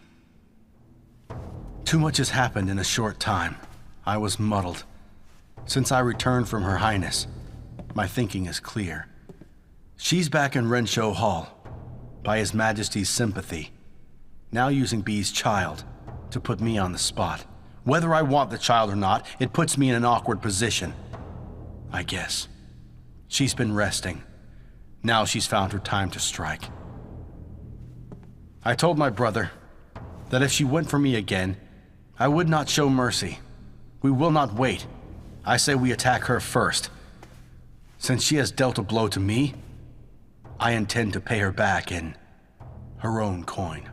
Too much has happened in a short time. I was muddled. Since I returned from Her Highness, my thinking is clear. She's back in Renshou Hall, by His Majesty's sympathy, now using B's child to put me on the spot. Whether I want the child or not, it puts me in an awkward position. I guess. She's been resting. Now she's found her time to strike. I told my brother that if she went for me again, I would not show mercy. We will not wait. I say we attack her first. Since she has dealt a blow to me, I intend to pay her back in her own coin.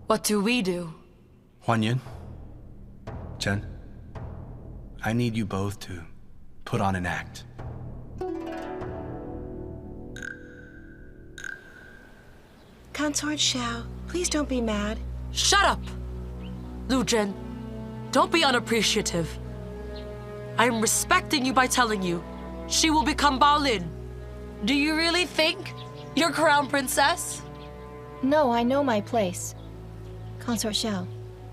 What do we do? Huan Chen, I need you both to put on an act. Consort Xiao, please don't be mad. Shut up! Lu Zhen, don't be unappreciative. I am respecting you by telling you she will become Baolin. Do you really think you're crown princess? No, I know my place. Consort Xiao,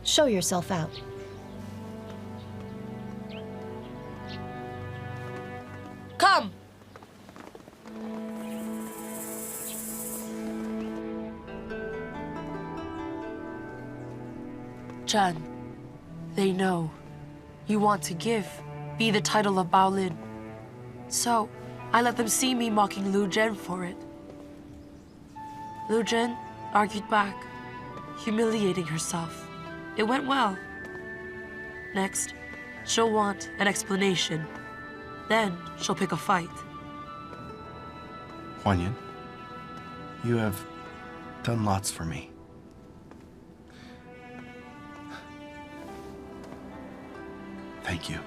show yourself out. Come! Chen, they know you want to give me the title of Baolin. So, I let them see me mocking Lu Zhen for it. Lu Zhen argued back, humiliating herself. It went well. Next, she'll want an explanation. Then she'll pick a fight. Huan you have done lots for me. Thank you.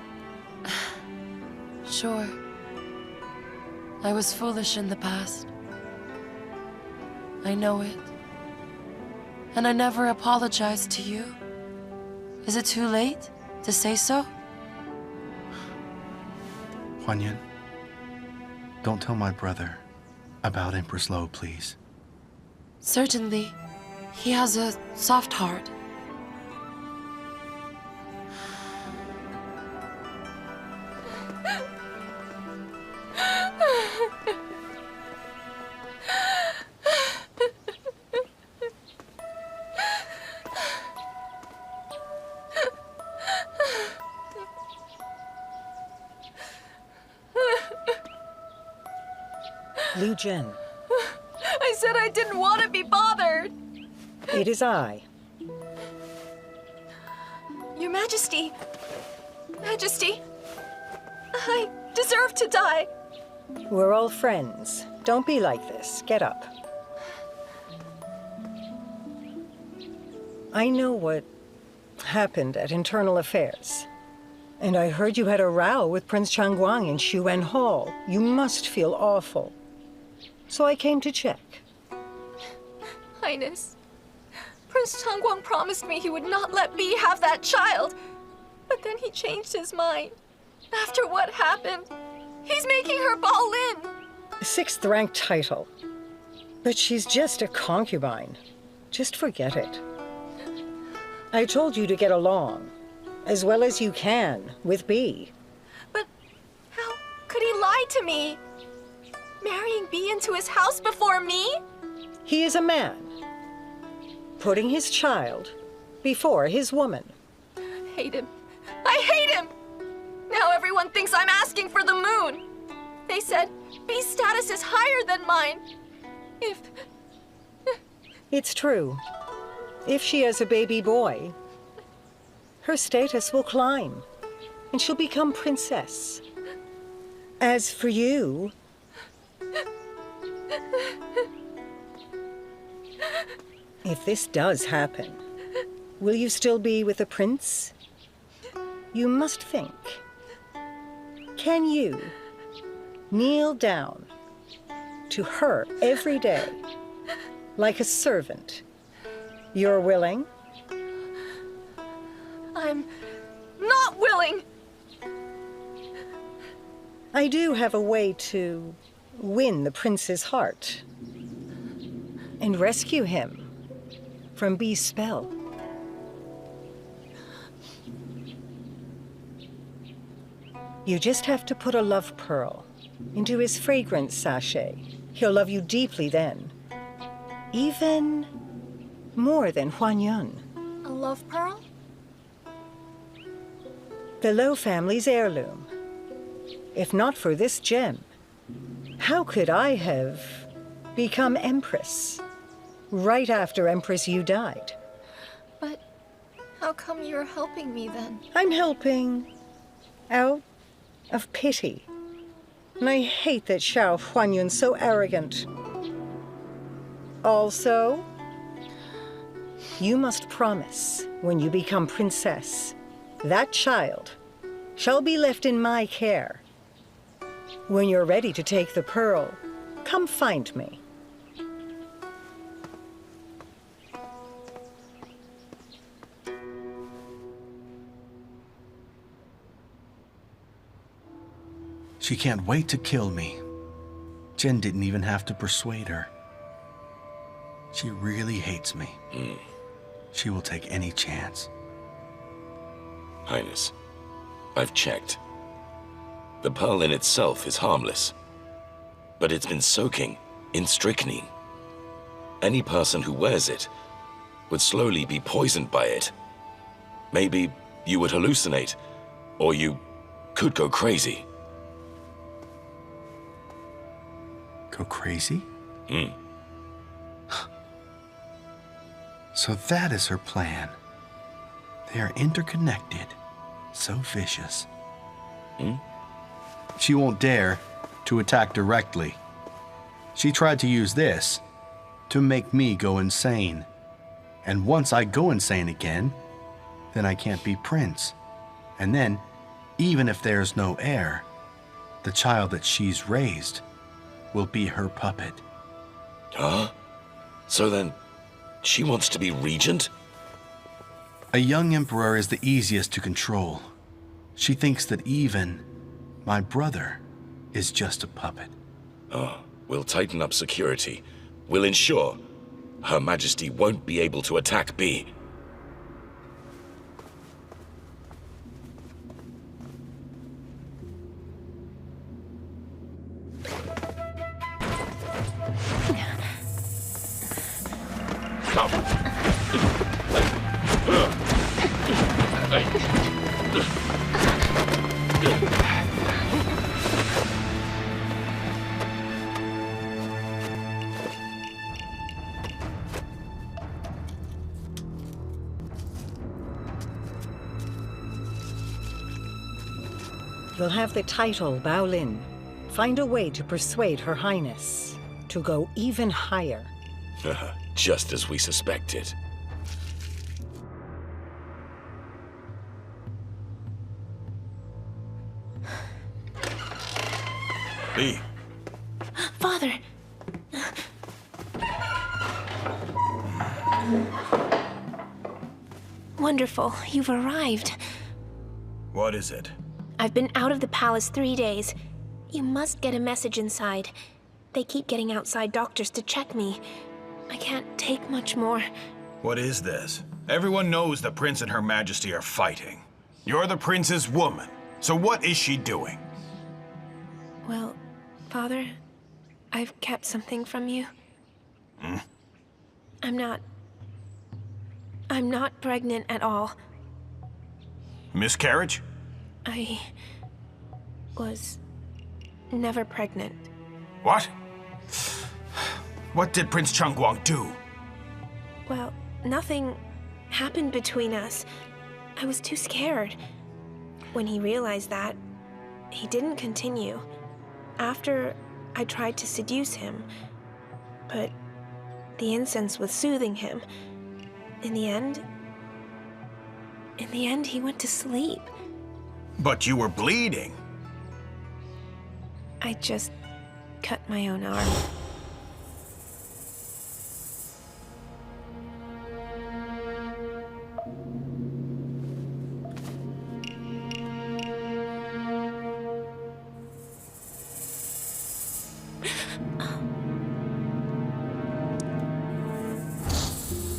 Sure. I was foolish in the past. I know it. And I never apologized to you. Is it too late to say so? Huan don't tell my brother about Empress Lo, please. Certainly. He has a soft heart. Lu Zhen, I said I didn't want to be bothered. it is I. Your Majesty. Majesty. I deserve to die. We're all friends. Don't be like this. Get up. I know what happened at Internal Affairs. And I heard you had a row with Prince Changguang in Xuan Hall. You must feel awful. So I came to check. Highness, Prince Changguang promised me he would not let me have that child. But then he changed his mind. After what happened, he's making her Baolin. 6th rank title. But she's just a concubine. Just forget it. I told you to get along, as well as you can, with B. But how could he lie to me? Marrying B into his house before me? He is a man, putting his child before his woman. Hate him. I hate him! Now everyone thinks I'm asking for the moon. They said B's status is higher than mine. It's true. If she has a baby boy, her status will climb, and she'll become princess. As for you, if this does happen, will you still be with the prince? You must think. Can you kneel down to her every day like a servant? You're willing? I'm not willing. I do have a way to win the prince's heart and rescue him from B's spell. You just have to put a love pearl into his fragrance sachet. He'll love you deeply then. Even more than Huan Yun. A love pearl? The Lo family's heirloom. If not for this gem, how could I have become Empress right after Empress Yu died? But how come you're helping me then? I'm helping out of pity. And I hate that Xiao Huanyun's so arrogant. Also, you must promise when you become princess, that child shall be left in my care. When you're ready to take the pearl, come find me. She can't wait to kill me. Zhen didn't even have to persuade her. She really hates me. She will take any chance. Highness, I've checked. The pearl in itself is harmless, but it's been soaking in strychnine. Any person who wears it would slowly be poisoned by it. Maybe you would hallucinate, or you could go crazy. Go crazy? So that is her plan. They are interconnected, so vicious. She won't dare to attack directly. She tried to use this to make me go insane. And once I go insane again, then I can't be prince. And then, even if there's no heir, the child that she's raised will be her puppet. Huh? So then, she wants to be regent? A young emperor is the easiest to control. She thinks that even my brother is just a puppet. Oh, we'll tighten up security. We'll ensure Her Majesty won't be able to attack B. You'll have the title Bao Lin. Find a way to persuade Her Highness to go even higher. Just as we suspected. Li. Father! Wonderful, you've arrived. What is it? I've been out of the palace 3 days. You must get a message inside. They keep getting outside doctors to check me. I can't take much more. What is this? Everyone knows the prince and Her Majesty are fighting. You're the prince's woman, so what is she doing? Well, Father, I've kept something from you. I'm not pregnant at all. Miscarriage? I was never pregnant. What? What did Prince Changguang do? Well, nothing happened between us. I was too scared. When he realized that, he didn't continue. After, I tried to seduce him, but the incense was soothing him. In the end, he went to sleep. But you were bleeding. I just cut my own arm.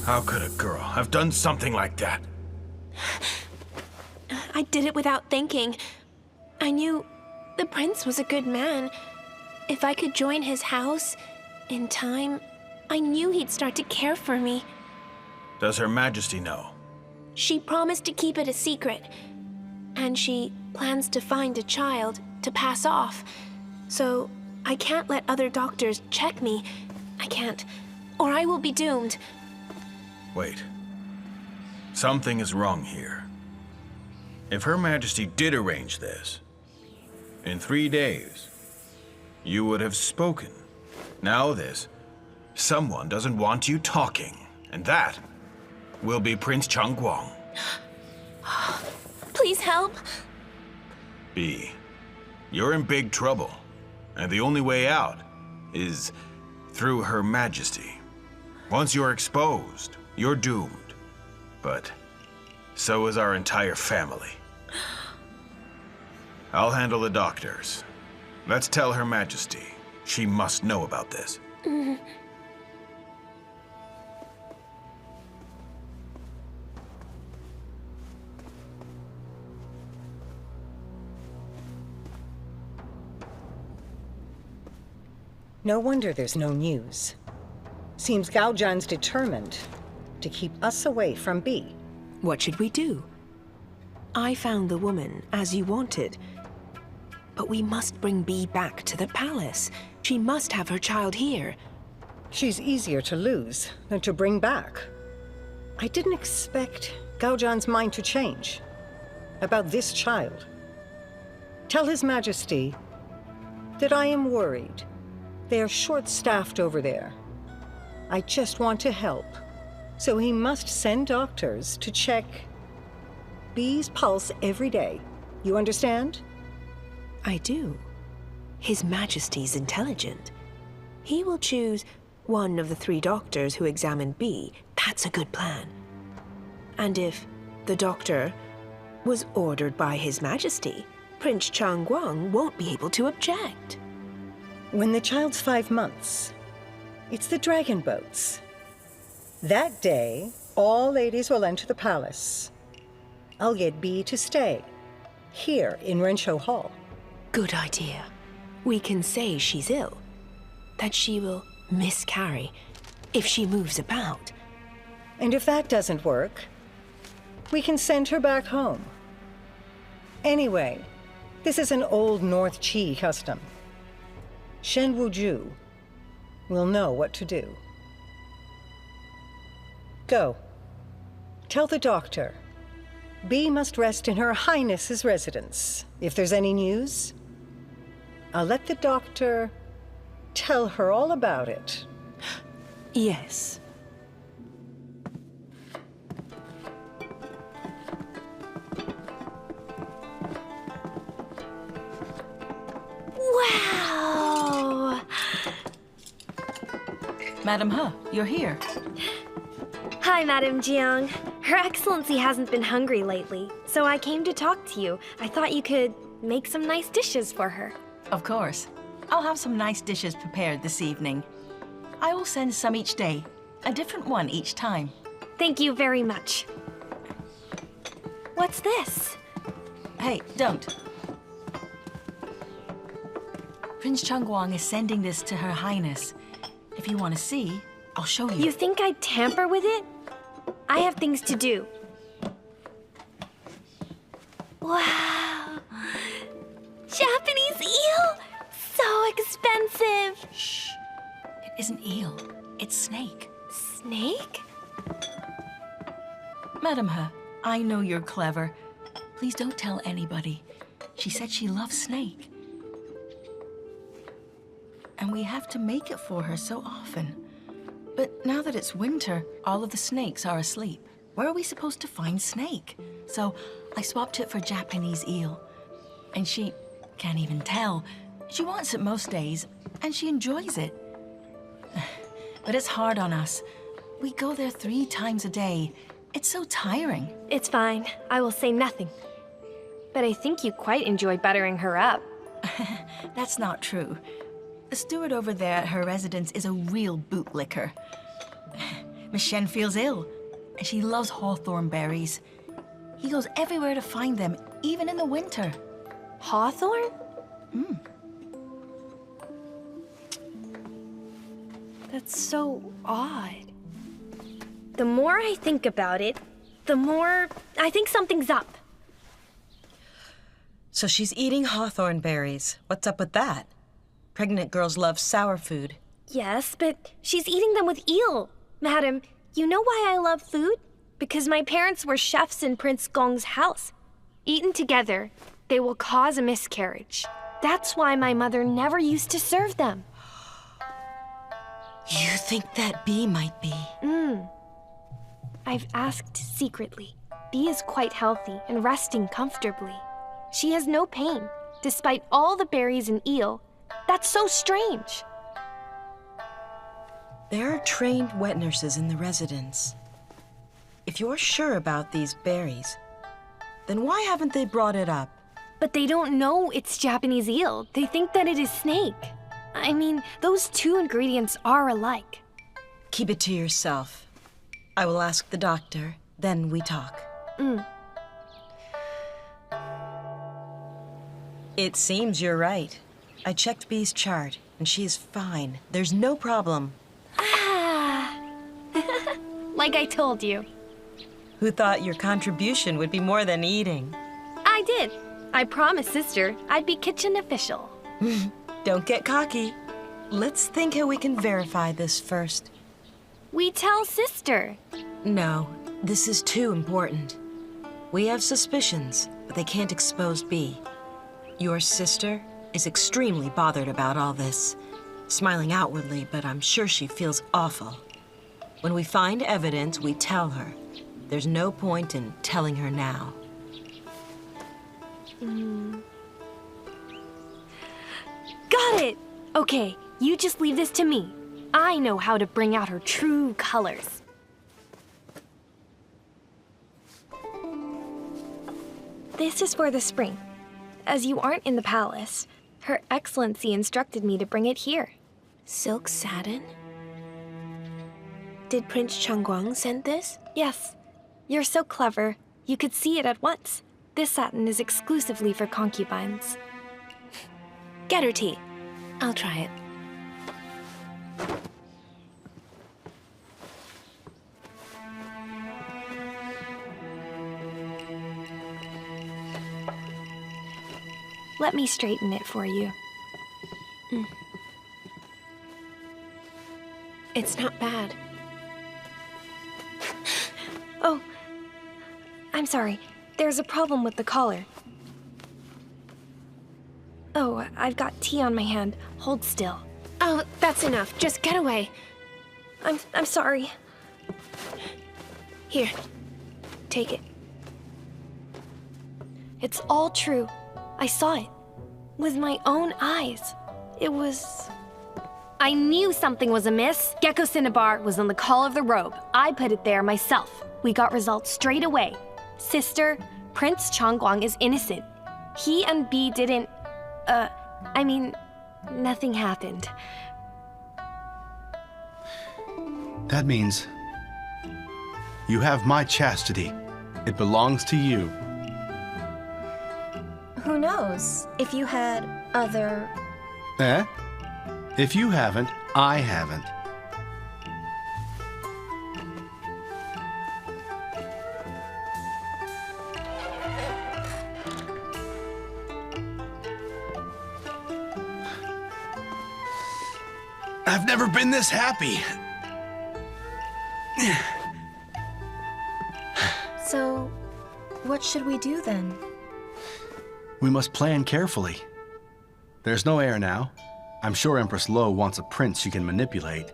How could a girl have done something like that? I did it without thinking. I knew the prince was a good man. If I could join his house, in time, I knew he'd start to care for me. Does Her Majesty know? She promised to keep it a secret. And she plans to find a child to pass off. So I can't let other doctors check me. I can't, or I will be doomed. Wait. Something is wrong here. If Her Majesty did arrange this, in 3 days, you would have spoken. Now this Someone doesn't want you talking, and that will be Prince Changguang. Please help. B, you're in big trouble, and the only way out is through Her Majesty. Once you're exposed, you're doomed. But so is our entire family. I'll handle the doctors. Let's tell Her Majesty. She must know about this. No wonder there's no news. Seems Gao Zhan's determined to keep us away from B. What should we do? I found the woman as you wanted. But we must bring B back to the palace. She must have her child here. She's easier to lose than to bring back. I didn't expect Gao Zhan's mind to change about this child. Tell His Majesty that I am worried. They are short-staffed over there. I just want to help. So he must send doctors to check B's pulse every day. You understand? I do. His Majesty's intelligent. He will choose one of the 3 doctors who examined B. That's a good plan. And if the doctor was ordered by His Majesty, Prince Changguang won't be able to object. When the child's 5 months, it's the dragon boats. That day, all ladies will enter the palace. I'll get B to stay here in Renshou Hall. Good idea. We can say she's ill, that she will miscarry if she moves about. And if that doesn't work, we can send her back home. Anyway, this is an old North Qi custom. Shen Wuju will know what to do. Go. Tell the doctor. B must rest in Her Highness's residence. If there's any news, I'll let the doctor tell her all about it. Yes. Wow! Madam He, you're here. Hi, Madam Jiang. Her Excellency hasn't been hungry lately, so I came to talk to you. I thought you could make some nice dishes for her. Of course. I'll have some nice dishes prepared this evening. I will send some each day, a different one each time. Thank you very much. What's this? Hey, don't. Prince Changguang is sending this to Her Highness. If you want to see, I'll show you. You think I'd tamper with it? I have things to do. Wow! Japanese eel! So expensive! Shh. It isn't eel. It's snake. Snake? Madam He, I know you're clever. Please don't tell anybody. She said she loves snake. And we have to make it for her so often. But now that it's winter, all of the snakes are asleep. Where are we supposed to find snake? So I swapped it for Japanese eel. And she can't even tell. She wants it most days, and she enjoys it. But it's hard on us. We go there 3 times a day. It's so tiring. It's fine. I will say nothing. But I think you quite enjoy buttering her up. That's not true. The steward over there at her residence is a real bootlicker. Miss Shen feels ill, and she loves hawthorn berries. He goes everywhere to find them, even in the winter. Hawthorn? That's so odd. The more I think about it, the more I think something's up. So she's eating hawthorn berries. What's up with that? Pregnant girls love sour food. Yes, but she's eating them with eel. Madam, you know why I love food? Because my parents were chefs in Prince Gong's house. Eaten together, they will cause a miscarriage. That's why my mother never used to serve them. You think that bee might be? I've asked secretly. Bee is quite healthy and resting comfortably. She has no pain, despite all the berries and eel. That's so strange. There are trained wet nurses in the residence. If you're sure about these berries, then why haven't they brought it up? But they don't know it's Japanese eel. They think that it is snake. I mean, those two ingredients are alike. Keep it to yourself. I will ask the doctor, then we talk. It seems you're right. I checked Bee's chart, and she is fine. There's no problem. Like I told you. Who thought your contribution would be more than eating? I did. I promised Sister I'd be kitchen official. Don't get cocky. Let's think how we can verify this first. We tell Sister. No, this is too important. We have suspicions, but they can't expose Bee. Your sister is extremely bothered about all this. Smiling outwardly, but I'm sure she feels awful. When we find evidence, we tell her. There's no point in telling her now. Got it! Okay, you just leave this to me. I know how to bring out her true colors. This is for the spring. As you aren't in the palace, Her Excellency instructed me to bring it here. Silk satin? Did Prince Changguang send this? Yes. You're so clever. You could see it at once. This satin is exclusively for concubines. Get her tea. I'll try it. Let me straighten it for you. It's not bad. Oh, I'm sorry. There's a problem with the collar. Oh, I've got tea on my hand. Hold still. Oh, that's enough. Just get away. I'm sorry. Here, take it. It's all true. I saw it. With my own eyes. It was... I knew something was amiss. Gecko Cinnabar was on the call of the robe. I put it there myself. We got results straight away. Sister, Prince Changguang is innocent. He and Bee didn't... nothing happened. That means you have my chastity. It belongs to you. Who knows? If you had other... If you haven't, I haven't. I've never been this happy. So, what should we do then? We must plan carefully. There's no heir now. I'm sure Empress Lo wants a prince she can manipulate.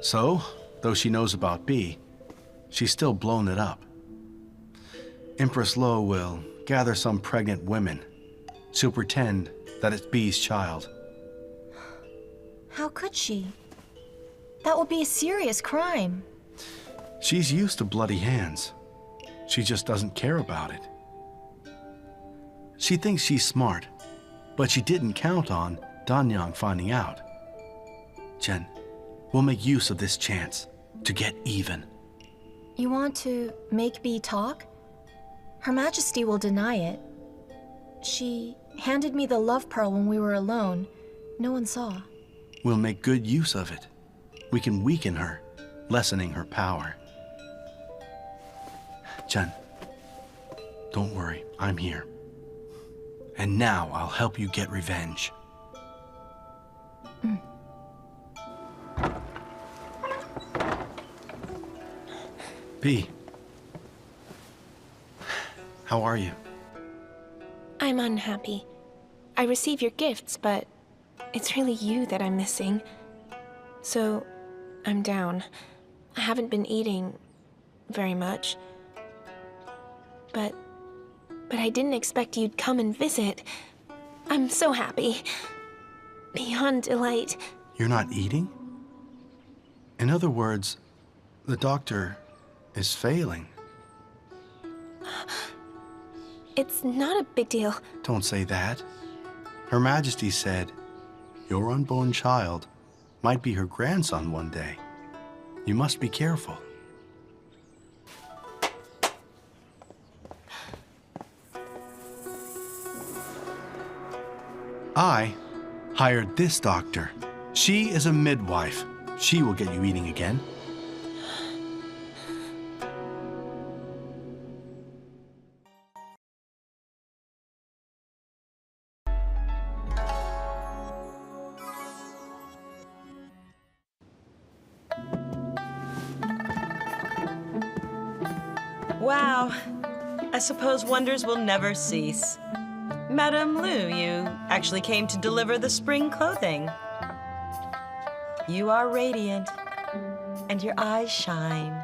So, though she knows about Bee, she's still blown it up. Empress Lo will gather some pregnant women. She'll pretend that it's Bee's child. How could she? That would be a serious crime. She's used to bloody hands. She just doesn't care about it. She thinks she's smart, but she didn't count on Danyang finding out. Chen, we'll make use of this chance to get even. You want to make Bee talk? Her Majesty will deny it. She handed me the love pearl when we were alone. No one saw. We'll make good use of it. We can weaken her, lessening her power. Chen, don't worry, I'm here. And now I'll help you get revenge. Bee, how are you? I'm unhappy. I receive your gifts, but it's really you that I'm missing. So, I'm down. I haven't been eating very much. But I didn't expect you'd come and visit. I'm so happy. Beyond delight. You're not eating? In other words, the doctor is failing. It's not a big deal. Don't say that. Her Majesty said your unborn child might be her grandson one day. You must be careful. I hired this doctor. She is a midwife. She will get you eating again. Wow. I suppose wonders will never cease. Madame Lu, you actually came to deliver the spring clothing. You are radiant, and your eyes shine.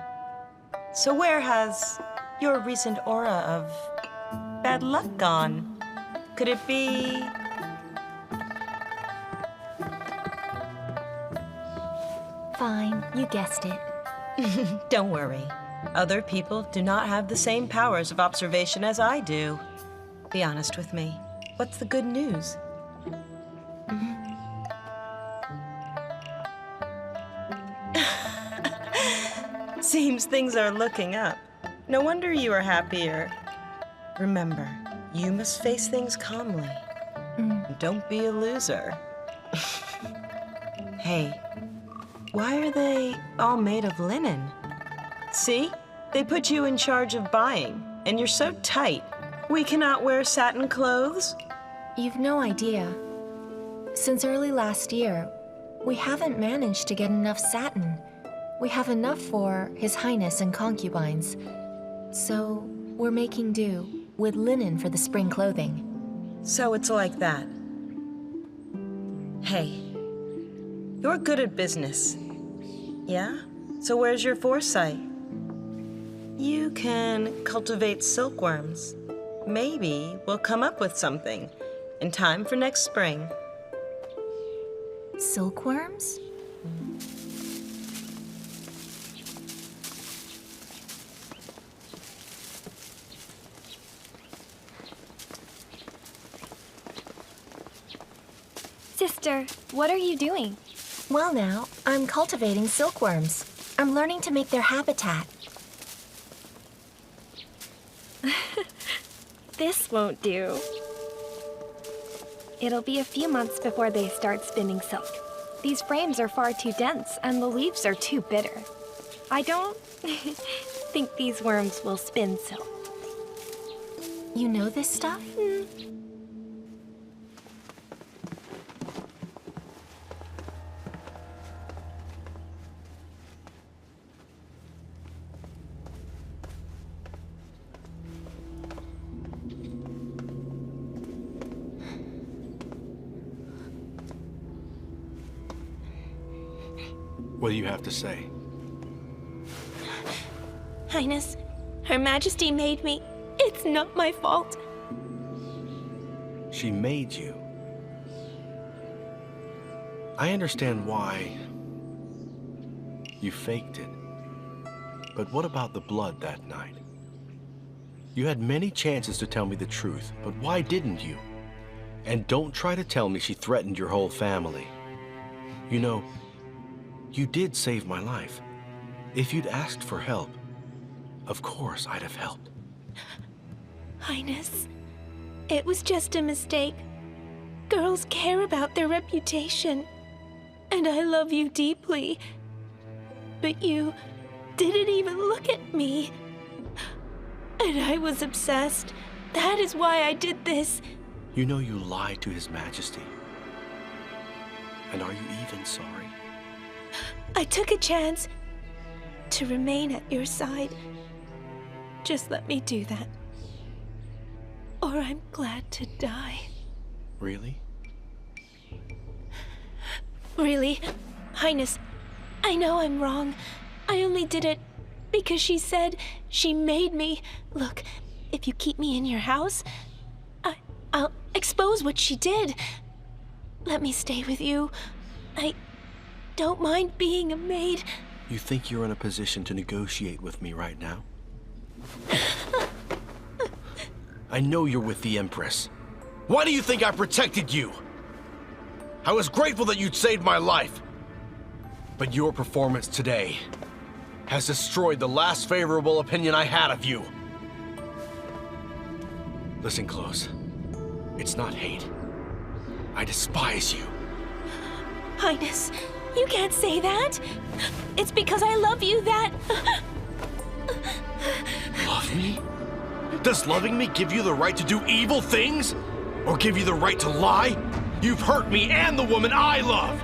So where has your recent aura of bad luck gone? Could it be... Fine, you guessed it. Don't worry. Other people do not have the same powers of observation as I do. Be honest with me. What's the good news? Seems things are looking up. No wonder you are happier. Remember, you must face things calmly. Don't be a loser. Hey, why are they all made of linen? See? They put you in charge of buying, and you're so tight. We cannot wear satin clothes? You've no idea. Since early last year, we haven't managed to get enough satin. We have enough for His Highness and concubines. So we're making do with linen for the spring clothing. So it's like that. Hey, you're good at business. Yeah? So where's your foresight? You can cultivate silkworms. Maybe we'll come up with something in time for next spring. Silkworms? Sister, what are you doing? Well now, I'm cultivating silkworms. I'm learning to make their habitat. This won't do. It'll be a few months before they start spinning silk. These frames are far too dense, and the leaves are too bitter. I don't think these worms will spin silk. You know this stuff? What do you have to say? Highness, Her Majesty made me. It's not my fault. She made you. I understand why you faked it. But what about the blood that night? You had many chances to tell me the truth, but why didn't you? And don't try to tell me she threatened your whole family. You know, you did save my life. If you'd asked for help, of course I'd have helped. Highness, it was just a mistake. Girls care about their reputation. And I love you deeply. But you didn't even look at me. And I was obsessed. That is why I did this. You know you lied to His Majesty. And are you even sorry? I took a chance to remain at your side. Just let me do that. Or I'm glad to die. Really? Really? Highness, I know I'm wrong. I only did it because she said she made me. Look, if you keep me in your house, I'll expose what she did. Let me stay with you. I don't mind being a maid. You think you're in a position to negotiate with me right now? I know you're with the Empress. Why do you think I protected you? I was grateful that you'd saved my life. But your performance today has destroyed the last favorable opinion I had of you. Listen close. It's not hate. I despise you. Highness, you can't say that. It's because I love you that... Love me? Does loving me give you the right to do evil things? Or give you the right to lie? You've hurt me and the woman I love!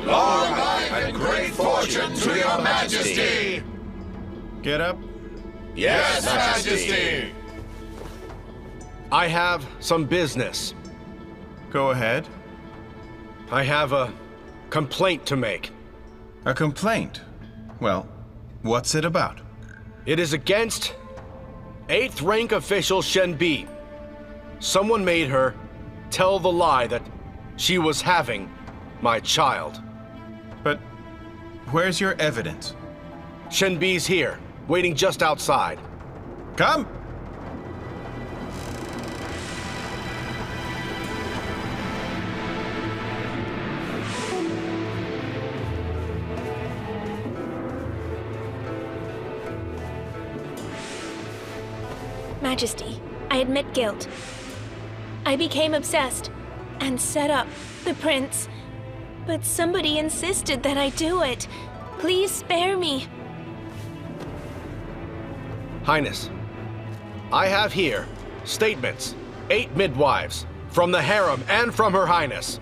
Long life and great fortune to your majesty! Get up. Yes, Majesty! I have some business. Go ahead. I have a complaint to make. A complaint? Well, what's it about? It is against 8th rank official Shen Bi. Someone made her tell the lie that she was having my child. But where's your evidence? Shen Bi's here, waiting just outside. Come! Majesty, I admit guilt. I became obsessed and set up the prince. But somebody insisted that I do it. Please spare me. Highness, I have here statements, 8 midwives, from the harem and from Her Highness.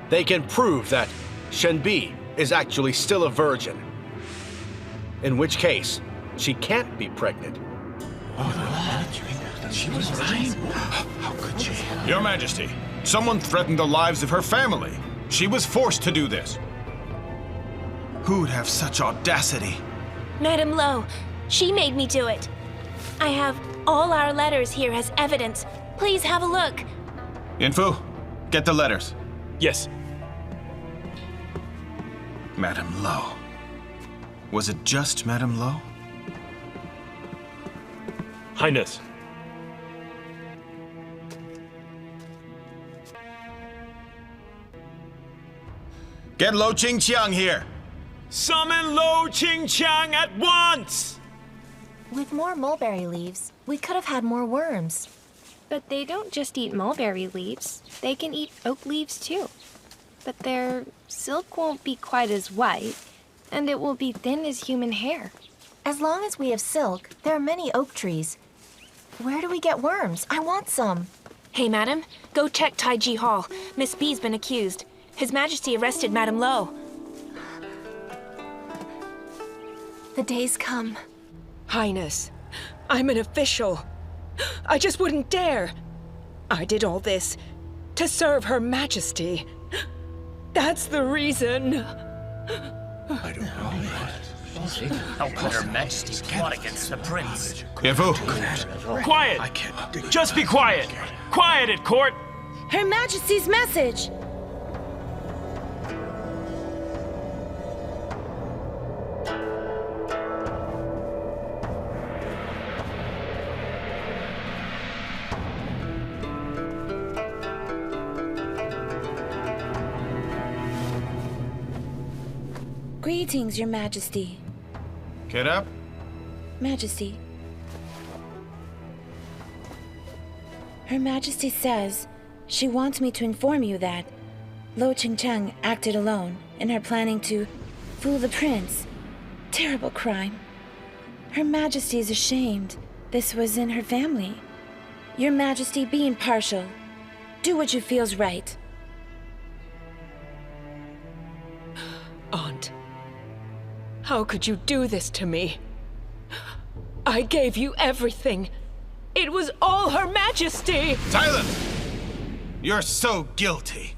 They can prove that Shen Bi is actually still a virgin. In which case, she can't be pregnant. She was lying? How could she? Your Majesty, someone threatened the lives of her family. She was forced to do this. Who'd have such audacity? Madame Lo, she made me do it. I have all our letters here as evidence. Please have a look. Yin-Fu, get the letters. Yes. Madame Lo. Was it just Madame Lo? Highness. Get Lo Qingqiang here. Summon Lo Qingqiang at once! With more mulberry leaves, we could have had more worms. But they don't just eat mulberry leaves. They can eat oak leaves too. But their silk won't be quite as white, and it will be thin as human hair. As long as we have silk, there are many oak trees. Where do we get worms? I want some. Hey, madam, go check Taiji Hall. Miss B's been accused. His Majesty arrested Madame Lo. The day's come. Highness, I'm an official. I just wouldn't dare. I did all this to serve Her Majesty. That's the reason. I don't know. How could Her Majesty plot against the prince? Yin-Fu. Quiet! Just be quiet! Quiet at court! Her Majesty's message! Greetings, Your Majesty. Get up. Majesty. Her Majesty says she wants me to inform you that Lo Qingqiang acted alone in her planning to fool the prince. Terrible crime. Her Majesty is ashamed this was in her family. Your Majesty, be impartial. Do what you feel's right. Aunt, how could you do this to me? I gave you everything. It was all Her Majesty! Silence! You're so guilty.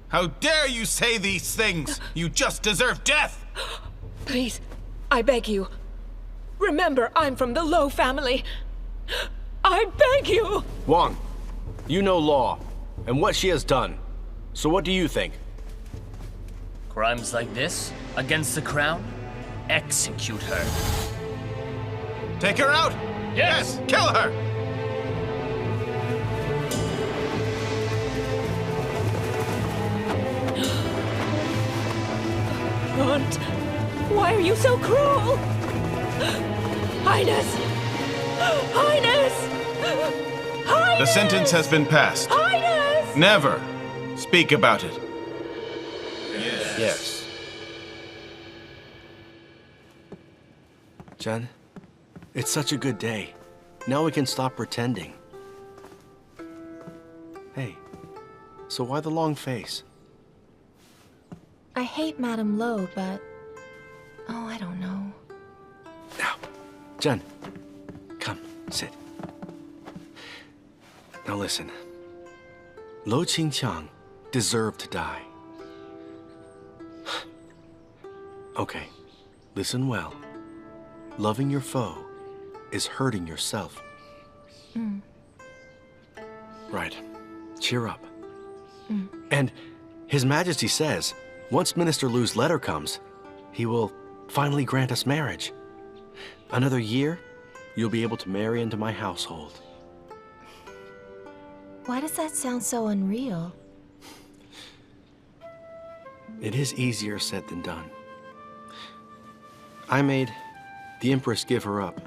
How dare you say these things? You just deserve death! Please, I beg you. Remember, I'm from the Lo family. I beg you! Wang, you know law, and what she has done. So what do you think? Crimes like this, against the crown, execute her. Take her out! Yes, kill her! Aunt, why are you so cruel? Highness! Highness! Highness! The sentence has been passed. Highness! Never speak about it. Yes. Zhen, it's such a good day. Now we can stop pretending. Hey, so why the long face? I hate Madame Lo, but... oh, I don't know. Now, Zhen, come, sit. Now listen. Lo Qingqiang deserved to die. Okay, listen well. Loving your foe is hurting yourself. Right. Cheer up. And His Majesty says, once Minister Lu's letter comes, he will finally grant us marriage. Another year, you'll be able to marry into my household. Why does that sound so unreal? It is easier said than done. I made the Empress give her up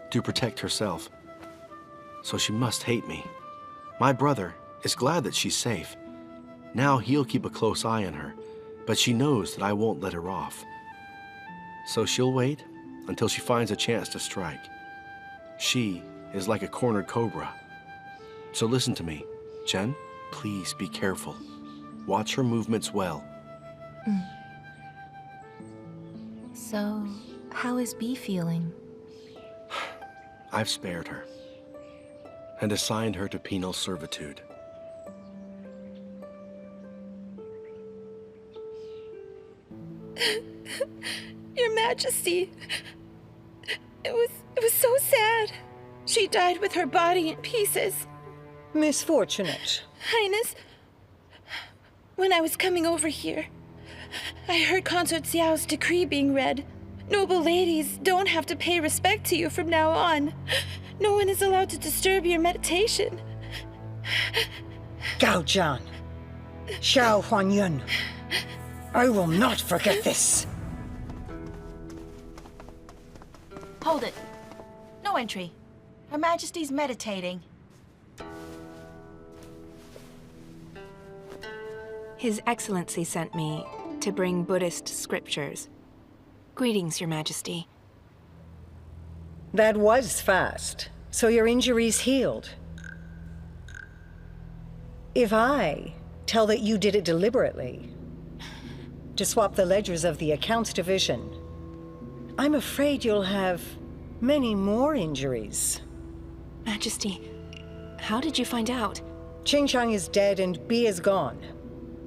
to protect herself. So she must hate me. My brother is glad that she's safe. Now he'll keep a close eye on her, but she knows that I won't let her off. So she'll wait until she finds a chance to strike. She is like a cornered cobra. So listen to me, Chen, please be careful. Watch her movements well. So, how is Bee feeling? I've spared her and assigned her to penal servitude. Your Majesty, it was so sad. She died with her body in pieces. Misfortunate. Highness, when I was coming over here, I heard Consort Xiao's decree being read. Noble ladies don't have to pay respect to you from now on. No one is allowed to disturb your meditation. Gao Zhan, Xiao Huanyun, I will not forget this. Hold it. No entry. Her Majesty's meditating. His Excellency sent me to bring Buddhist scriptures. Greetings, Your Majesty. That was fast. So your injury's healed. If I tell that you did it deliberately, to swap the ledgers of the accounts division, I'm afraid you'll have many more injuries. Majesty, how did you find out? Qingqiang is dead and Bee is gone.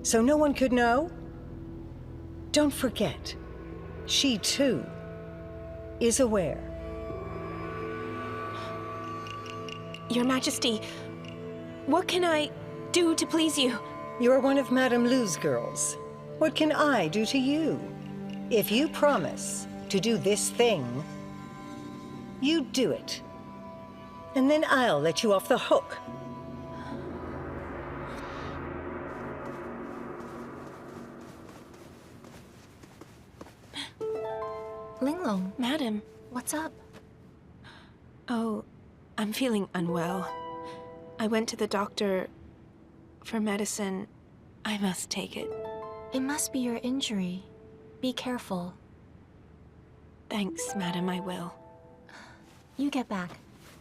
So no one could know? Don't forget, she too is aware. Your Majesty, what can I do to please you? You're one of Madame Lu's girls. What can I do to you? If you promise to do this thing, you do it. And then I'll let you off the hook. Linglong. Madam. What's up? Oh, I'm feeling unwell. I went to the doctor for medicine. I must take it. It must be your injury. Be careful. Thanks, madam, I will. You get back.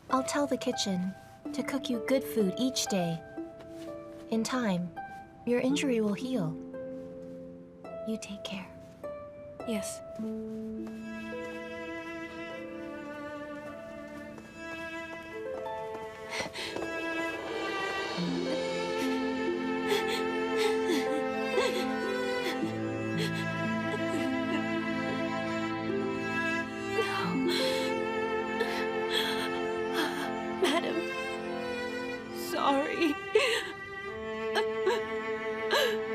I'll tell the kitchen to cook you good food each day. In time, your injury will heal. You take care. Yes. Madam, sorry.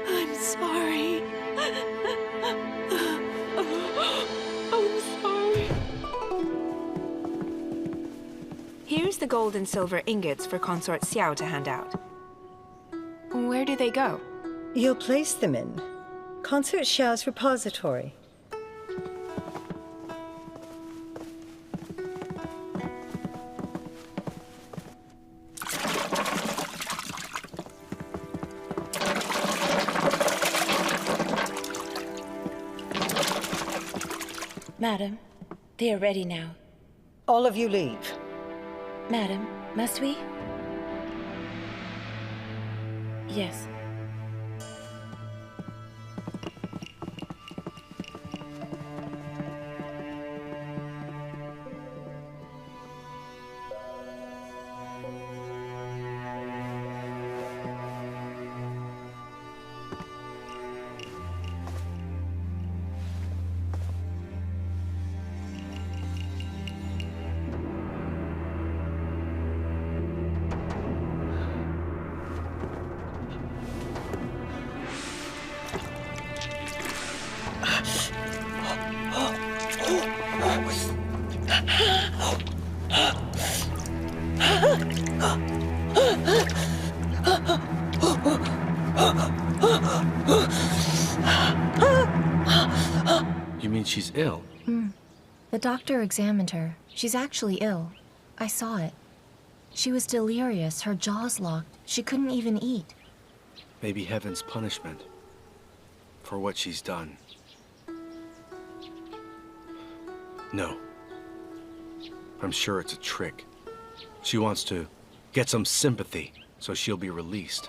I'm sorry. I'm sorry. Here's the gold and silver ingots for Consort Xiao to hand out. Where do they go? You'll place them in Consort Xiao's repository. Madam, they are ready now. All of you leave. Madam, must we? Yes. You mean she's ill? The doctor examined her. She's actually ill. I saw it. She was delirious, her jaws locked. She couldn't even eat. Maybe heaven's punishment for what she's done. No. I'm sure it's a trick. She wants to get some sympathy, so she'll be released.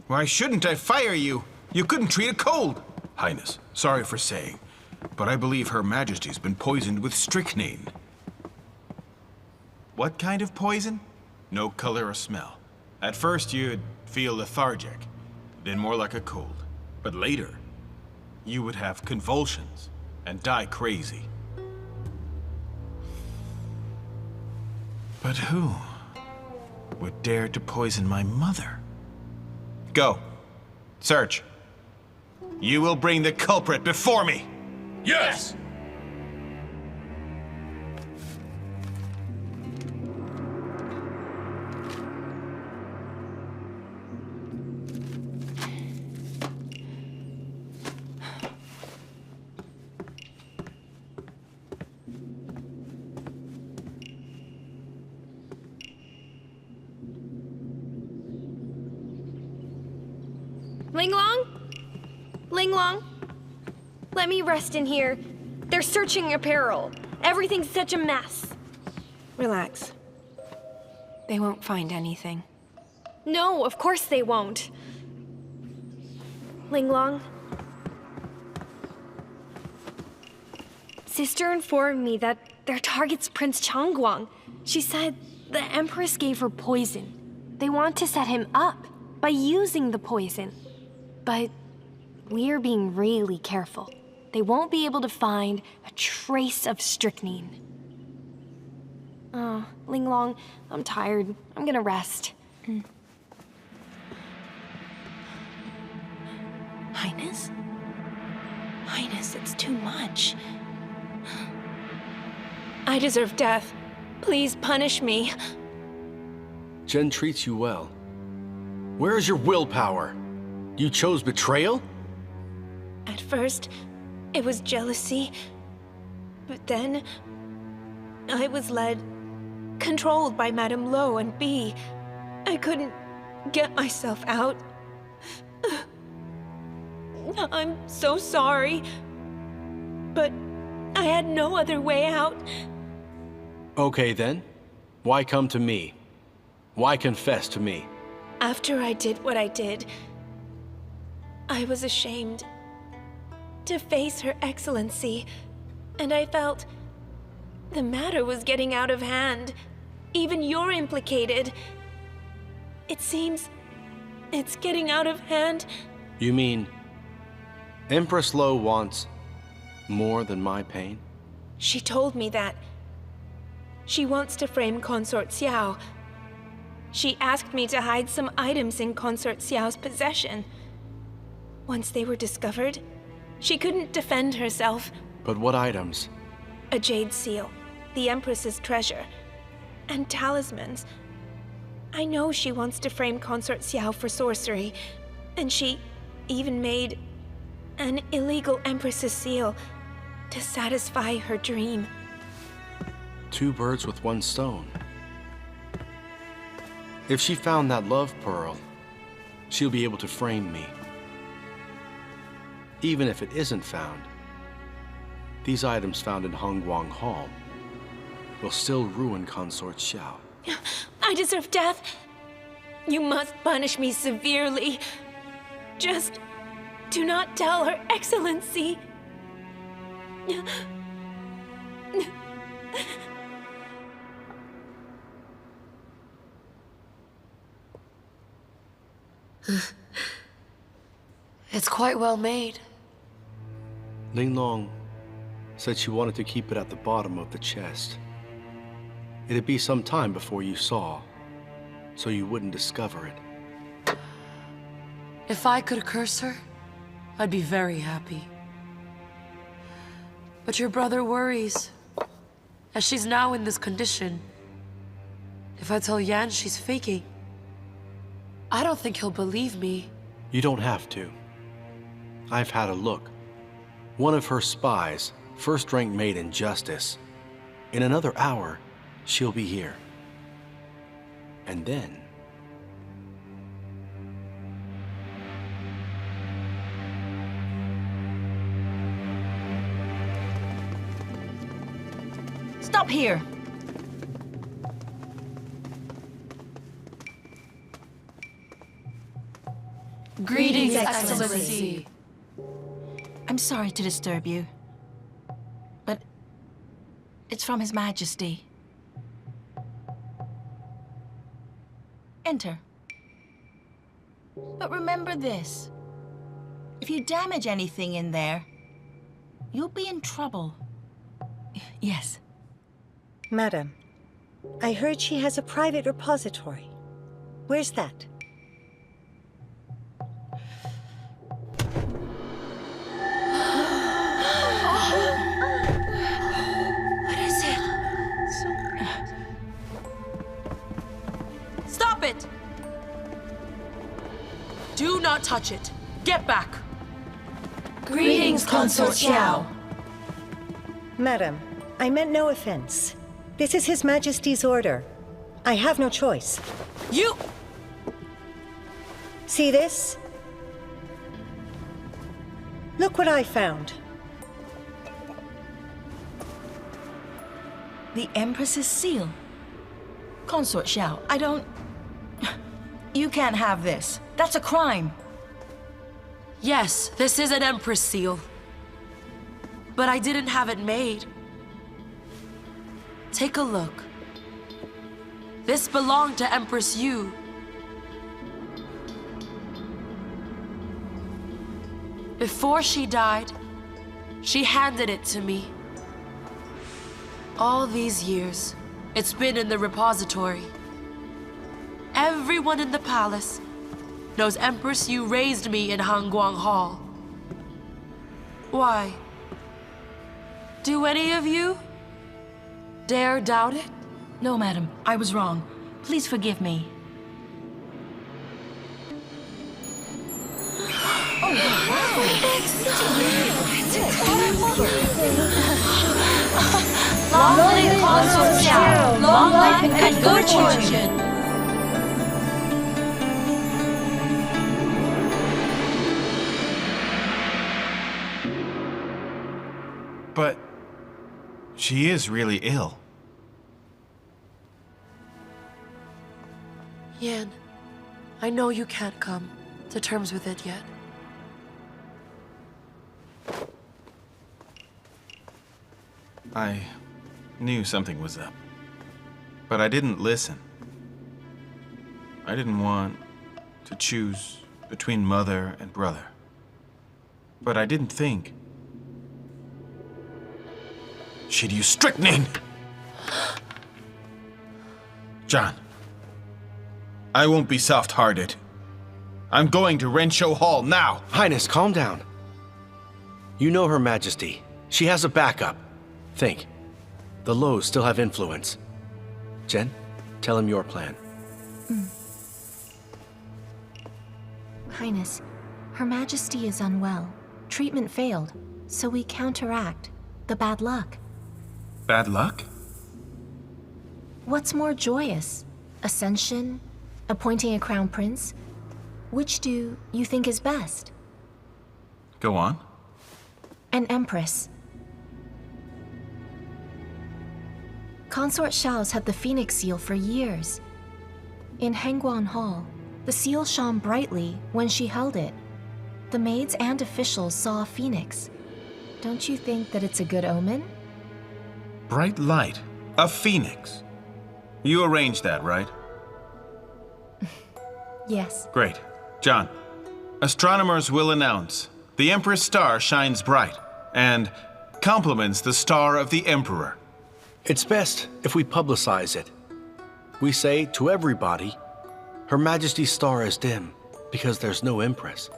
Why shouldn't I fire you? You couldn't treat a cold. Highness, sorry for saying, but I believe Her Majesty's been poisoned with strychnine. What kind of poison? No color or smell. At first you'd feel lethargic, then more like a cold. But later, you would have convulsions and die crazy. But who would dare to poison my mother? Go. Search. You will bring the culprit before me. Yes! Linglong? Linglong? Let me rest in here. They're searching apparel. Everything's such a mess. Relax. They won't find anything. No, of course they won't. Linglong? Sister informed me that their target's Prince Changguang. She said the Empress gave her poison. They want to set him up by using the poison. But we're being really careful. They won't be able to find a trace of strychnine. Oh, Linglong, I'm tired. I'm gonna rest. Highness? Highness, it's too much. I deserve death. Please punish me. Zhen treats you well. Where is your willpower? You chose betrayal? At first, it was jealousy. But then, I was controlled by Madame Lo and B. I couldn't get myself out. I'm so sorry. But I had no other way out. Okay then. Why come to me? Why confess to me? After I did what I did, I was ashamed to face Her Excellency, and I felt the matter was getting out of hand. even you're implicated. It seems it's getting out of hand. You mean Empress Lo wants more than my pain? She told me that. She wants to frame Consort Xiao. She asked me to hide some items in Consort Xiao's possession. Once they were discovered, she couldn't defend herself. But what items? A jade seal, the Empress's treasure, and talismans. I know she wants to frame Consort Xiao for sorcery, and she even made an illegal Empress's seal to satisfy her dream. 2 birds with 1 stone. If she found that love pearl, she'll be able to frame me. Even if it isn't found, these items found in Hongguang Hall will still ruin Consort Xiao. I deserve death. You must punish me severely. Just do not tell Her Excellency. It's quite well made. Linglong said she wanted to keep it at the bottom of the chest. It'd be some time before you saw, so you wouldn't discover it. If I could curse her, I'd be very happy. But your brother worries, as she's now in this condition. If I tell Yan she's faking, I don't think he'll believe me. You don't have to. I've had a look. One of her spies, first-rank made in justice. In another hour, she'll be here. And then... Stop here! Greetings, Excellency. I'm sorry to disturb you, but it's from His Majesty. Enter. But remember this. If you damage anything in there, you'll be in trouble. Yes. Madam, I heard she has a private repository. Where's that? What is it? Stop it! Do not touch it. Get back. Greetings, Consort Xiao. Madam, I meant no offense. This is His Majesty's order. I have no choice. You... See this? Look what I found. The Empress's seal. Consort Xiao, I don't... You can't have this. That's a crime. Yes, this is an Empress seal. But I didn't have it made. Take a look. This belonged to Empress Yu. Before she died, she handed it to me. All these years, it's been in the repository. Everyone in the palace knows Empress Yu raised me in Hongguang Hall. Why? Do any of you dare doubt it? No, madam. I was wrong. Please forgive me. Oh, wow. Long live Consort Xiao! Long life and good fortune! But she is really ill. Yan, I know you can't come to terms with it yet. I knew something was up. But I didn't listen. I didn't want to choose between mother and brother. But I didn't think she'd use strychnine! John, I won't be soft-hearted. I'm going to Rensho Hall now! Highness, calm down. You know Her Majesty. She has a backup. Think. The Lows still have influence. Zhen, tell him your plan. Highness, Her Majesty is unwell. Treatment failed, so we counteract the bad luck. Bad luck? What's more joyous? Ascension? Appointing a crown prince? Which do you think is best? Go on. An empress. Consort Xiao's had the phoenix seal for years. In Hengguan Hall, the seal shone brightly when she held it. The maids and officials saw a phoenix. Don't you think that it's a good omen? Bright light. A phoenix. You arranged that, right? Yes. Great. John, astronomers will announce the Empress star shines bright and complements the star of the Emperor. It's best if we publicize it. We say to everybody, Her Majesty's star is dim because there's no Empress.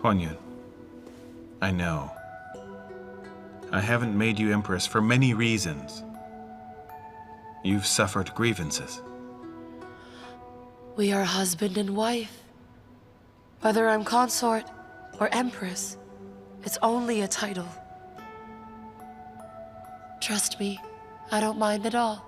Huanyun, I know. I haven't made you Empress for many reasons. You've suffered grievances. We are husband and wife. Whether I'm consort or empress, it's only a title. Trust me, I don't mind at all.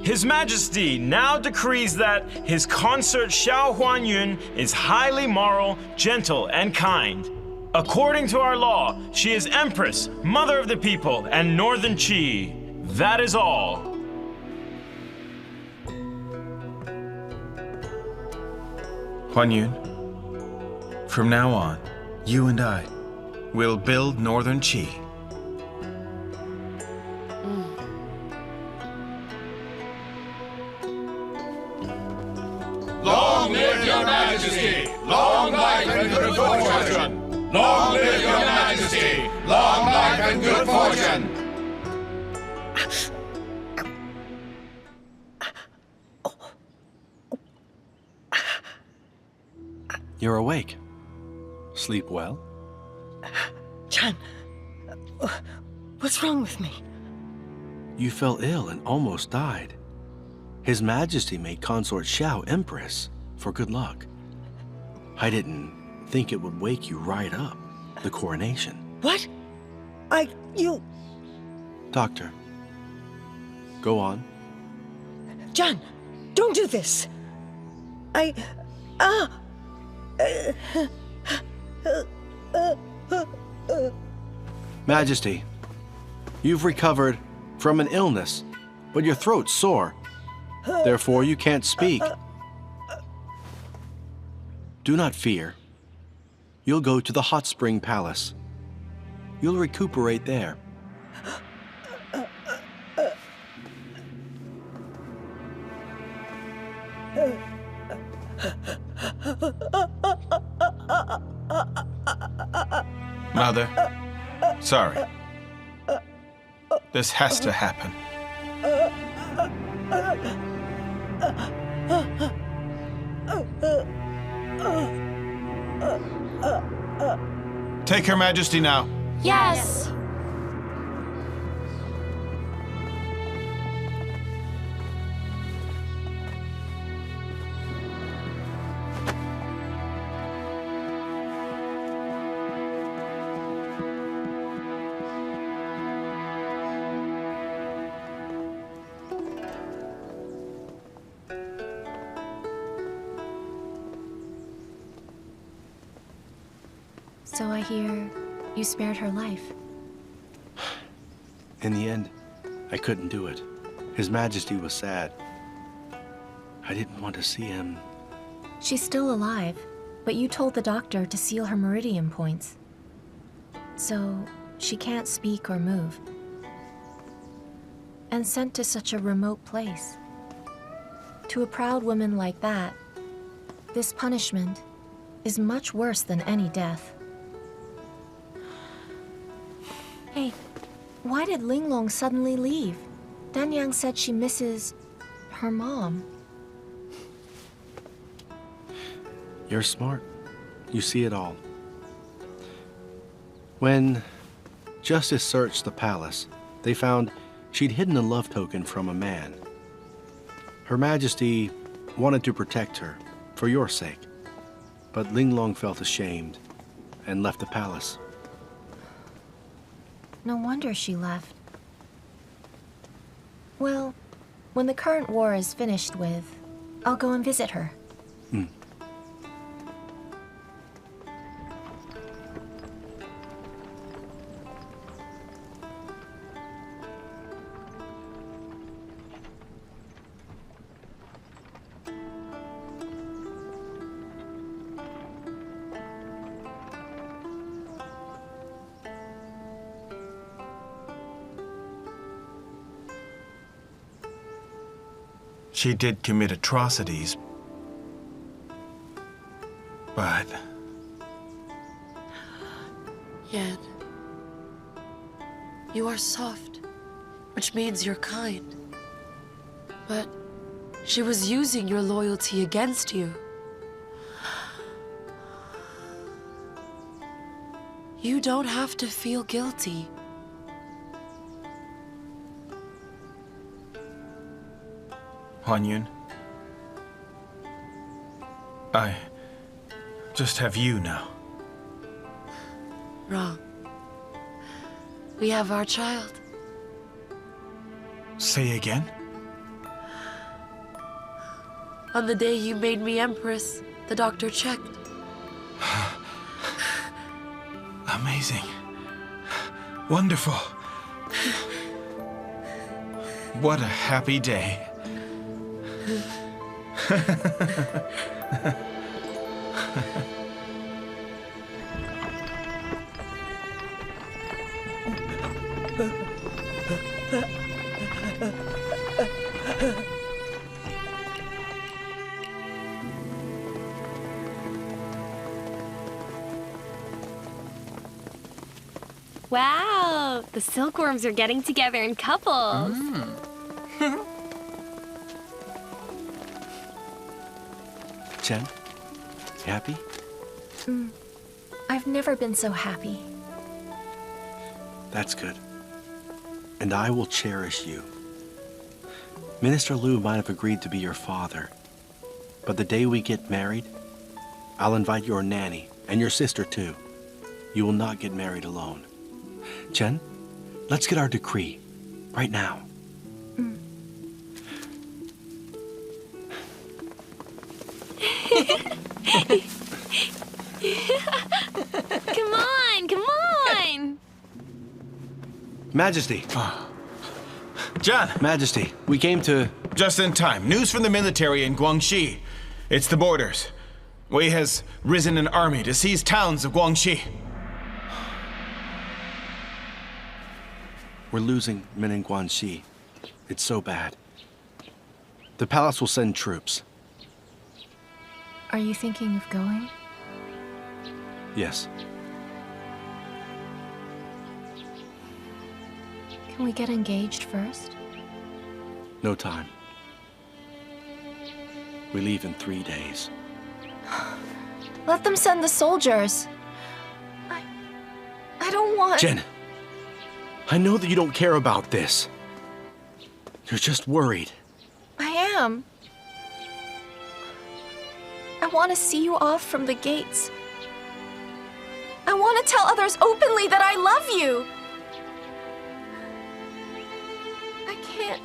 His Majesty now decrees that his consort Xiao Huanyun is highly moral, gentle, and kind. According to our law, she is Empress, Mother of the People, and Northern Qi. That is all. Huanyun, from now on, you and I will build Northern Qi. Long live your Majesty! Long life and good fortune! Long live your Majesty! Long life and good fortune! You're awake. Sleep well? Chen, what's wrong with me? You fell ill and almost died. His Majesty made Consort Xiao Empress for good luck. I didn't think it would wake you right up, the coronation. What? You... Doctor, go on. John, don't do this. Majesty, you've recovered from an illness, but your throat's sore. Therefore, you can't speak. Do not fear. You'll go to the hot spring palace. You'll recuperate there. Mother, sorry. This has to happen. Take Her Majesty now. Yes! So I hear you spared her life. In the end, I couldn't do it. His Majesty was sad. I didn't want to see him. She's still alive, but you told the doctor to seal her meridian points. So she can't speak or move. And sent to such a remote place. To a proud woman like that, this punishment is much worse than any death. Hey, why did Linglong suddenly leave? Danyang said she misses her mom. You're smart. You see it all. When Justice searched the palace, they found she'd hidden a love token from a man. Her Majesty wanted to protect her, for your sake. But Linglong felt ashamed and left the palace. No wonder she left. Well, when the current war is finished with, I'll go and visit her. She did commit atrocities, but... Yan, you are soft, which means you're kind. But she was using your loyalty against you. You don't have to feel guilty. Huan Yun, I just have you now. Wrong. We have our child. Say again? On the day you made me empress, the doctor checked. Amazing. Wonderful. What a happy day. Wow, the silkworms are getting together in couples. Chen, you happy? I've never been so happy. That's good. And I will cherish you. Minister Lu might have agreed to be your father, but the day we get married, I'll invite your nanny and your sister too. You will not get married alone. Chen, let's get our decree right now. Come on, come on! Majesty. John! Majesty, we came to... Just in time. News from the military in Guangxi. It's the borders. Wei has risen an army to seize towns of Guangxi. We're losing men in Guangxi. It's so bad. The palace will send troops. Are you thinking of going? Yes. Can we get engaged first? No time. We leave in 3 days. Let them send the soldiers. I don't want... Jen, I know that you don't care about this. You're just worried. I am. I want to see you off from the gates. I want to tell others openly that I love you. I can't...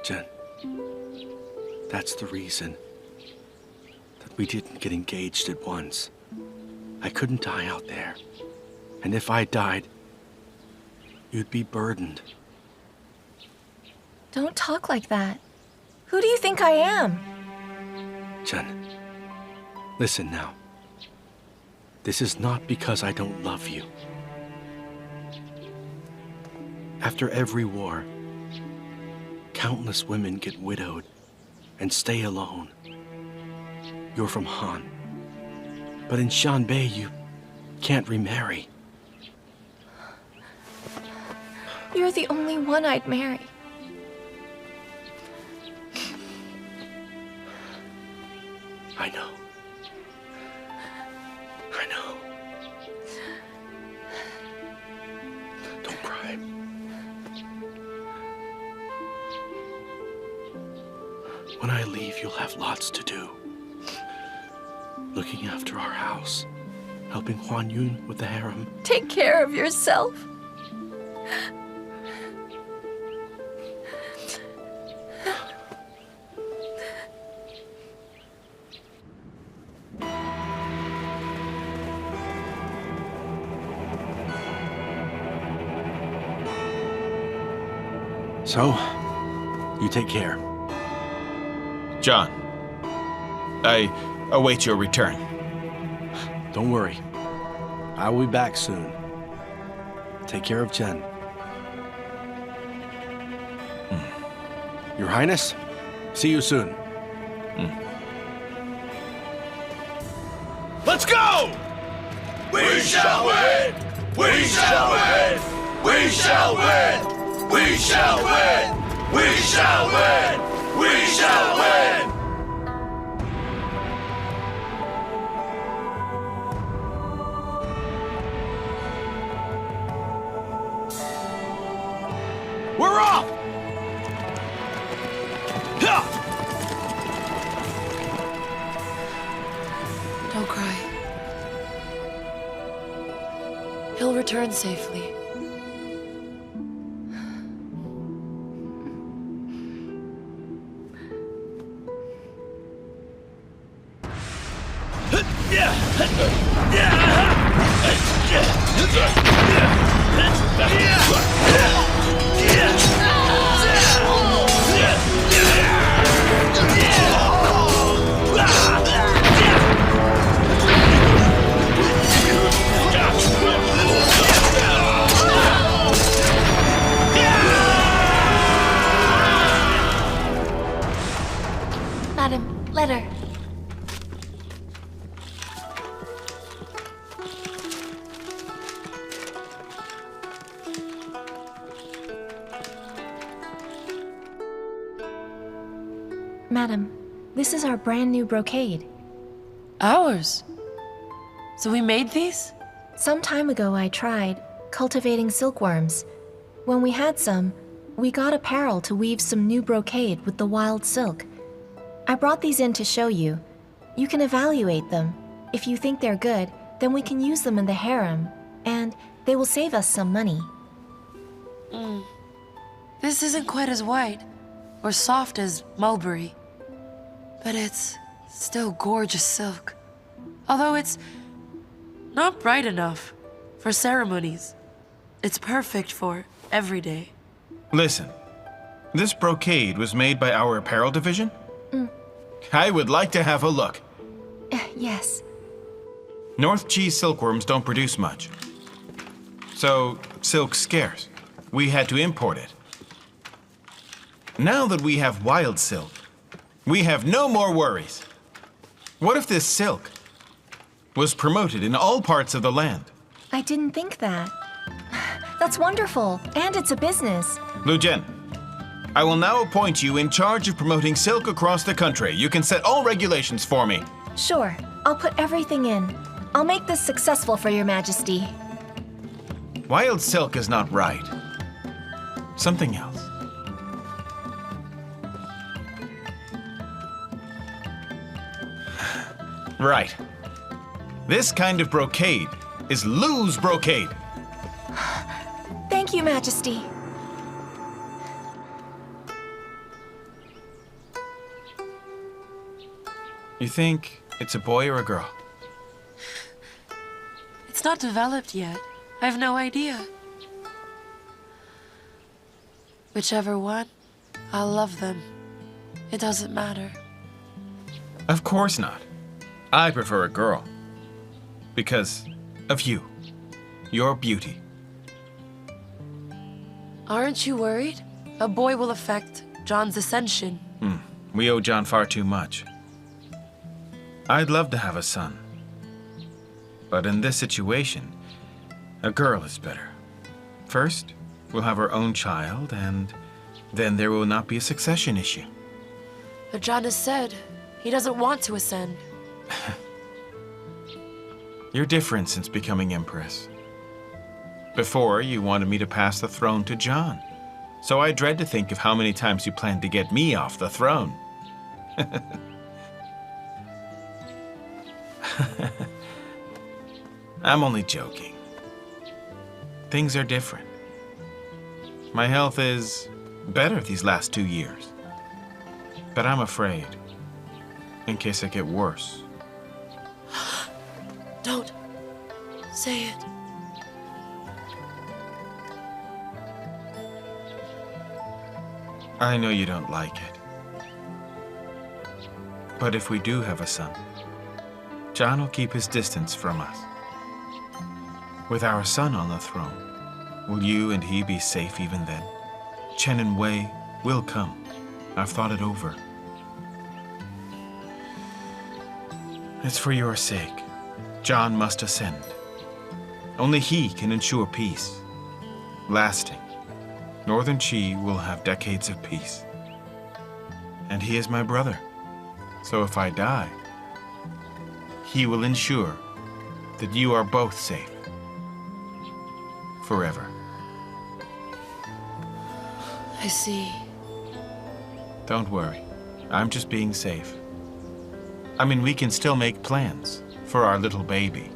Zhen, that's the reason that we didn't get engaged at once. I couldn't die out there. And if I died, you'd be burdened. Don't talk like that. Who do you think I am? Chen, listen now. This is not because I don't love you. After every war, countless women get widowed and stay alone. You're from Han, but in Shanbei you can't remarry. You're the only one I'd marry. I know. I know. Don't cry. When I leave, you'll have lots to do. Looking after our house, helping Huan Yun with the harem. Take care of yourself. So, you take care. John, I await your return. Don't worry. I will be back soon. Take care of Chen. Your Highness, see you soon. Let's go! We shall win! We shall win! We shall win! We shall win! We shall win! We shall win! We're off! Don't cry. He'll return safely. Madam, letter. Madam, this is our brand new brocade. Ours? So we made these? Some time ago I tried cultivating silkworms. When we had some, we got apparel to weave some new brocade with the wild silk. I brought these in to show you. You can evaluate them. If you think they're good, then we can use them in the harem, and they will save us some money. This isn't quite as white or soft as mulberry, but it's still gorgeous silk. Although it's not bright enough for ceremonies. It's perfect for every day. Listen, this brocade was made by our apparel division? I would like to have a look. Yes. North Chi silkworms don't produce much. So, silk's scarce. We had to import it. Now that we have wild silk, we have no more worries. What if this silk was promoted in all parts of the land? I didn't think that. That's wonderful, and it's a business. Lu Zhen, I will now appoint you in charge of promoting silk across the country. You can set all regulations for me. Sure, I'll put everything in. I'll make this successful for your majesty. Wild silk is not right. Something else. Right. This kind of brocade is Lu's brocade. Thank you, Majesty. You think it's a boy or a girl? It's not developed yet. I have no idea. Whichever one, I'll love them. It doesn't matter. Of course not. I prefer a girl. Because of you. Your beauty. Aren't you worried? A boy will affect John's ascension. We owe John far too much. I'd love to have a son. But in this situation, a girl is better. First, we'll have our own child, and then there will not be a succession issue. But John has said he doesn't want to ascend. You're different since becoming empress. Before, you wanted me to pass the throne to John. So I dread to think of how many times you planned to get me off the throne. I'm only joking. Things are different. My health is better these last 2 years. But I'm afraid, in case I get worse. Don't say it. I know you don't like it. But if we do have a son, John will keep his distance from us. With our son on the throne, will you and he be safe even then? Chen and Wei will come. I've thought it over. It's for your sake. John must ascend. Only he can ensure peace. Lasting. Northern Qi will have decades of peace. And he is my brother. So if I die, he will ensure that you are both safe. Forever. I see. Don't worry. I'm just being safe. I mean, we can still make plans for our little baby.